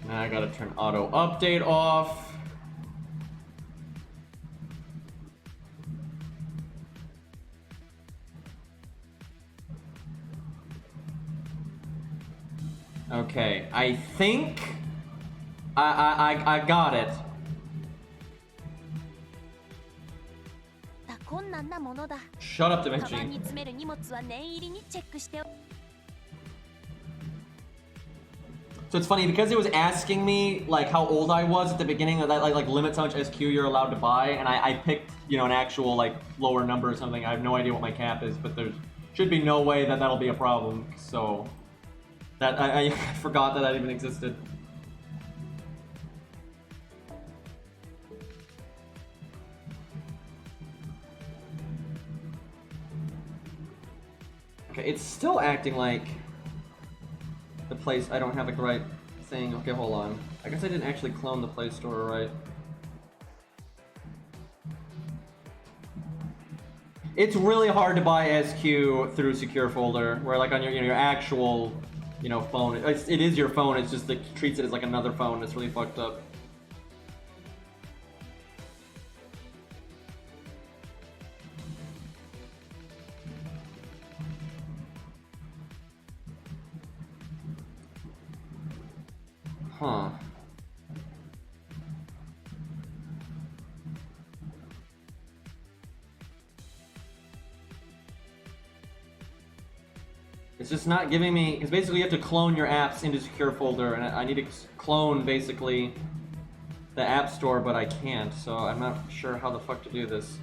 Now I gotta turn auto update off. Okay, I think I got it. Shut up, Dimitri. So it's funny because it was asking me like how old I was at the beginning of that like limits how much SQ you're allowed to buy, and I picked, you know, an actual like lower number or something. I have no idea what my cap is, but there should be no way that that'll be a problem. So that I forgot that even existed. Okay, it's still acting like the place, I don't have like the right thing. Okay, hold on. I guess I didn't actually clone the Play Store right. It's really hard to buy SQ through secure folder, where like on your, you know, your actual, you know, phone. It is your phone. It's just it treats it as like another phone. It's really fucked up. Huh. It's just not giving me, because basically you have to clone your apps into secure folder, and I need to clone basically the app store, but I can't, so I'm not sure how the fuck to do this.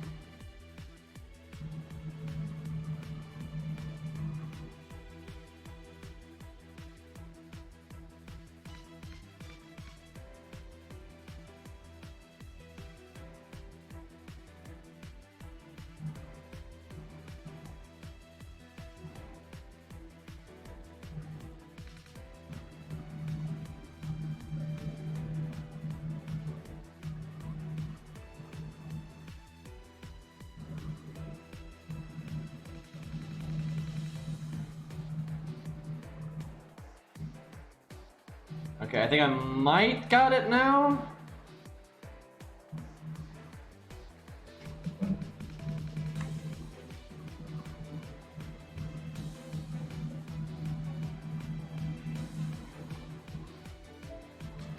Okay, I think I might got it now.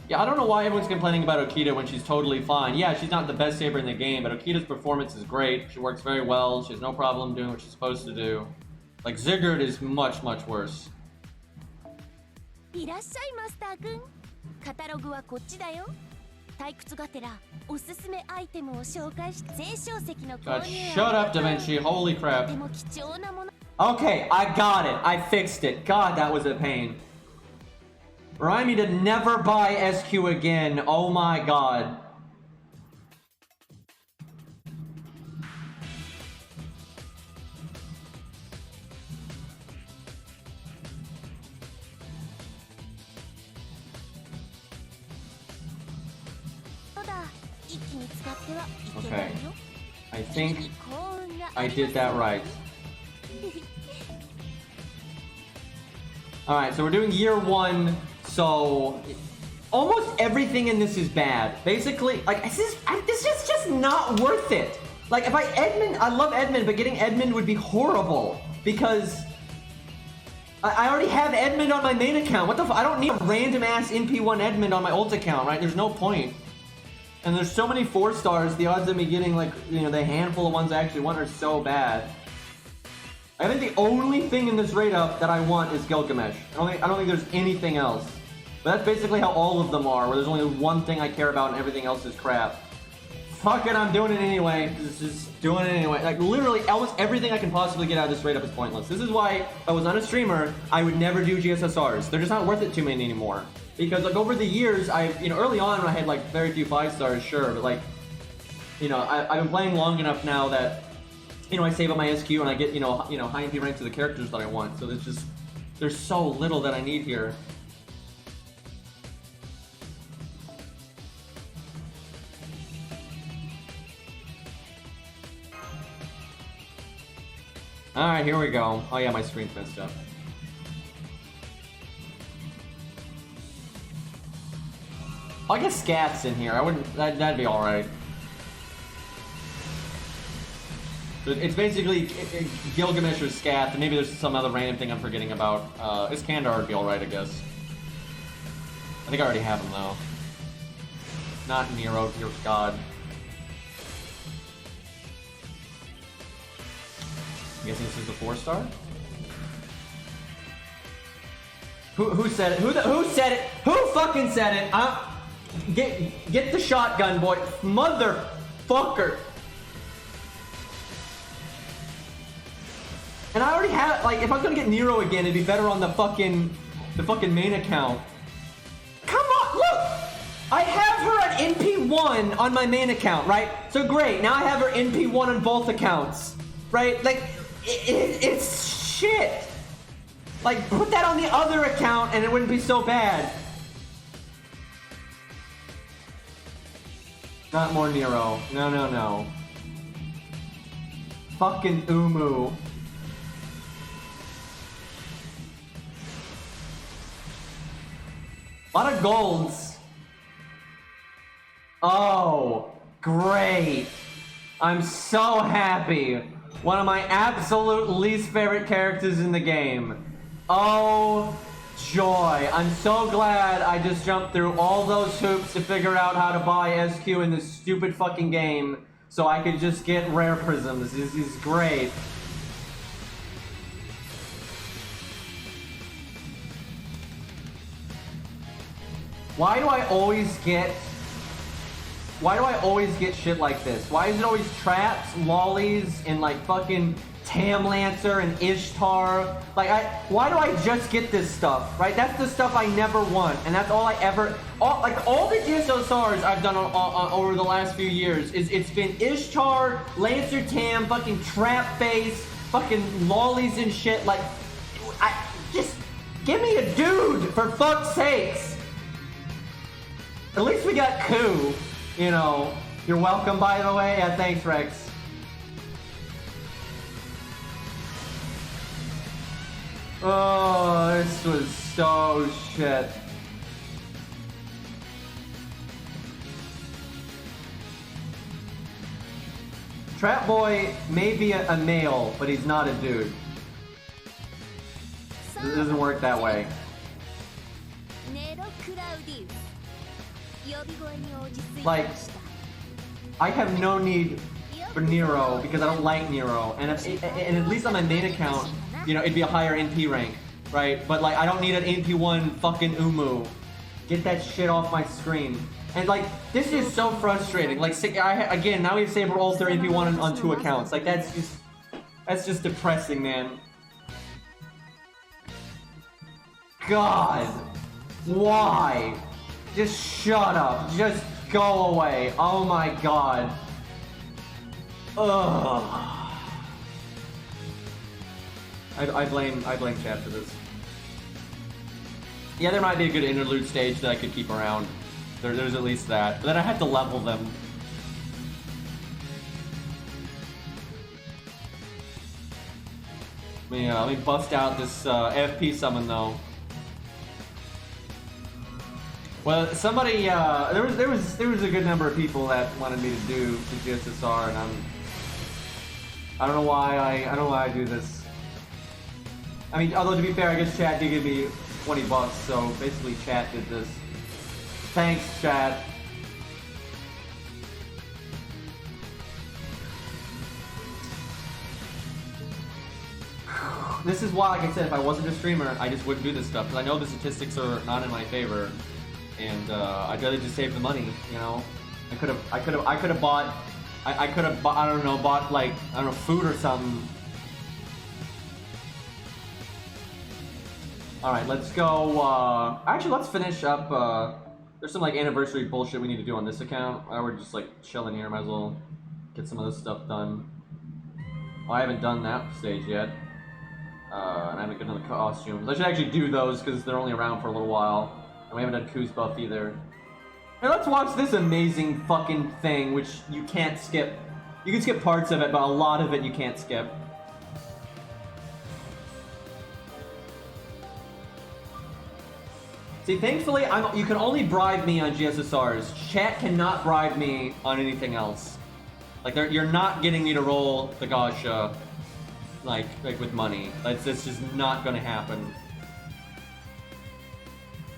Yeah, I don't know why everyone's complaining about Okita when she's totally fine. Yeah, she's not the best saber in the game, but Okita's performance is great. She works very well. She has no problem doing what she's supposed to do. Like, Sigurd is much, much worse. いらっしゃいマスターくん。カタログはこっちだよ。退屈がてらおすすめアイテムを紹介し、全小石の購入。Shut up, Da Vinci. Holy crap. とても貴重なもの。 Okay, I got it. I fixed it. God, that was a pain. Remind me to never buy SQ again. Oh my god. Okay. I think I did that right. Alright, so we're doing year one, so almost everything in this is bad. Basically, like, this is just not worth it. Like, if I love Edmund, but getting Edmund would be horrible, because I already have Edmund on my main account. What the I don't need a random-ass NP1 Edmund on my ult account, right? There's no point. And there's so many 4 stars, the odds of me getting, like, you know, the handful of ones I actually want are so bad. I think the only thing in this raid up that I want is Gilgamesh. I don't think there's anything else. But that's basically how all of them are, where there's only one thing I care about and everything else is crap. Fuck it, I'm doing it anyway. Just doing it anyway. Like, literally, almost everything I can possibly get out of this raid up is pointless. This is why, if I was not a streamer, I would never do GSSRs. They're just not worth it to me anymore. Because, like, over the years, you know, early on I had, like, very few 5 stars, sure, but, like, you know, I've been playing long enough now that, you know, I save up my SQ and I get, you know, high MP rank to the characters that I want. So there's so little that I need here. Alright, here we go. Oh yeah, my screen's messed up. I'll get scats in here. I wouldn't. That'd be all right. It's basically Gilgamesh or scat, and maybe there's some other random thing I'm forgetting about. Iskandar would be all right, I guess. I think I already have him though. Not Nero, dear God. I'm guessing this is a 4 star. Who said it? Who said it? Who fucking said it? Get the shotgun, boy, motherfucker. And I already have, like, if I'm gonna get Nero again, it'd be better on the fucking main account. Come on, look! I have her at NP1 on my main account, right? So great, now I have her NP1 on both accounts, right? Like, it's shit. Like, put that on the other account and it wouldn't be so bad. Not more Nero. No, no, no. Fucking Umu. A lot of golds. Oh, great. I'm so happy. One of my absolute least favorite characters in the game. Oh, joy. I'm so glad I just jumped through all those hoops to figure out how to buy SQ in this stupid fucking game so I could just get rare prisms. This is great. Why do I always get shit like this? Why is it always traps, lollies, and like fucking Tamlancer and Ishtar? Like, why do I just get this stuff, right? That's the stuff I never want, and that's all I ever, all the GSSRs I've done over the last few years it's been Ishtar, Lancer Tam, fucking Trap Face, fucking lollies and shit. Like, just give me a dude, for fuck's sakes. At least we got Ku, you know. You're welcome, by the way. Yeah, thanks, Rex. Oh, this was so shit. Trap Boy may be a male, but he's not a dude. It doesn't work that way. Like, I have no need for Nero because I don't like Nero, and at least on my main account, you know, it'd be a higher NP rank. right? But like, I don't need an AP1 fucking Umu. Get that shit off my screen. And like, this is so frustrating. Like, again, now we have Saber Ultra AP1 on 2 accounts. Like, that's just depressing, man. God, why? Just shut up. Just go away. Oh my god. Ugh. I blame chat for this. Yeah, there might be a good interlude stage that I could keep around. There's at least that. But then I had to level them. Let me bust out this AFP summon though. Well, somebody there was a good number of people that wanted me to do the GSSR, and I don't know why I do this. I mean, although to be fair, I guess chat did give me $20, so basically chat did this. Thanks, chat. This is why, like I said, if I wasn't a streamer, I just wouldn't do this stuff, because I know the statistics are not in my favor, and I'd rather just save the money, you know. I could have bought, I don't know, bought like, I don't know, food or something. All right, let's go. Actually, let's finish up. There's some like anniversary bullshit we need to do on this account. We're just like chilling here. Might as well get some of this stuff done. Oh, I haven't done that stage yet. And I haven't gotten the costumes. I should actually do those because they're only around for a little while. And we haven't done Ku's buff either. Hey, let's watch this amazing fucking thing, which you can't skip. You can skip parts of it, but a lot of it you can't skip. See, thankfully, you can only bribe me on GSSRs. Chat cannot bribe me on anything else. Like, you're not getting me to roll the Gacha, like with money. That's just not gonna happen.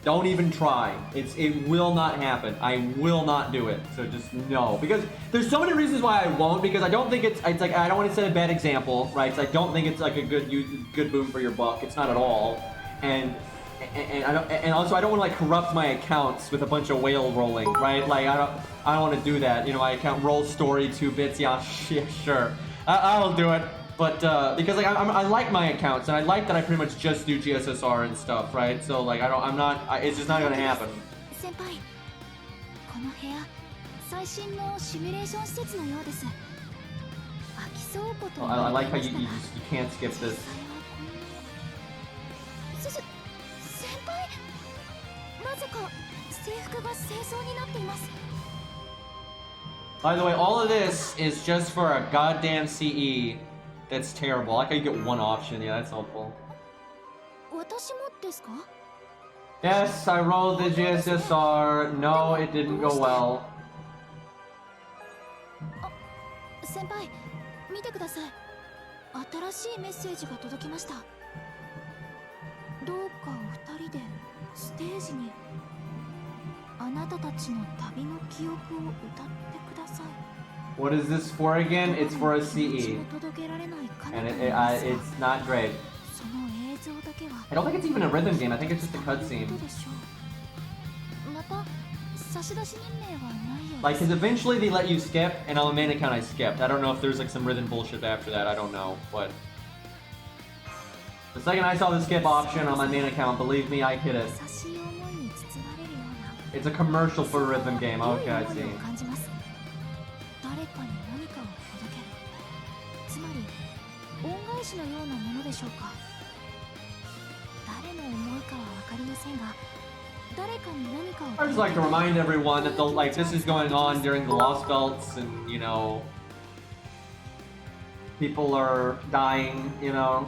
Don't even try. It will not happen. I will not do it. So just no. Because there's so many reasons why I won't. Because I don't think it's like, I don't want to set a bad example, right? So I don't think it's like a good boom for your buck. It's not at all. And also I don't want to like corrupt my accounts with a bunch of whale rolling, right? Like I don't want to do that. You know, my account rolls story 2 bits. Yeah, sure. I'll do it. But because like I like my accounts and I like that I pretty much just do GSSR and stuff, right? So like it's just not gonna happen. Oh, I like how you can't skip this. By the way, all of this is just for a goddamn CE that's terrible. I like how you get one option. Yeah, that's helpful. Yes, I rolled the GSSR. No, it didn't go well. Senpai, 見てください。新しいメッセージが届きました。どうかお二人でステージにあなたたちの旅の記憶を歌ってください。What is this for again? It's for a CE. And it's not great. I don't think it's even a rhythm game. I think it's just a cutscene. Like, because eventually they let you skip, and on the main account I skipped. I don't know if there's like some rhythm bullshit after that. I don't know, but the second I saw the skip option on my main account, believe me, I hit it. It's a commercial for a rhythm game. Okay, I see. I just like to remind everyone that this is going on during the Lost Belts, and you know, people are dying, you know.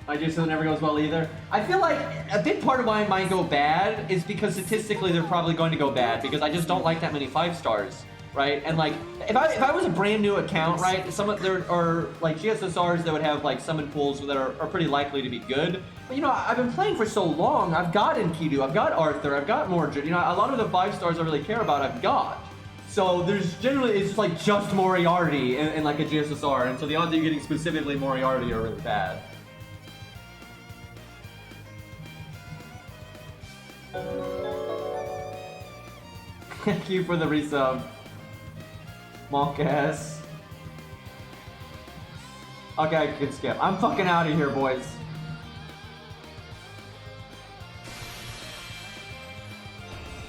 I just it never goes well either. I feel like a big part of why it might go bad is because statistically they're probably going to go bad because I just don't like that many 5 stars, right? And like if I was a brand new account, right, there are like GSSRs that would have like summon pools that are pretty likely to be good. But you know, I've been playing for so long. I've got Enkidu, I've got Arthur, I've got Mordred. You know, a lot of the 5 stars I really care about, I've got. So there's generally, it's just like just Moriarty in like a GSSR, and so the odds of you getting specifically Moriarty are really bad. Thank you for the resub. Monk ass. Okay, I can skip. I'm fucking out of here, boys.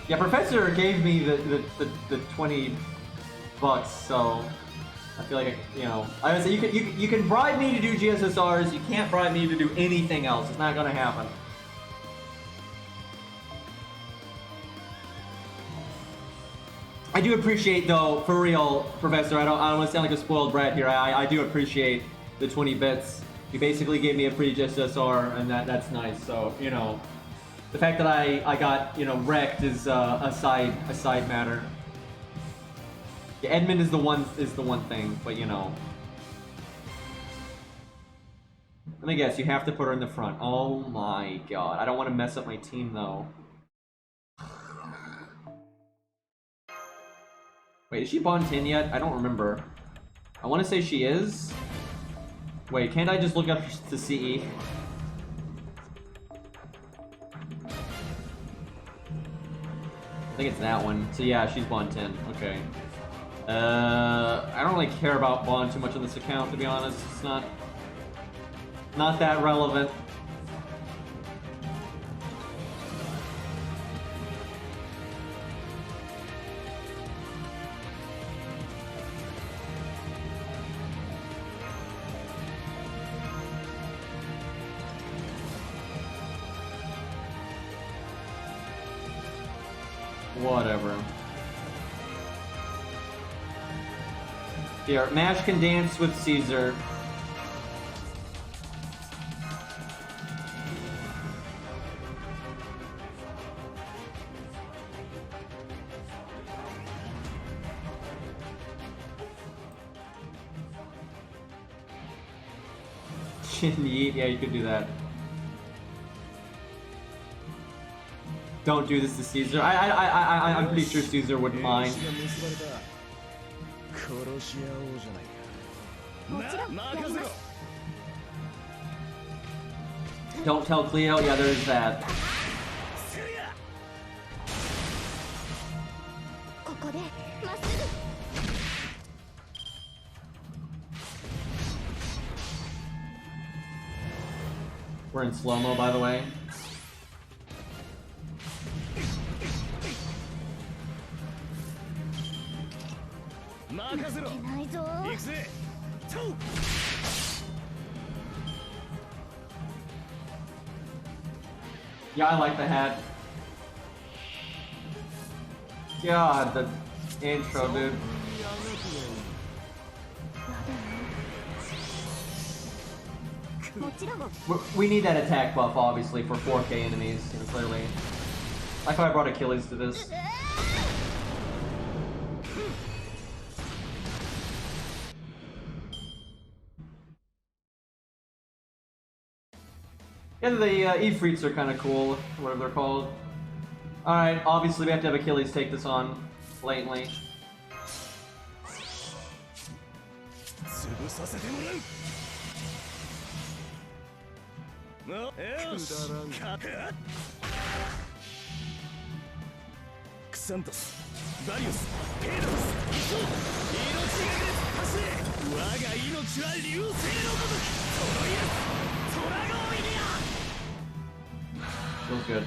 Yeah, Professor gave me the 20 bucks, so I feel like I would say you can bribe me to do GSSRs. You can't bribe me to do anything else. It's not gonna happen. I do appreciate, though, for real, Professor. I don't want to sound like a spoiled brat here. I do appreciate the 20 bits. You basically gave me a free GSSR, and that's nice. So the fact that I got wrecked is a side matter. Yeah, Edmund is the one thing, but Let me guess. You have to put her in the front. Oh my god! I don't want to mess up my team though. Wait, is she Bond 10 yet? I don't remember. I want to say she is. Wait, can't I just look up to CE? I think it's that one. So yeah, she's Bond 10. Okay. I don't really care about Bond too much on this account, to be honest. It's not that relevant. Whatever. Here, Mash can dance with Caesar. Yeet, yeah, you could do that. Don't do this to Caesar. I'm pretty sure Caesar wouldn't mind. Don't tell Cleo. Yeah, there's that. We're in slow-mo, by the way. Yeah, I like the hat. God, the intro, dude. We need that attack buff, obviously, for 4K enemies, clearly. I thought I brought Achilles to this. Yeah, the Ifrits are kind of cool, whatever they're called. Alright, obviously we have to have Achilles take this on, blatantly. Feels good.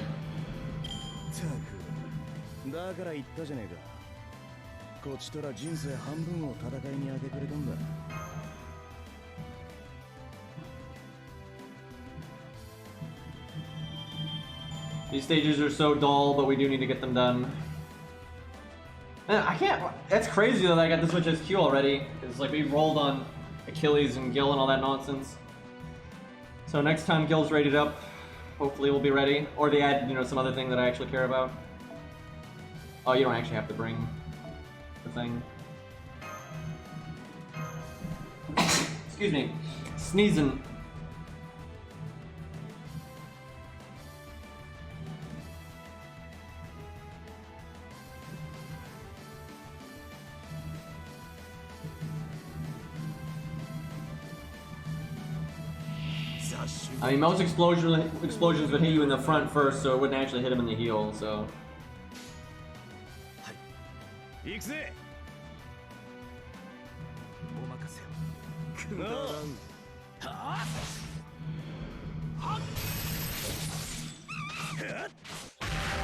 These stages are so dull, but we do need to get them done. I can't. That's crazy that I got this much SQ already. It's like we rolled on Achilles and Gil and all that nonsense. So next time Gil's rated up, hopefully we'll be ready. Or they add, some other thing that I actually care about. Oh, you don't actually have to bring the thing. Excuse me. Sneezing. I mean, most explosions would hit you in the front first, so it wouldn't actually hit him in the heel, so...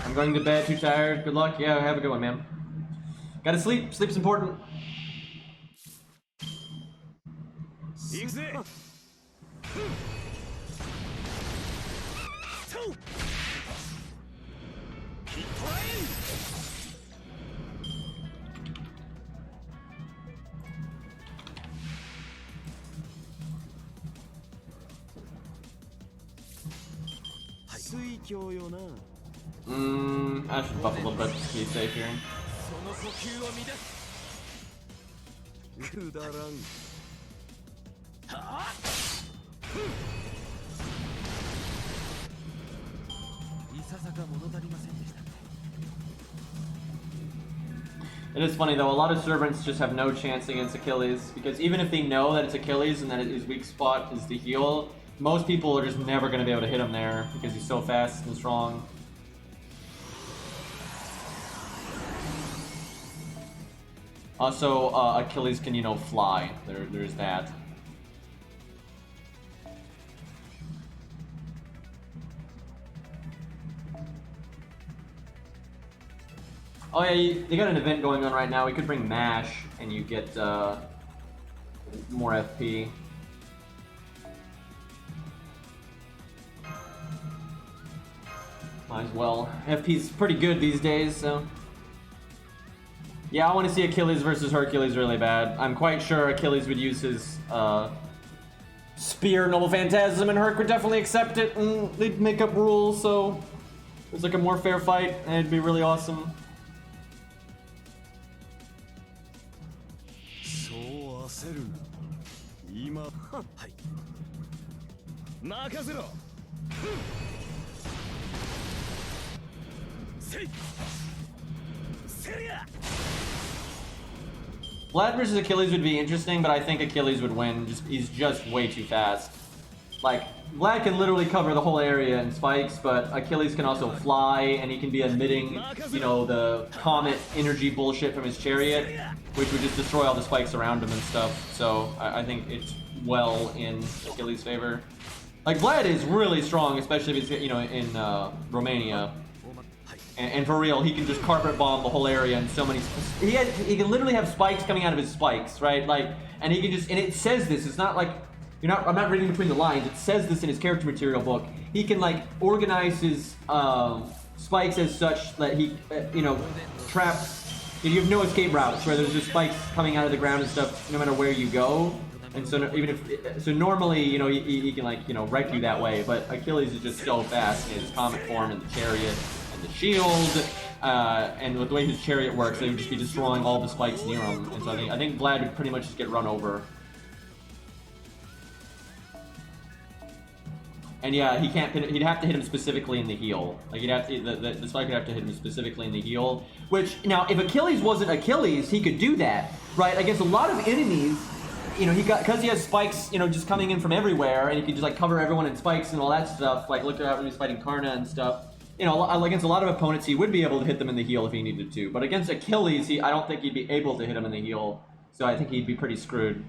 I'm going to bed, too tired. Good luck. Yeah, have a good one, man. Gotta sleep. Sleep's important. I should buff a little bit to be safe here. It is funny though, a lot of servants just have no chance against Achilles, because even if they know that it's Achilles and that his weak spot is the heel, most people are just never going to be able to hit him there because he's so fast and strong. Also, Achilles can, you know, fly. There's that. Oh yeah, they got an event going on right now. We could bring MASH and you get more FP. Might as well. FP's pretty good these days, so... Yeah, I want to see Achilles versus Hercules really bad. I'm quite sure Achilles would use his spear, Noble Phantasm, and Herc would definitely accept it, and they'd make up rules, so it's like a more fair fight, and it'd be really awesome. Vlad versus Achilles would be interesting, but I think Achilles would win. He's just way too fast. Like, Vlad can literally cover the whole area in spikes, but Achilles can also fly, and he can be emitting, you know, the comet energy bullshit from his chariot, which would just destroy all the spikes around him and stuff. So I think it's well in Achilles' favor. Like, Vlad is really strong, especially if he's, you know, in Romania. And for real, he can just carpet bomb the whole area and so many... He can literally have spikes coming out of his spikes, right? Like, and he can just... And it says this, it's not like... I'm not reading between the lines, it says this in his character material book. He can, like, organize his spikes as such that he, you know, traps... You have no escape routes, where there's just spikes coming out of the ground and stuff, no matter where you go. And so even if... So normally, you know, he can, like, you know, wreck you that way, but Achilles is just so fast in his comet form and the chariot. The shield, and with the way his chariot works, they would just be destroying all the spikes near him. And so I think Vlad would pretty much just get run over. And yeah, he can't. He'd have to hit him specifically in the heel. Like he'd have to, the spike would have to hit him specifically in the heel. Which now, if Achilles wasn't Achilles, he could do that, right? Against a lot of enemies. You know, because he has spikes, you know, just coming in from everywhere, and he can just like cover everyone in spikes and all that stuff. Like look at how he's fighting Karna and stuff. You know, against a lot of opponents, he would be able to hit them in the heel if he needed to. But against Achilles, I don't think he'd be able to hit him in the heel. So I think he'd be pretty screwed.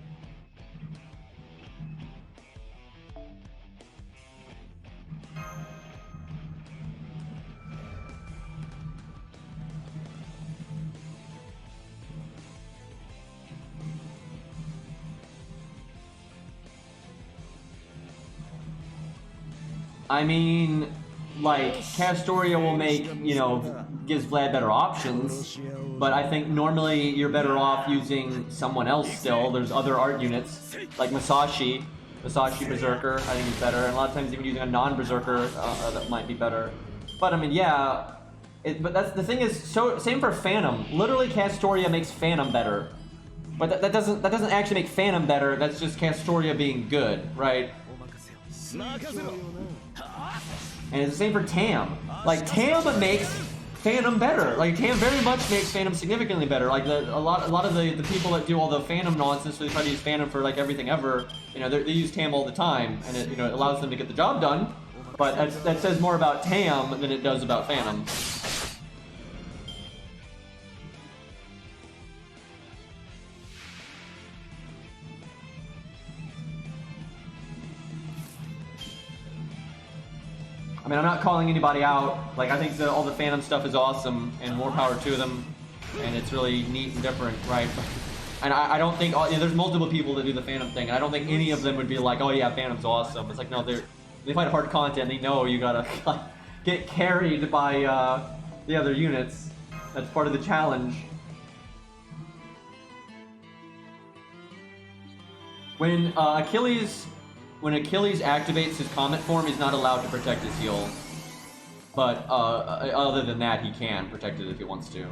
I mean... Like, Castoria will make, you know, gives Vlad better options, but I think normally you're better off using someone else still. There's other art units, like Masashi Berserker, I think is better, and a lot of times even using a non-Berserker that might be better. But I mean, yeah, but that's the thing is, so same for Phantom. Literally, Castoria makes Phantom better, but that doesn't actually make Phantom better. That's just Castoria being good, right? And it's the same for Tam. Like, Tam makes Phantom better. Like Tam very much makes Phantom significantly better. Like a lot of the people that do all the Phantom nonsense, so they try to use Phantom for like everything ever. You know, they use Tam all the time, and it, you know, it allows them to get the job done. But that says more about Tam than it does about Phantom. I mean, I'm not calling anybody out. Like, I think all the Phantom stuff is awesome, and more power to them, and it's really neat and different, right? And I don't think, you know, there's multiple people that do the Phantom thing, and I don't think any of them would be like, oh yeah, Phantom's awesome. It's like, no, they fight hard content, they know you gotta like, get carried by the other units. That's part of the challenge. When Achilles activates his Comet form, he's not allowed to protect his heal. But other than that, he can protect it if he wants to.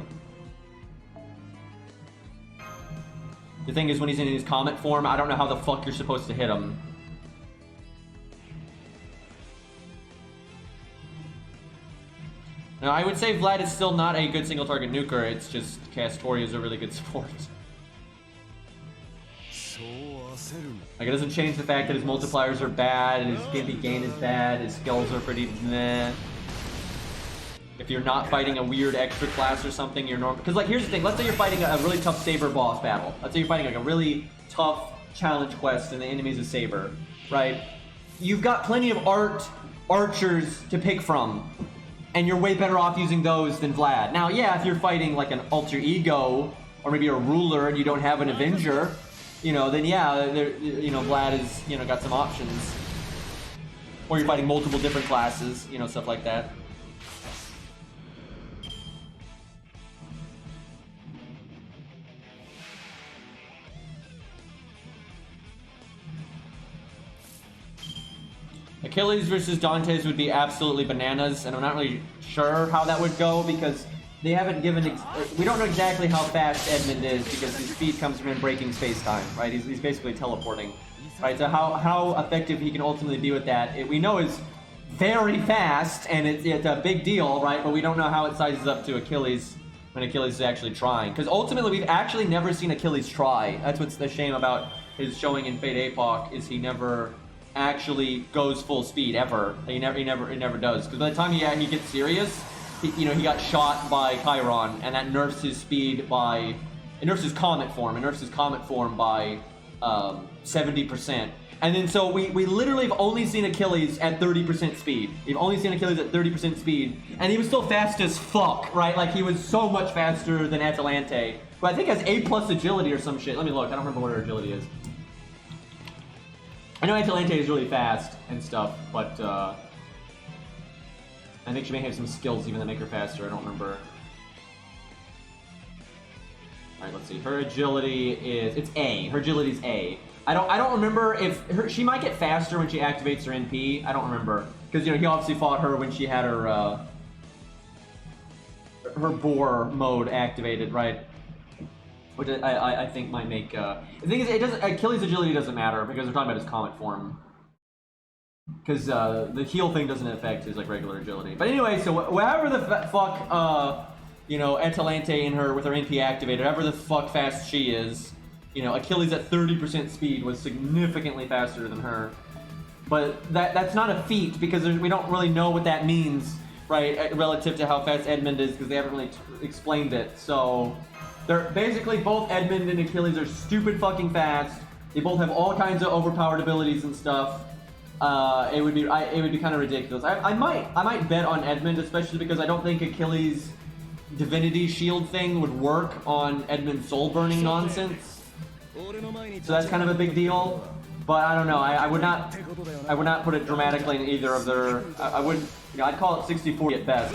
The thing is, when he's in his Comet form, I don't know how the fuck you're supposed to hit him. Now, I would say Vlad is still not a good single target nuker, it's just Castoria is a really good support. Like, it doesn't change the fact that his multipliers are bad, and his gimpy gain is bad, his skills are pretty meh. If you're not fighting a weird extra class or something, you're normal. Because, like, here's the thing. Let's say you're fighting a really tough Saber boss battle. Let's say you're fighting, like, a really tough challenge quest, and the enemy's a Saber, right? You've got plenty of archers to pick from, and you're way better off using those than Vlad. Now, yeah, if you're fighting, like, an alter ego, or maybe a ruler, and you don't have an Avenger, you know, then yeah, you know, Vlad is, you know, got some options. Or you're fighting multiple different classes, you know, stuff like that. Achilles versus Dante's would be absolutely bananas, and I'm not really sure how that would go because they haven't given. We don't know exactly how fast Edmund is because his speed comes from him breaking space-time, right? He's basically teleporting, right? So how effective he can ultimately be with that, we know is very fast, and it's a big deal, right? But we don't know how it sizes up to Achilles when Achilles is actually trying. Because ultimately, we've actually never seen Achilles try. That's what's the shame about his showing in Fate Epoch is he never actually goes full speed ever. He never does. Because by the time he gets serious, he got shot by Chiron, and that nerfs his speed by, it nerfs his Comet form by 70%. And then so we literally have only seen Achilles at 30% speed. We've only seen Achilles at 30% speed, and he was still fast as fuck, right? Like he was so much faster than Atalante, who I think has A+ agility or some shit. Let me look. I don't remember what her agility is. I know Atalante is really fast and stuff, but I think she may have some skills even that make her faster. I don't remember. All right, let's see. Her agility is, it's A. Her agility is A. I don't remember if she might get faster when she activates her NP. I don't remember because he obviously fought her when she had her boar mode activated, right? Which I think might make. The thing is, Achilles' agility doesn't matter because we're talking about his Comet form. Because the heal thing doesn't affect his like regular agility. But anyway, so whatever the fuck, Atalante in her with her NP activated, however the fuck fast she is, Achilles at 30% speed was significantly faster than her. But that's not a feat because we don't really know what that means, right? Relative to how fast Edmund is because they haven't really explained it. So they're basically both Edmund and Achilles are stupid fucking fast. They both have all kinds of overpowered abilities and stuff. It would be kind of ridiculous. I might bet on Edmund, especially because I don't think Achilles' divinity shield thing would work on Edmund's soul burning nonsense. So that's kind of a big deal. But I don't know. I would not put it dramatically in either of their. I wouldn't. I'd call it 60-40 at best.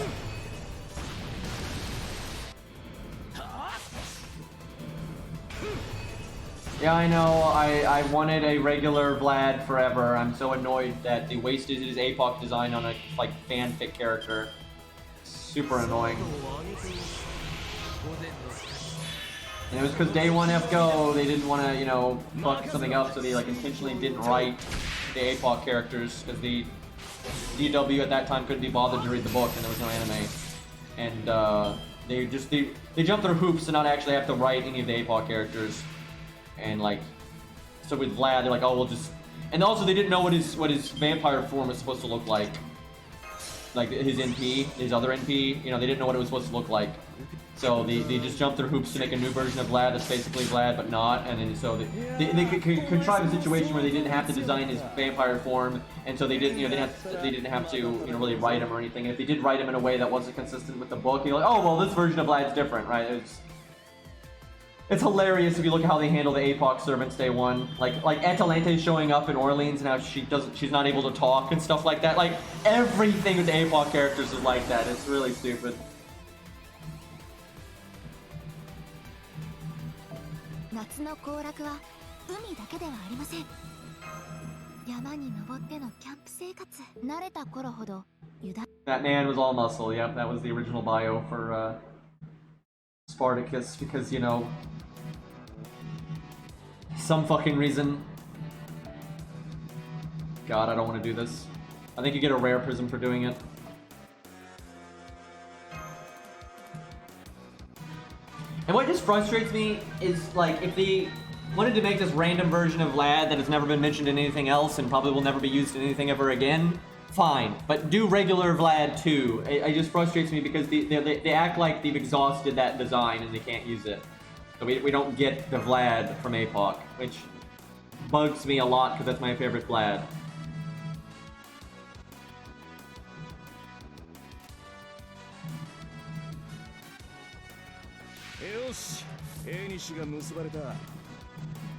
Yeah, I know. I wanted a regular Vlad forever. I'm so annoyed that they wasted his APOC design on a fanfic character. Super annoying. And it was because day one FGO, they didn't want to, fuck something up, so they intentionally didn't write the APOC characters because the DW at that time couldn't be bothered to read the book and there was no anime. and they jump through hoops to not actually have to write any of the APOC characters, and like, so with Vlad, they're like, oh, we'll just, and also they didn't know what his vampire form was supposed to look like his NP, his other NP, you know, they didn't know what it was supposed to look like. So they just jumped through hoops to make a new version of Vlad that's basically Vlad, but not. And then so they could contrive a situation where they didn't have to design his vampire form, and so they didn't, you know, they didn't have to, you know, really write him or anything. And if they did write him in a way that wasn't consistent with the book, you're like, oh well, this version of Vlad's different, right? It's hilarious if you look at how they handle the APOC servants day one. Like Atalante showing up in Orleans and how she's not able to talk and stuff like that. Like everything with the APOC characters is like that. It's really stupid. 夏の行楽は海だけではありません。山に登ってのキャンプ生活。慣れた頃ほど油断。That man was all muscle. Yep, that was the original bio for Spartacus, because, you know, some fucking reason. God, I don't want to do this. I think you get a rare prism for doing it. And what just frustrates me is, like, if they wanted to make this random version of Vlad that has never been mentioned in anything else and probably will never be used in anything ever again, fine. But do regular Vlad too. It just frustrates me because they act like they've exhausted that design and they can't use it. So we don't get the Vlad from APOC, which bugs me a lot because that's my favorite Vlad. Yosh, 西が結ばれた。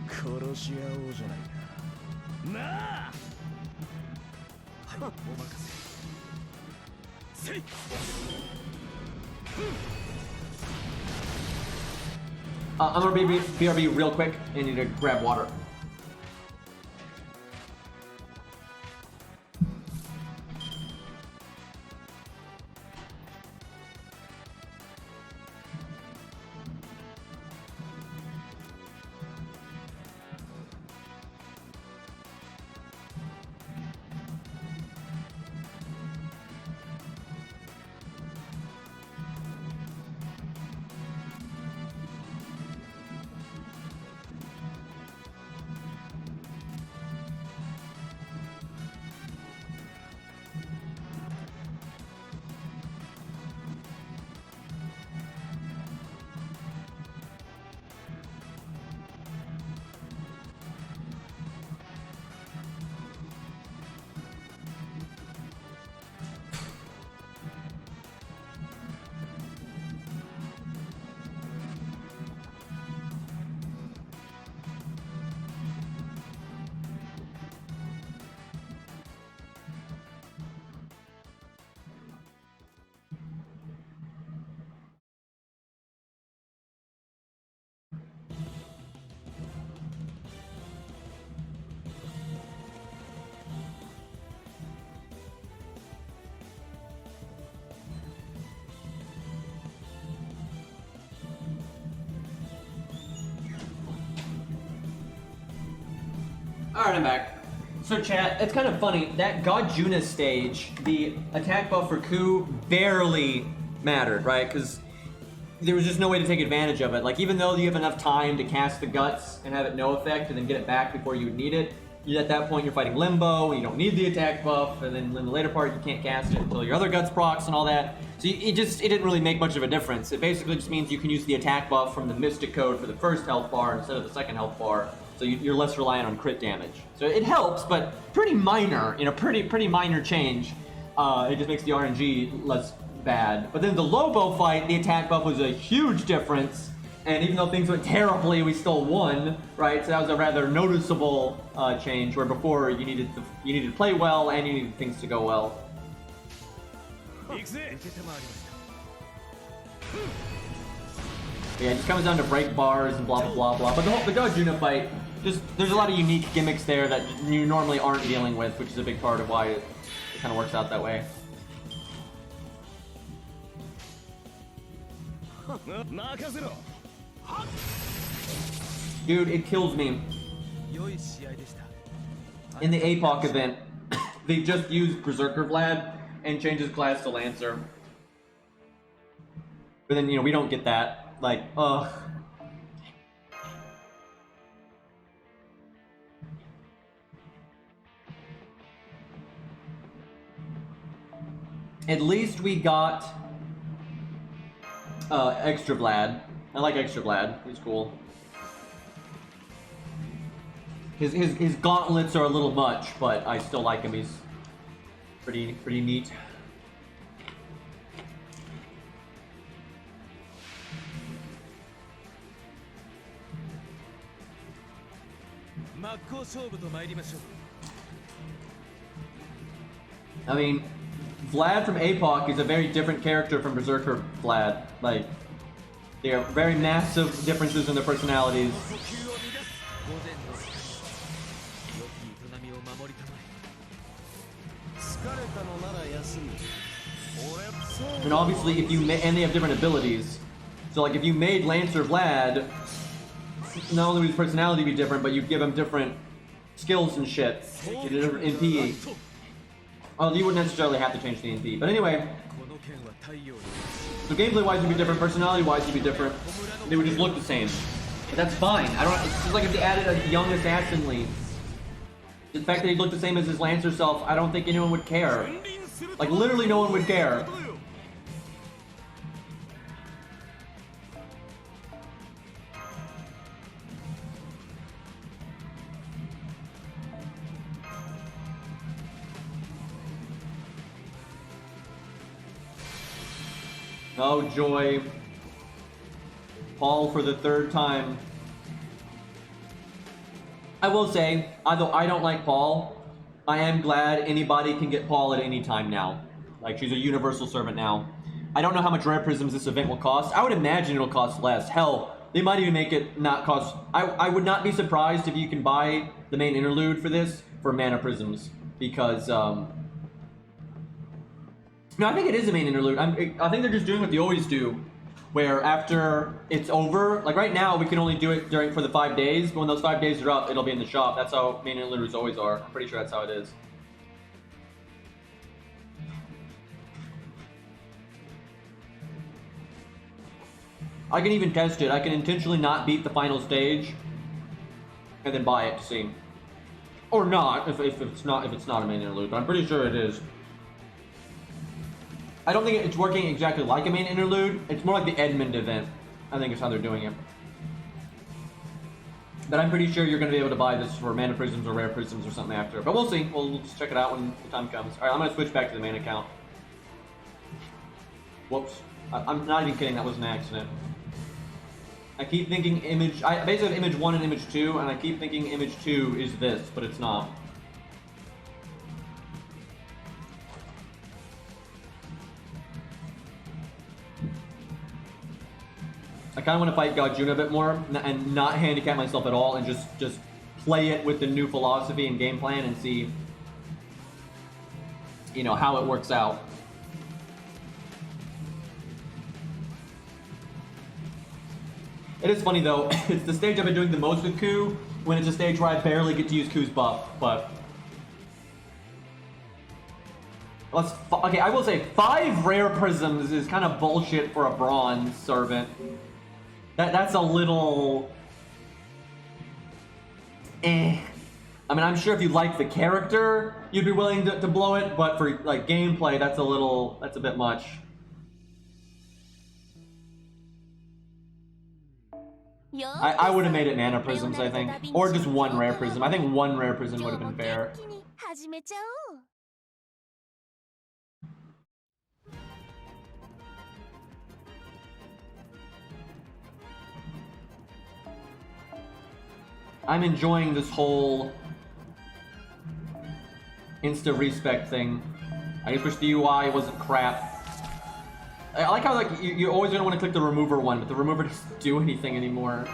殺し合おうじゃないか。なあ。はい、お任せ。せい。I'm gonna be BRB real quick. I need to grab water. Alright, I'm back. So chat, it's kind of funny, that Godjuna stage, the attack buff for Ku barely mattered, right? Because there was just no way to take advantage of it. Like, even though you have enough time to cast the Guts and have it no effect and then get it back before you would need it, at that point you're fighting Limbo, and you don't need the attack buff, and then in the later part you can't cast it until your other Guts procs and all that. So it didn't really make much of a difference. It basically just means you can use the attack buff from the Mystic Code for the first health bar instead of the second health bar. So you're less reliant on crit damage. So it helps, but pretty minor, you know, pretty minor change. It just makes the RNG less bad. But then the Lobo fight, the attack buff was a huge difference. And even though things went terribly, we still won, right? So that was a rather noticeable change, where before you needed to play well and you needed things to go well. Yeah, it just comes down to break bars and blah blah blah blah. But the Godjuna fight, there's a lot of unique gimmicks there that you normally aren't dealing with, which is a big part of why it kind of works out that way. Dude, it kills me. In the APOC event, they just used Berserker Vlad and changed his class to Lancer. But then, you know, we don't get that. Like, ugh. At least we got Extra Vlad. I like Extra Vlad. He's cool. His gauntlets are a little much, but I still like him. He's pretty neat. I mean, Vlad from APOC is a very different character from Berserker Vlad. Like, there are very massive differences in their personalities. And obviously, if you and they have different abilities. So, like, if you made Lancer Vlad, not only would his personality be different, but you give him different skills and shit. You did different NP. Oh, you wouldn't necessarily have to change the NP. But anyway, so gameplay-wise would be different, personality-wise would be different. They would just look the same. But that's fine. I don't. It's just like if they added a young assassin lead. The fact that he'd look the same as his Lancer self, I don't think anyone would care. Like, literally no one would care. Oh, joy. Paul for the third time. I will say, although I don't like Paul, I am glad anybody can get Paul at any time now. Like, she's a universal servant now. I don't know how much rare prisms this event will cost. I would imagine it'll cost less. Hell, they might even make it not cost... I would not be surprised if you can buy the main interlude for this for mana prisms. Because, no, I think it is a main interlude. I think they're just doing what they always do, where after it's over, like right now, we can only do it for the 5 days, but when those 5 days are up, it'll be in the shop. That's how main interludes always are. I'm pretty sure that's how it is. I can even test it. I can intentionally not beat the final stage, and then buy it to see, or not if it's not a main interlude. But I'm pretty sure it is. I don't think it's working exactly like a main interlude. It's more like the Edmund event. I think is how they're doing it. But I'm pretty sure you're going to be able to buy this for mana prisms or rare prisms or something after. But we'll see. We'll just check it out when the time comes. Alright, I'm going to switch back to the main account. Whoops. I'm not even kidding. That was an accident. I keep thinking image... I basically have image 1 and image 2, and I keep thinking image 2 is this, but it's not. I kind of want to fight Godjuna a bit more and not handicap myself at all and just play it with the new philosophy and game plan and see, you know, how it works out. It is funny though, it's the stage I've been doing the most with Ku, when it's a stage where I barely get to use Ku's buff, but... Okay, I will say 5 rare prisms is kind of bullshit for a bronze servant. That's a little... I mean, I'm sure if you like the character, you'd be willing to blow it, but for, like, gameplay, that's a bit much. I would have made it mana prisms, I think. Or just 1 rare prism. I think 1 rare prism would have been fair. I'm enjoying this whole insta-respec thing. I just wish the UI wasn't crap. I like how, like, you're always gonna want to click the remover one, but the remover doesn't do anything anymore.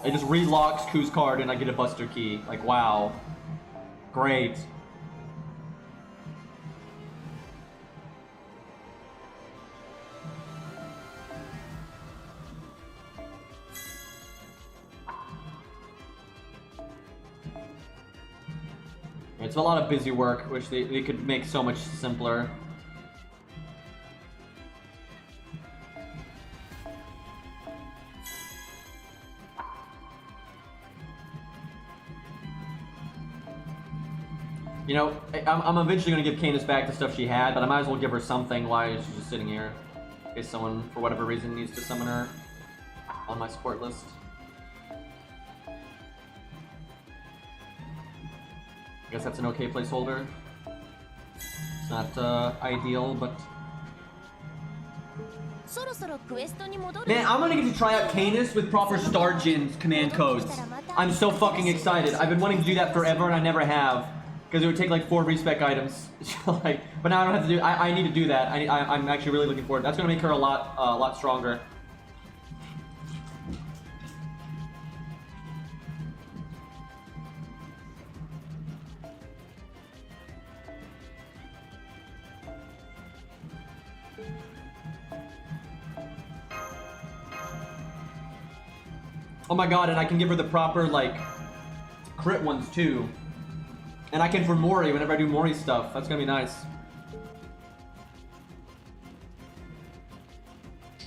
It just relocks Ku's card and I get a Buster Key. Like, wow. Great. It's a lot of busy work, which they could make so much simpler. You know, I'm eventually gonna give Canis back the stuff she had, but I might as well give her something while she's just sitting here. In case someone, for whatever reason, needs to summon her on my support list. I guess that's an okay placeholder. It's not ideal, but... Man, I'm gonna get to try out Canis with proper Star Gens command codes. I'm so fucking excited. I've been wanting to do that forever and I never have. Because it would take like 4 respec items. Like, but now I don't have to do. I need to do that. I'm actually really looking forward. That's gonna make her a lot stronger. Oh my god, and I can give her the proper, like, crit ones too. And I can for Mori whenever I do Mori stuff. That's gonna be nice.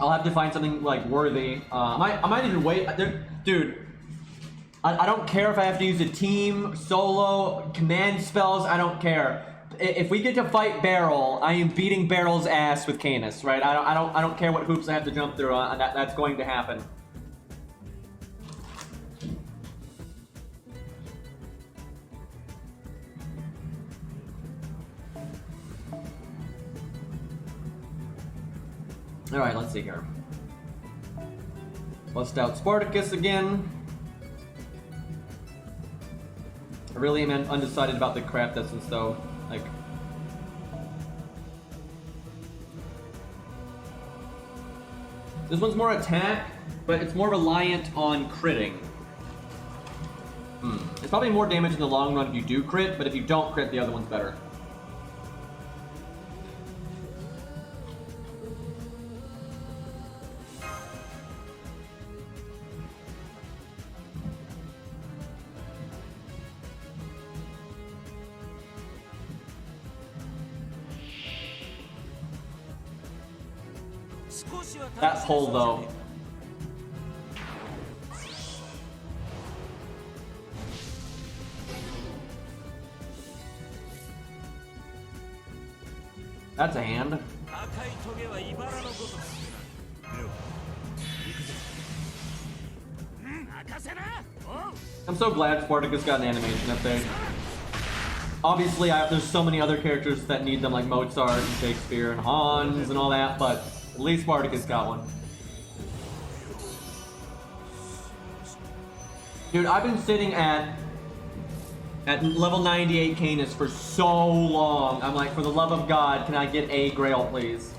I'll have to find something, like, worthy. I might even wait. Dude, I don't care if I have to use a team, solo, command spells, I don't care. If we get to fight Beryl, I am beating Beryl's ass with Canis, right? I don't care what hoops I have to jump through. That's going to happen. Alright, let's see here. Bust out Spartacus again. I really am undecided about the craft essence though. Like, this one's more attack, but it's more reliant on critting. It's probably more damage in the long run if you do crit, but if you don't crit, the other one's better. That pull though. That's a hand. I'm so glad Spartacus got an animation update. Obviously, there's so many other characters that need them, like Mozart and Shakespeare and Hans and all that, but at least Spartacus got one. Dude, I've been sitting at level 98 Canis for so long. I'm like, for the love of God, can I get a Grail, please?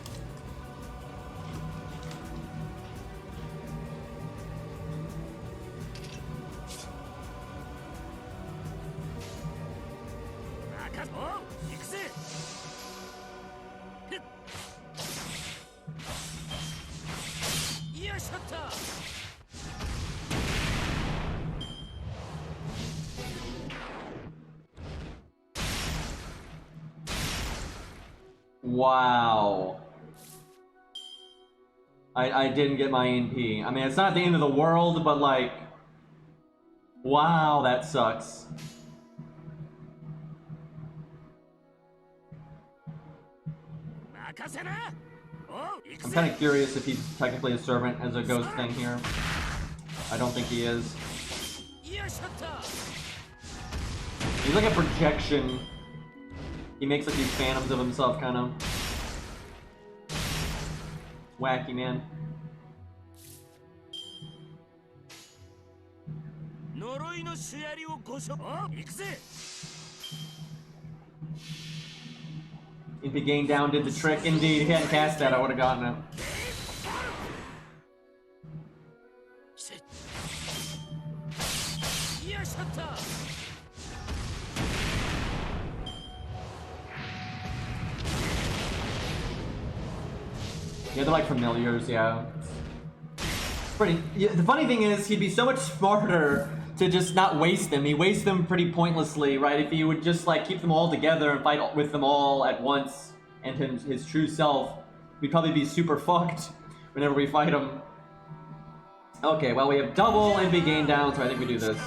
Wow. I didn't get my NP. I mean, it's not the end of the world, but like... Wow, that sucks. I'm kind of curious if he's technically a servant as a ghost thing here. I don't think he is. He's like a projection. He makes like these phantoms of himself, kind of. Wacky, man. If he gained down, did the trick. Indeed, if he hadn't cast that, I would have gotten it. Yeah, they're like familiars, yeah. Pretty. Yeah, the funny thing is, he'd be so much smarter to just not waste them. He wastes them pretty pointlessly, right? If he would just like keep them all together and fight with them all at once, and his true self, we'd probably be super fucked whenever we fight him. Okay, well we have double NP gain down, so I think we do this.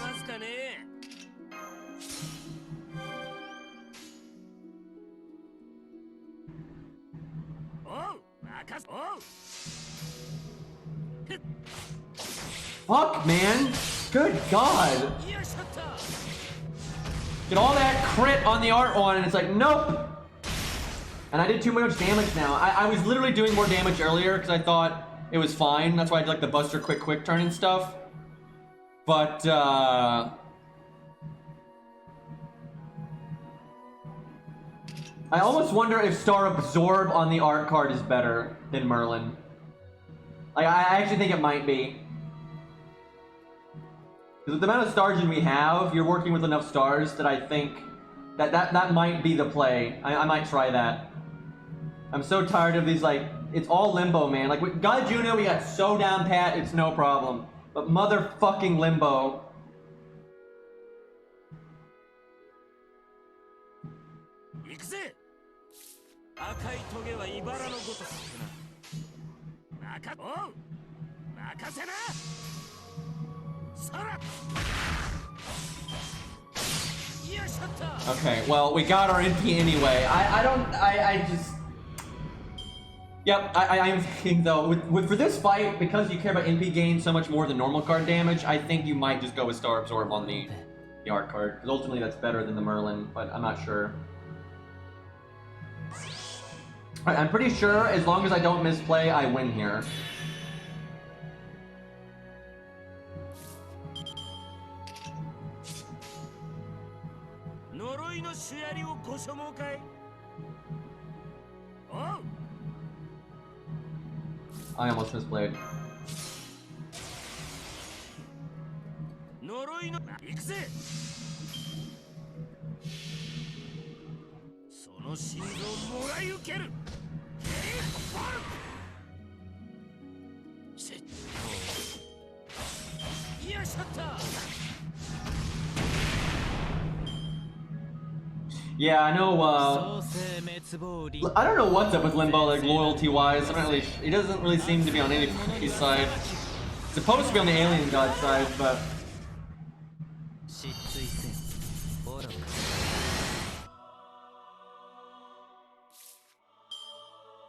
Fuck, man. Good God. Get all that crit on the art one, and it's like, nope. And I did too much damage now. I was literally doing more damage earlier because I thought it was fine. That's why I did like the Buster quick turn and stuff. But, I almost wonder if Star Absorb on the art card is better than Merlin. Like, I actually think it might be. Because with the amount of stars we have, you're working with enough stars that I think that might be the play. I might try that. I'm so tired of these, like, it's all Limbo, man. Like, with Godjuna, we got so down pat, it's no problem. But motherfucking Limbo. Okay, well, we got our NP anyway. I just... Yep, I am thinking though, for this fight, because you care about NP gain so much more than normal card damage, I think you might just go with Star Absorb on the art card. Because ultimately that's better than the Merlin, but I'm not sure. Alright, I'm pretty sure as long as I don't misplay, I win here. I almost misplayed. Yeah, I know, I don't know what's up with Limbo, like, loyalty-wise. He doesn't really seem to be on anybody's side. He's supposed to be on the alien god side, but...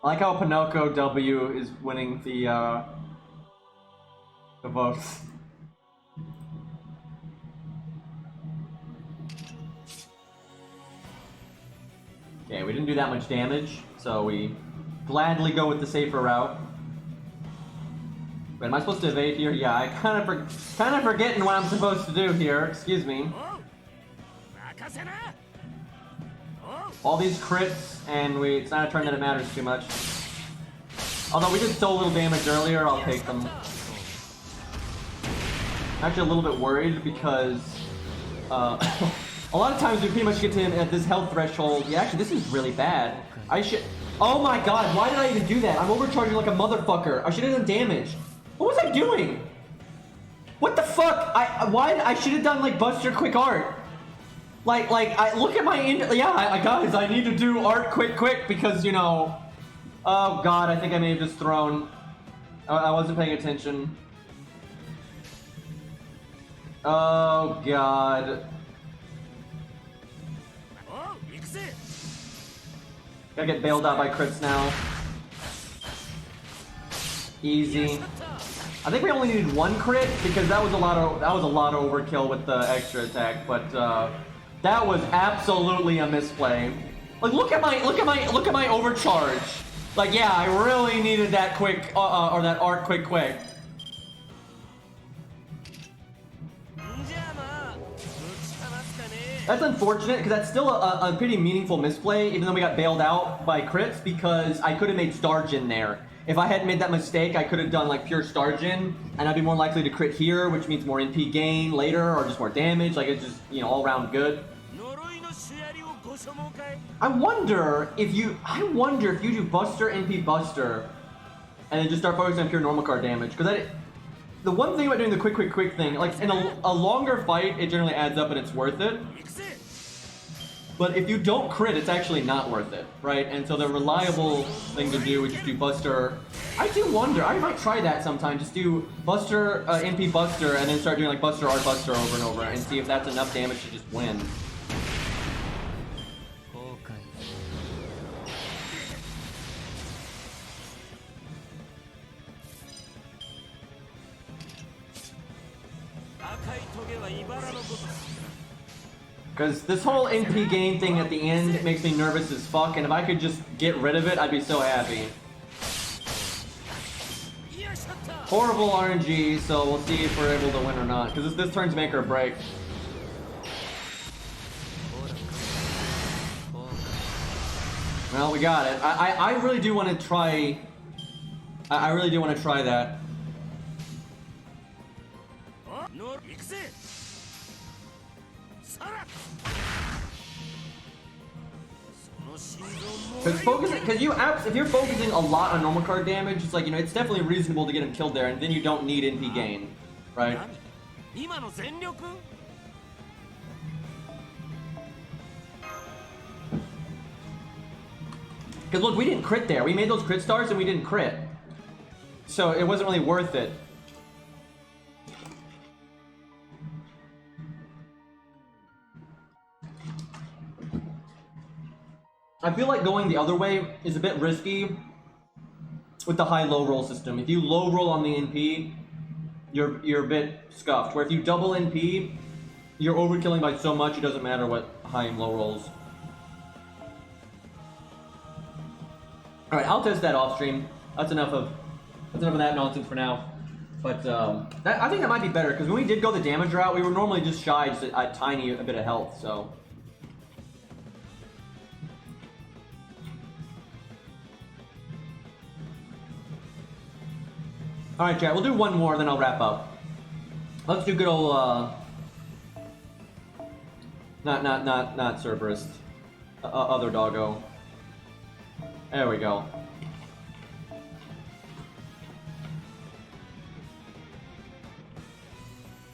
I like how Pinocchio W is winning the votes. Okay, we didn't do that much damage, so we gladly go with the safer route. Wait, am I supposed to evade here? Yeah, I kind of forgetting what I'm supposed to do here. Excuse me. All these crits, and it's not a turn that it matters too much. Although we did so little damage earlier, I'll take them. I'm actually a little bit worried because a lot of times we pretty much get to him at this health threshold. Yeah, actually, this is really bad. I should... Oh my god, why did I even do that? I'm overcharging like a motherfucker. I should have done damage. What was I doing? What the fuck? I should have done like Buster quick art. I look at my guys, I need to do art quick because, you know... Oh god, I think I may have just thrown... I wasn't paying attention. Oh god. Gotta get bailed out by crits now. Easy. I think we only needed one crit because that was a lot of overkill with the extra attack, but that was absolutely a misplay. Like look at my overcharge. Like yeah, I really needed that quick or that art quick. That's unfortunate, because that's still a pretty meaningful misplay, even though we got bailed out by crits, because I could have made Stargin there. If I hadn't made that mistake, I could have done like pure Stargin, and I'd be more likely to crit here, which means more NP gain later, or just more damage, like it's just, you know, all around good. I wonder if you do Buster, NP Buster, and then just start focusing on pure normal card damage, because the one thing about doing the quick thing, like in a longer fight, it generally adds up and it's worth it. But if you don't crit, it's actually not worth it, right? And so the reliable thing to do is just do Buster. I do wonder, I might try that sometime, just do Buster, NP Buster, and then start doing like Buster, Art Buster over and over, and see if that's enough damage to just win. Because this whole NP gain thing at the end makes me nervous as fuck, and if I could just get rid of it, I'd be so happy. Horrible RNG, so we'll see if we're able to win or not, because this turn's make or break. Well, we got it. I really do want to try... I really do want to try that. Because if you're focusing a lot on normal card damage, it's like, you know, it's definitely reasonable to get him killed there, and then you don't need NP gain, right? Because look, we didn't crit there. We made those crit stars and we didn't crit. So it wasn't really worth it. I feel like going the other way is a bit risky with the high-low roll system. If you low roll on the NP, you're a bit scuffed. Where if you double NP, you're overkilling by so much it doesn't matter what high and low rolls. Alright, I'll test that off stream. That's enough of that nonsense for now. But I think that might be better, because when we did go the damage route, we were normally just shy just a tiny bit of health, so. Alright, chat, we'll do one more, then I'll wrap up. Let's do good old, not Cerberus. Other doggo. There we go.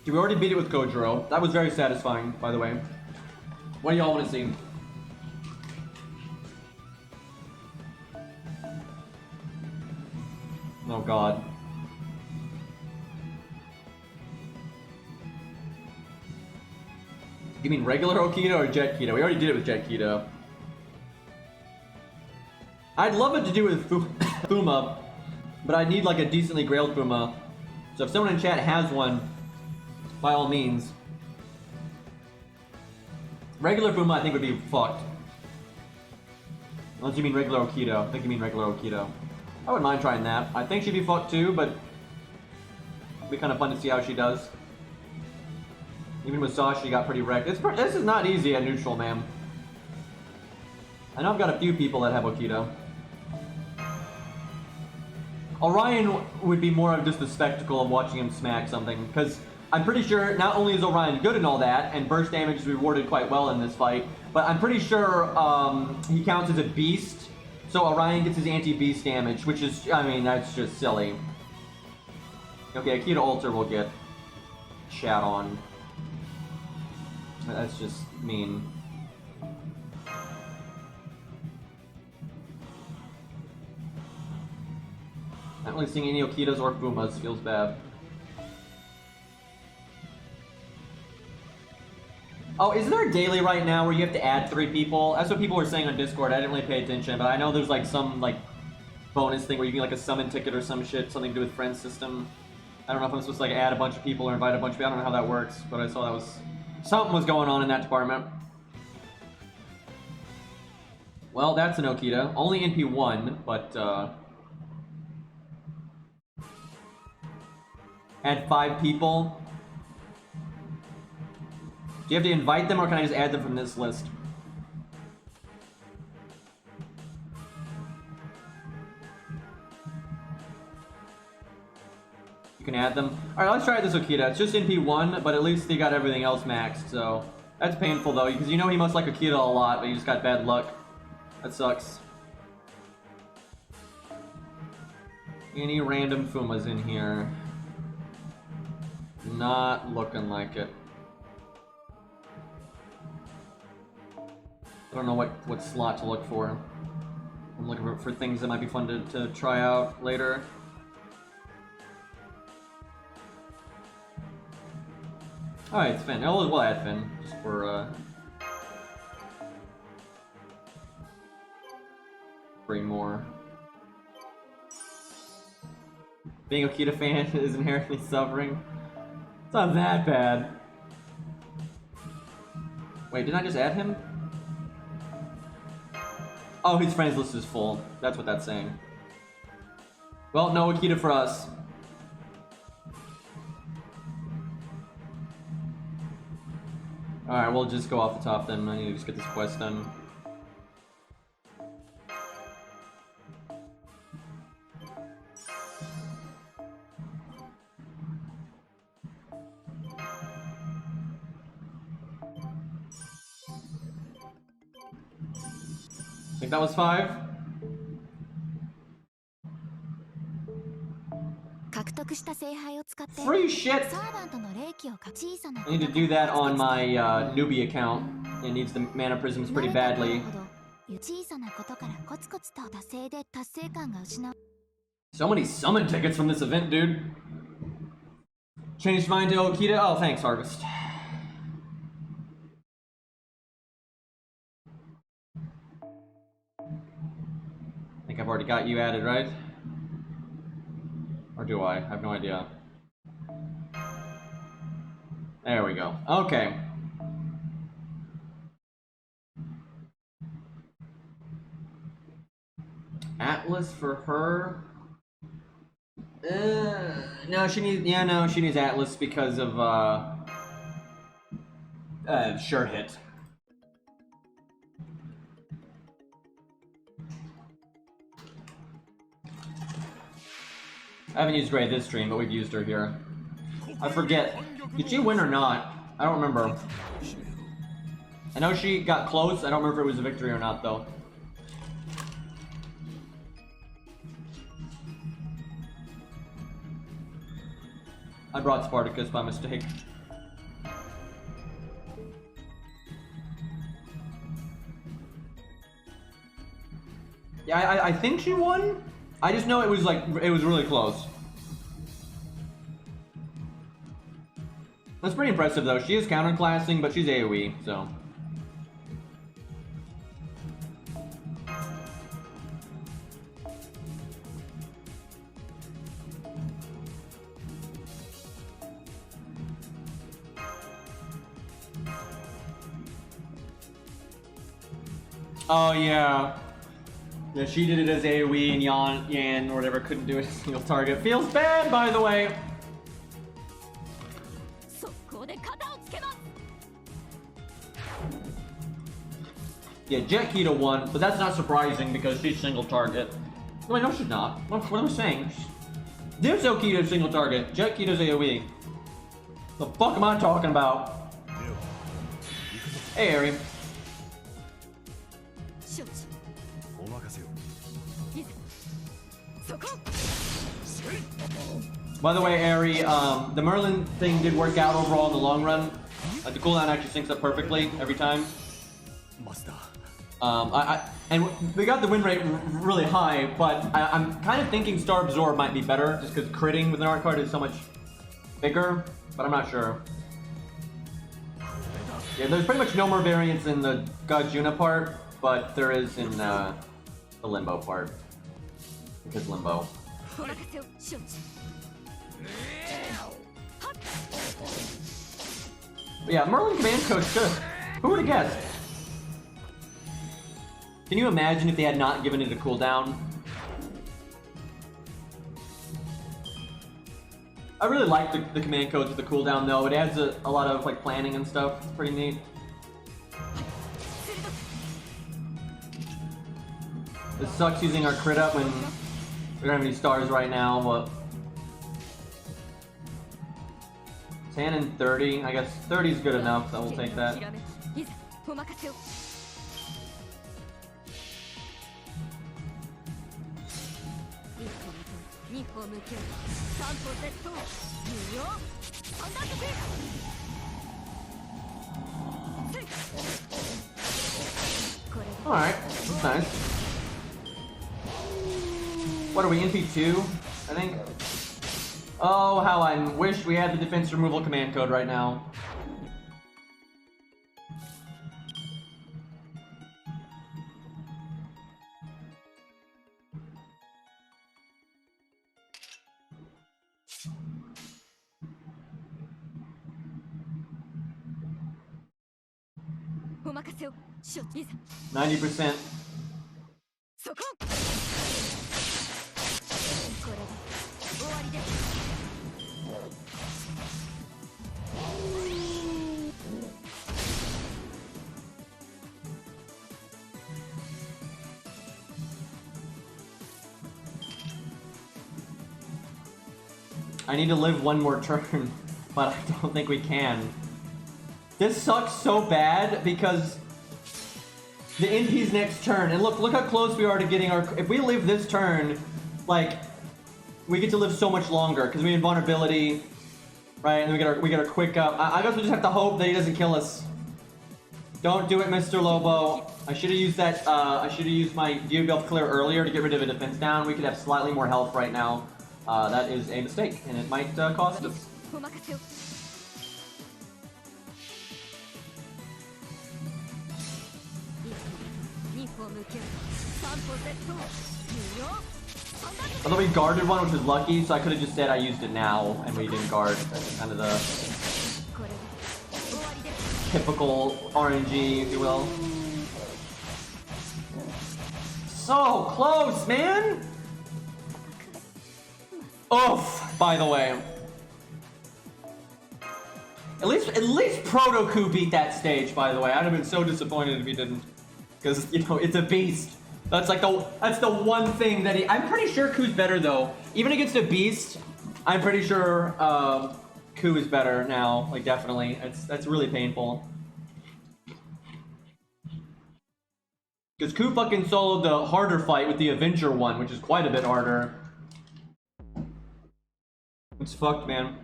Dude, we already beat it with Godjuna. That was very satisfying, by the way. What do y'all want to see? Oh god. You mean regular Okita or Jet Keto? We already did it with Jet Keto. I'd love it to do with Fuma, but I need like a decently grailed Fuma. So if someone in chat has one, by all means. Regular Fuma I think would be fucked. Unless you mean regular Okito. I think you mean regular Okito. I wouldn't mind trying that. I think she'd be fucked too, but it'd be kind of fun to see how she does. Even with Sasha, she got pretty wrecked. This is not easy at neutral, man. I know I've got a few people that have Okito. Orion would be more of just the spectacle of watching him smack something, because I'm pretty sure not only is Orion good and all that, and burst damage is rewarded quite well in this fight, but I'm pretty sure he counts as a beast, so Orion gets his anti-beast damage, which is, I mean, that's just silly. Okay, Akita Alter will get shat on. That's just mean. Not really seeing any Okitas or Fumas feels bad. Oh, is there a daily right now where you have to add 3 people? That's what people were saying on Discord. I didn't really pay attention, but I know there's like some like bonus thing where you can like a summon ticket or some shit, something to do with friends system. I don't know if I'm supposed to like add a bunch of people or invite a bunch of people. I don't know how that works, but I saw that was something was going on in that department. Well, that's an Okita. Only NP1, but add 5 people. Do you have to invite them, or can I just add them from this list? You can add them. Alright, let's try this Okita. It's just NP1, but at least he got everything else maxed, so... That's painful, though, because you know he must like Okita a lot, but he just got bad luck. That sucks. Any random Fumas in here? Not looking like it. I don't know what slot to look for. I'm looking for things that might be fun to try out later. Alright, it's Finn. Oh, we'll add Finn, just for, bring more. Being a Okita fan is inherently suffering. It's not that bad. Wait, didn't I just add him? Oh, his friends list is full. That's what that's saying. Well, no Akita for us. Alright, we'll just go off the top then. I need to just get this quest done. I think that was 5. 獲得した聖杯を使って Free shit! サーバントの霊気を小さな I need to do that on my newbie account. It needs the mana prisms pretty badly. 小さなことからコツコツと達成で達成感が失う So many summon tickets from this event, dude. Changed mine to Okita. Oh, thanks, Harvest. I think I've already got you added, right? Or do I? I have no idea. There we go. Okay. Atlas for her. No, she needs. Yeah, no, she needs Atlas because of sure hit. I haven't used Gray this stream, but we've used her here. I forget. Did she win or not? I don't remember. I know she got close. I don't remember if it was a victory or not, though. I brought Spartacus by mistake. Yeah, I think she won. I just know it was really close. That's pretty impressive though. She is counterclassing, but she's AoE, so. Oh yeah. Yeah, she did it as AoE and Yan or whatever couldn't do it as a single target. Feels bad, by the way. Yeah, Jet Kita won, but that's not surprising because she's single target. Wait, no, she's not. What am I saying? Dipso Kita's single target. Jet Kita's AoE. The fuck am I talking about? Hey, Ari. By the way, Ari, the Merlin thing did work out overall in the long run. The cooldown actually syncs up perfectly every time. And we got the win rate really high, but I'm kind of thinking Star Absorb might be better, just because critting with an art card is so much bigger, but I'm not sure. Yeah, there's pretty much no more variance in the Godjuna part, but there is in the Limbo part. Because Limbo. But yeah, Merlin command code's good. Who would have guessed? Can you imagine if they had not given it a cooldown? I really like the command codes with the cooldown though. It adds a lot of like planning and stuff. It's pretty neat. It sucks using our crit up when we don't have any stars right now, but 10 and 30. I guess 30 is good enough, so we'll take that. Alright, that's nice. What are we, NP2? I think. Oh, how I wish we had the defense removal command code right now. 任せをしよいざ 90%. そここれで終わりです I need to live one more turn, but I don't think we can. This sucks so bad because the NP's next turn, and look how close we are to getting our. If we live this turn, like we get to live so much longer because we have vulnerability, right? And we get our quick up. I guess we just have to hope that he doesn't kill us. Don't do it, Mr. Lobo. I should have used that. I should have used my debuff clear earlier to get rid of a defense down. We could have slightly more health right now. That is a mistake, and it might cost us. お任せを Although we guarded one, which was lucky, so I could have just said I used it now, and we didn't guard. That's kind of the typical RNG, if you will. So close, man! Oof, by the way. At least Proto-Ku beat that stage, by the way. I'd have been so disappointed if he didn't. Because, you know, it's a beast. That's like that's the one thing that I'm pretty sure Ku's better though. Even against a beast, I'm pretty sure Ku is better now. Like definitely. That's really painful. Because Ku fucking soloed the harder fight with the Avenger one, which is quite a bit harder. It's fucked, man.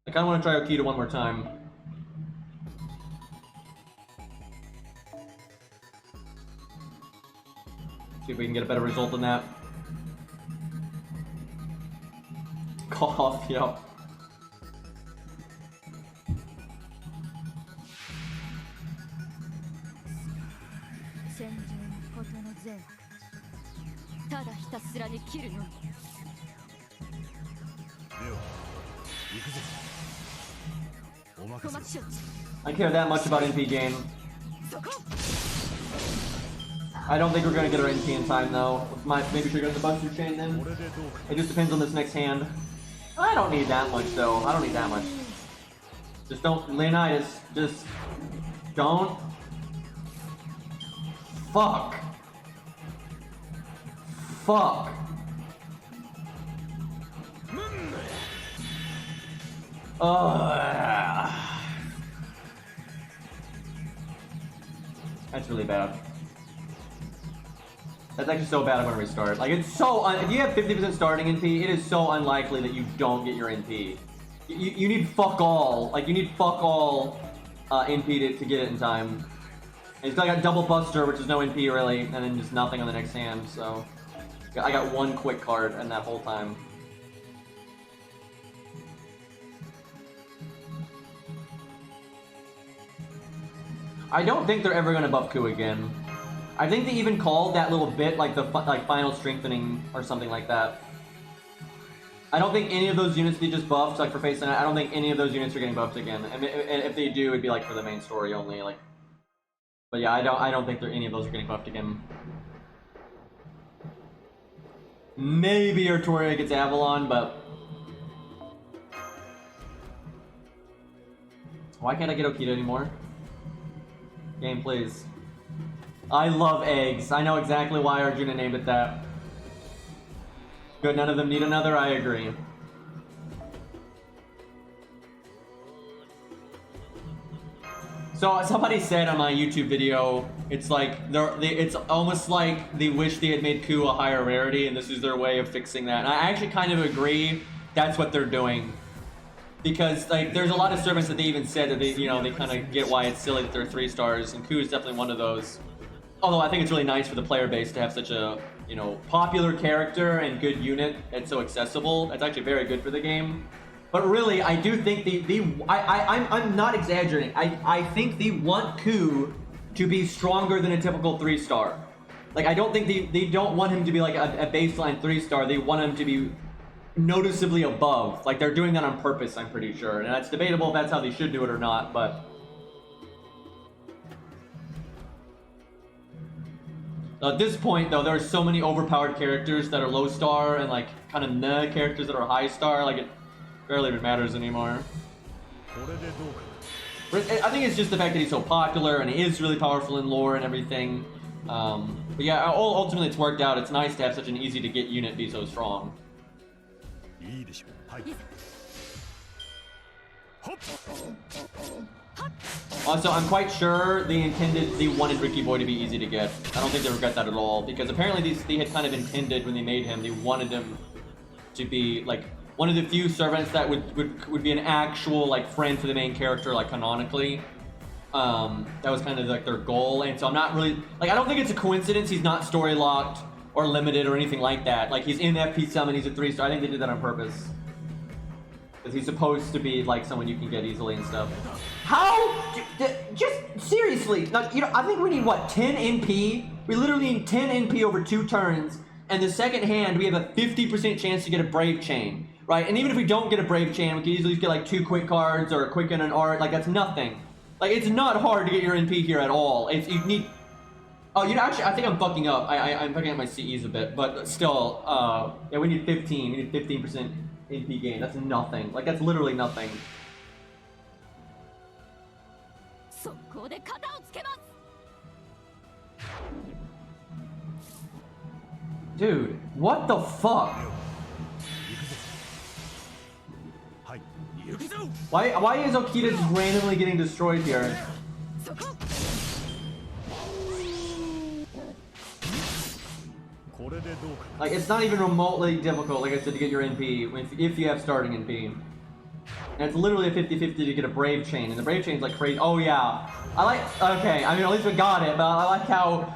I kinda wanna try Okita one more time. See if we can get a better result than that. Cough, yep. I don't care that much about NP game. I don't think we're gonna get our NP in time though. Maybe trigger the Buster Chain then. It just depends on this next hand. I don't need that much though. I don't need that much. Just don't, Leonidas. Just don't. Fuck. Fuck. That's really bad. That's actually so bad I'm gonna restart. Like, it's so if you have 50% starting NP, it is so unlikely that you don't get your NP. You need fuck all. Like, you need fuck all NP to get it in time. And he's got double Buster, which is no NP really, and then just nothing on the next hand, so. I got one quick card in that whole time. I don't think they're ever gonna buff Ku again. I think they even called that little bit like the final strengthening or something like that. I don't think any of those units they just buffed, like for Face Night, I don't think any of those units are getting buffed again. And if they do, it'd be like for the main story only. Like, but yeah, I don't think any of those are getting buffed again. Maybe Artoria gets Avalon, but why can't I get Okita anymore? Game, please. I love eggs. I know exactly why Arjuna named it that. Good, none of them need another, I agree. So somebody said on my YouTube video, it's like it's almost like they wish they had made Ku a higher rarity, and this is their way of fixing that. And I actually kind of agree. That's what they're doing, because like there's a lot of servants that they even said that they kind of get why it's silly that they're 3 stars, and Ku is definitely one of those. Although I think it's really nice for the player base to have such a popular character and good unit that's so accessible. That's actually very good for the game. But really, I do think I'm not exaggerating. I think they want Ku to be stronger than a typical 3-star. Like, I don't think they don't want him to be like a baseline 3-star. They want him to be noticeably above. Like, they're doing that on purpose, I'm pretty sure. And that's debatable if that's how they should do it or not, but At this point, though, there are so many overpowered characters that are low star and like kind of meh characters that are high star. Like it barely even matters anymore. I think it's just the fact that he's so popular and he is really powerful in lore and everything. But yeah, ultimately it's worked out. It's nice to have such an easy to get unit be so strong. Also, I'm quite sure they wanted Ricky Boy to be easy to get. I don't think they regret that at all, because apparently they had kind of intended when they made him, they wanted him to be like one of the few servants that would be an actual like friend to the main character, like canonically. That was kind of like their goal, and so I'm not really like, I don't think it's a coincidence he's not story locked or limited or anything like that. Like he's in FP summon, he's a 3-star. I think they did that on purpose. Because he's supposed to be like someone you can get easily and stuff. How? Just seriously, like, you know, I think we need what, 10 NP? We literally need 10 NP over 2 turns, and the second hand we have a 50% chance to get a Brave Chain, right? And even if we don't get a Brave Chain, we can easily get like 2 quick cards or a quick and an art. Like that's nothing. Like it's not hard to get your NP here at all. It's, you need. Oh, you know, actually, I think I'm fucking up. I'm fucking up my CEs a bit, but still, yeah, we need 15. We need 15% NP gain. That's nothing. Like that's literally nothing. Dude, what the fuck? Why is Okita just randomly getting destroyed here? Like, it's not even remotely difficult, like I said, to get your NP if you have starting NP. And it's literally a 50-50 to get a Brave Chain, and the Brave Chain's like crazy. Oh yeah, I like, okay, I mean at least we got it, but I like how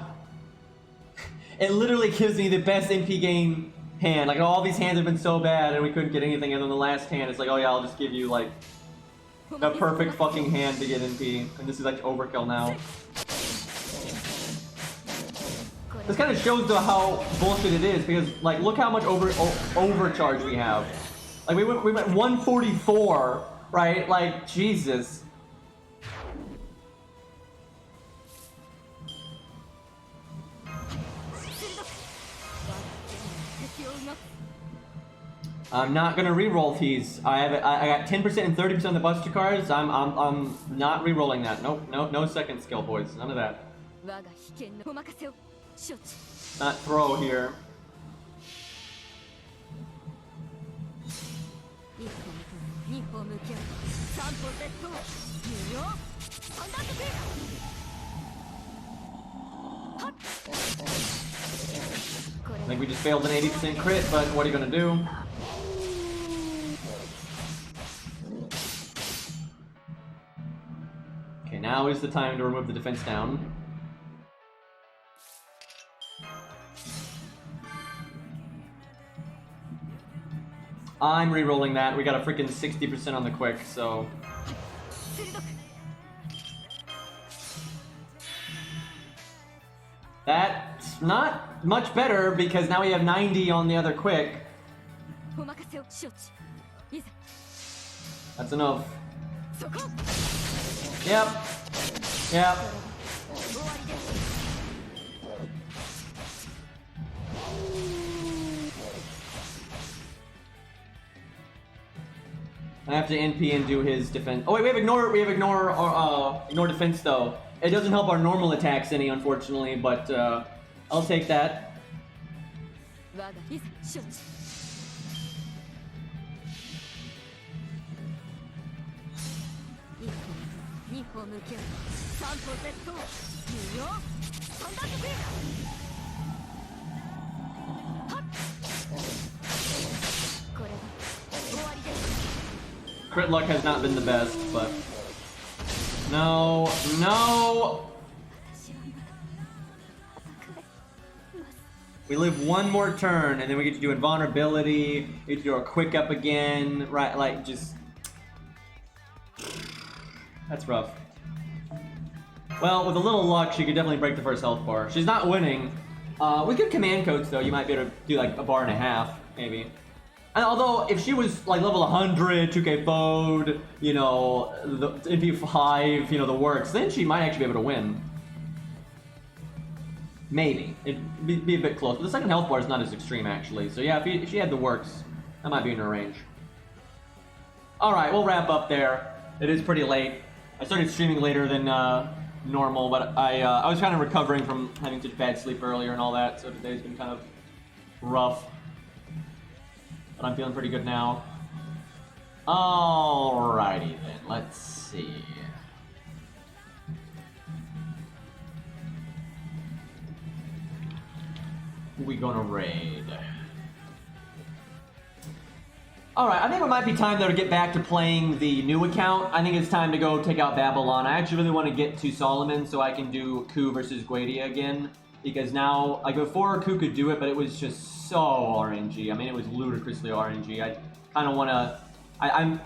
it literally gives me the best NP gain hand. Like all these hands have been so bad and we couldn't get anything, and then the last hand it's like, oh yeah, I'll just give you like the perfect fucking hand to get NP, and this is like overkill now. This kind of shows though how bullshit it is, because like look how much overcharge we have. Like we went 144, right? Like Jesus. I'm not gonna re-roll these. I got 10% and 30% of the Buster cards. I'm not re-rolling that. Nope, no second skill, boys. None of that. Not throw here. I think we just failed an 80% crit, but what are you gonna do? Okay, now is the time to remove the defense down. I'm re-rolling that. We got a freaking 60% on the quick, so. That's not much better because now we have 90 on the other quick. That's enough. Yep. Yep. I have to NP and do his defense. Oh wait, we have ignore defense though. It doesn't help our normal attacks any, unfortunately, but I'll take that. Crit luck has not been the best, but no. We live one more turn, and then we get to do invulnerability. We get to do our quick up again, right? Like just that's rough. Well, with a little luck, she could definitely break the first health bar. She's not winning. We could command codes though. You might be able to do like a bar and a half, maybe. And although, if she was like level 100, 2k bowed, you know, the MP5, you know, the works, then she might actually be able to win. Maybe. It'd be a bit close. But the second health bar is not as extreme, actually. So yeah, if she had the works, that might be in her range. Alright, we'll wrap up there. It is pretty late. I started streaming later than normal, but I was kind of recovering from having such bad sleep earlier and all that, so today's been kind of rough. But I'm feeling pretty good now. Alrighty then, let's see. Who we gonna raid? Alright, I think it might be time though to get back to playing the new account. I think it's time to go take out Babylon. I actually really want to get to Solomon so I can do Ku versus Guadia again. Because now, like before Ku could do it, but it was just so RNG. I mean, it was ludicrously RNG. I kind of want to... I'm...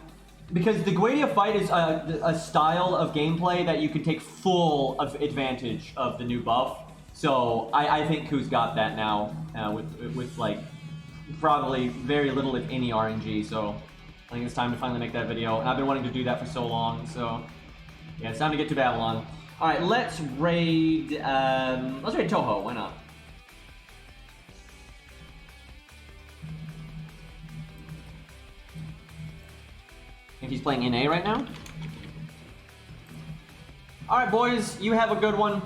Because the Guadia fight is a style of gameplay that you can take full of advantage of the new buff. So I think Ku's got that now with like probably very little if any RNG. So I think it's time to finally make that video. And I've been wanting to do that for so long. So yeah, it's time to get to Babylon. All right, let's raid Toho. Why not? I think he's playing NA right now. All right, boys, you have a good one.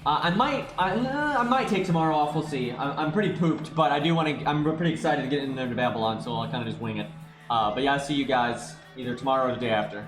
I might take tomorrow off. We'll see. I'm pretty pooped, but I do want to. I'm pretty excited to get in there to Babylon, so I'll kind of just wing it. But yeah, I'll see you guys either tomorrow or the day after.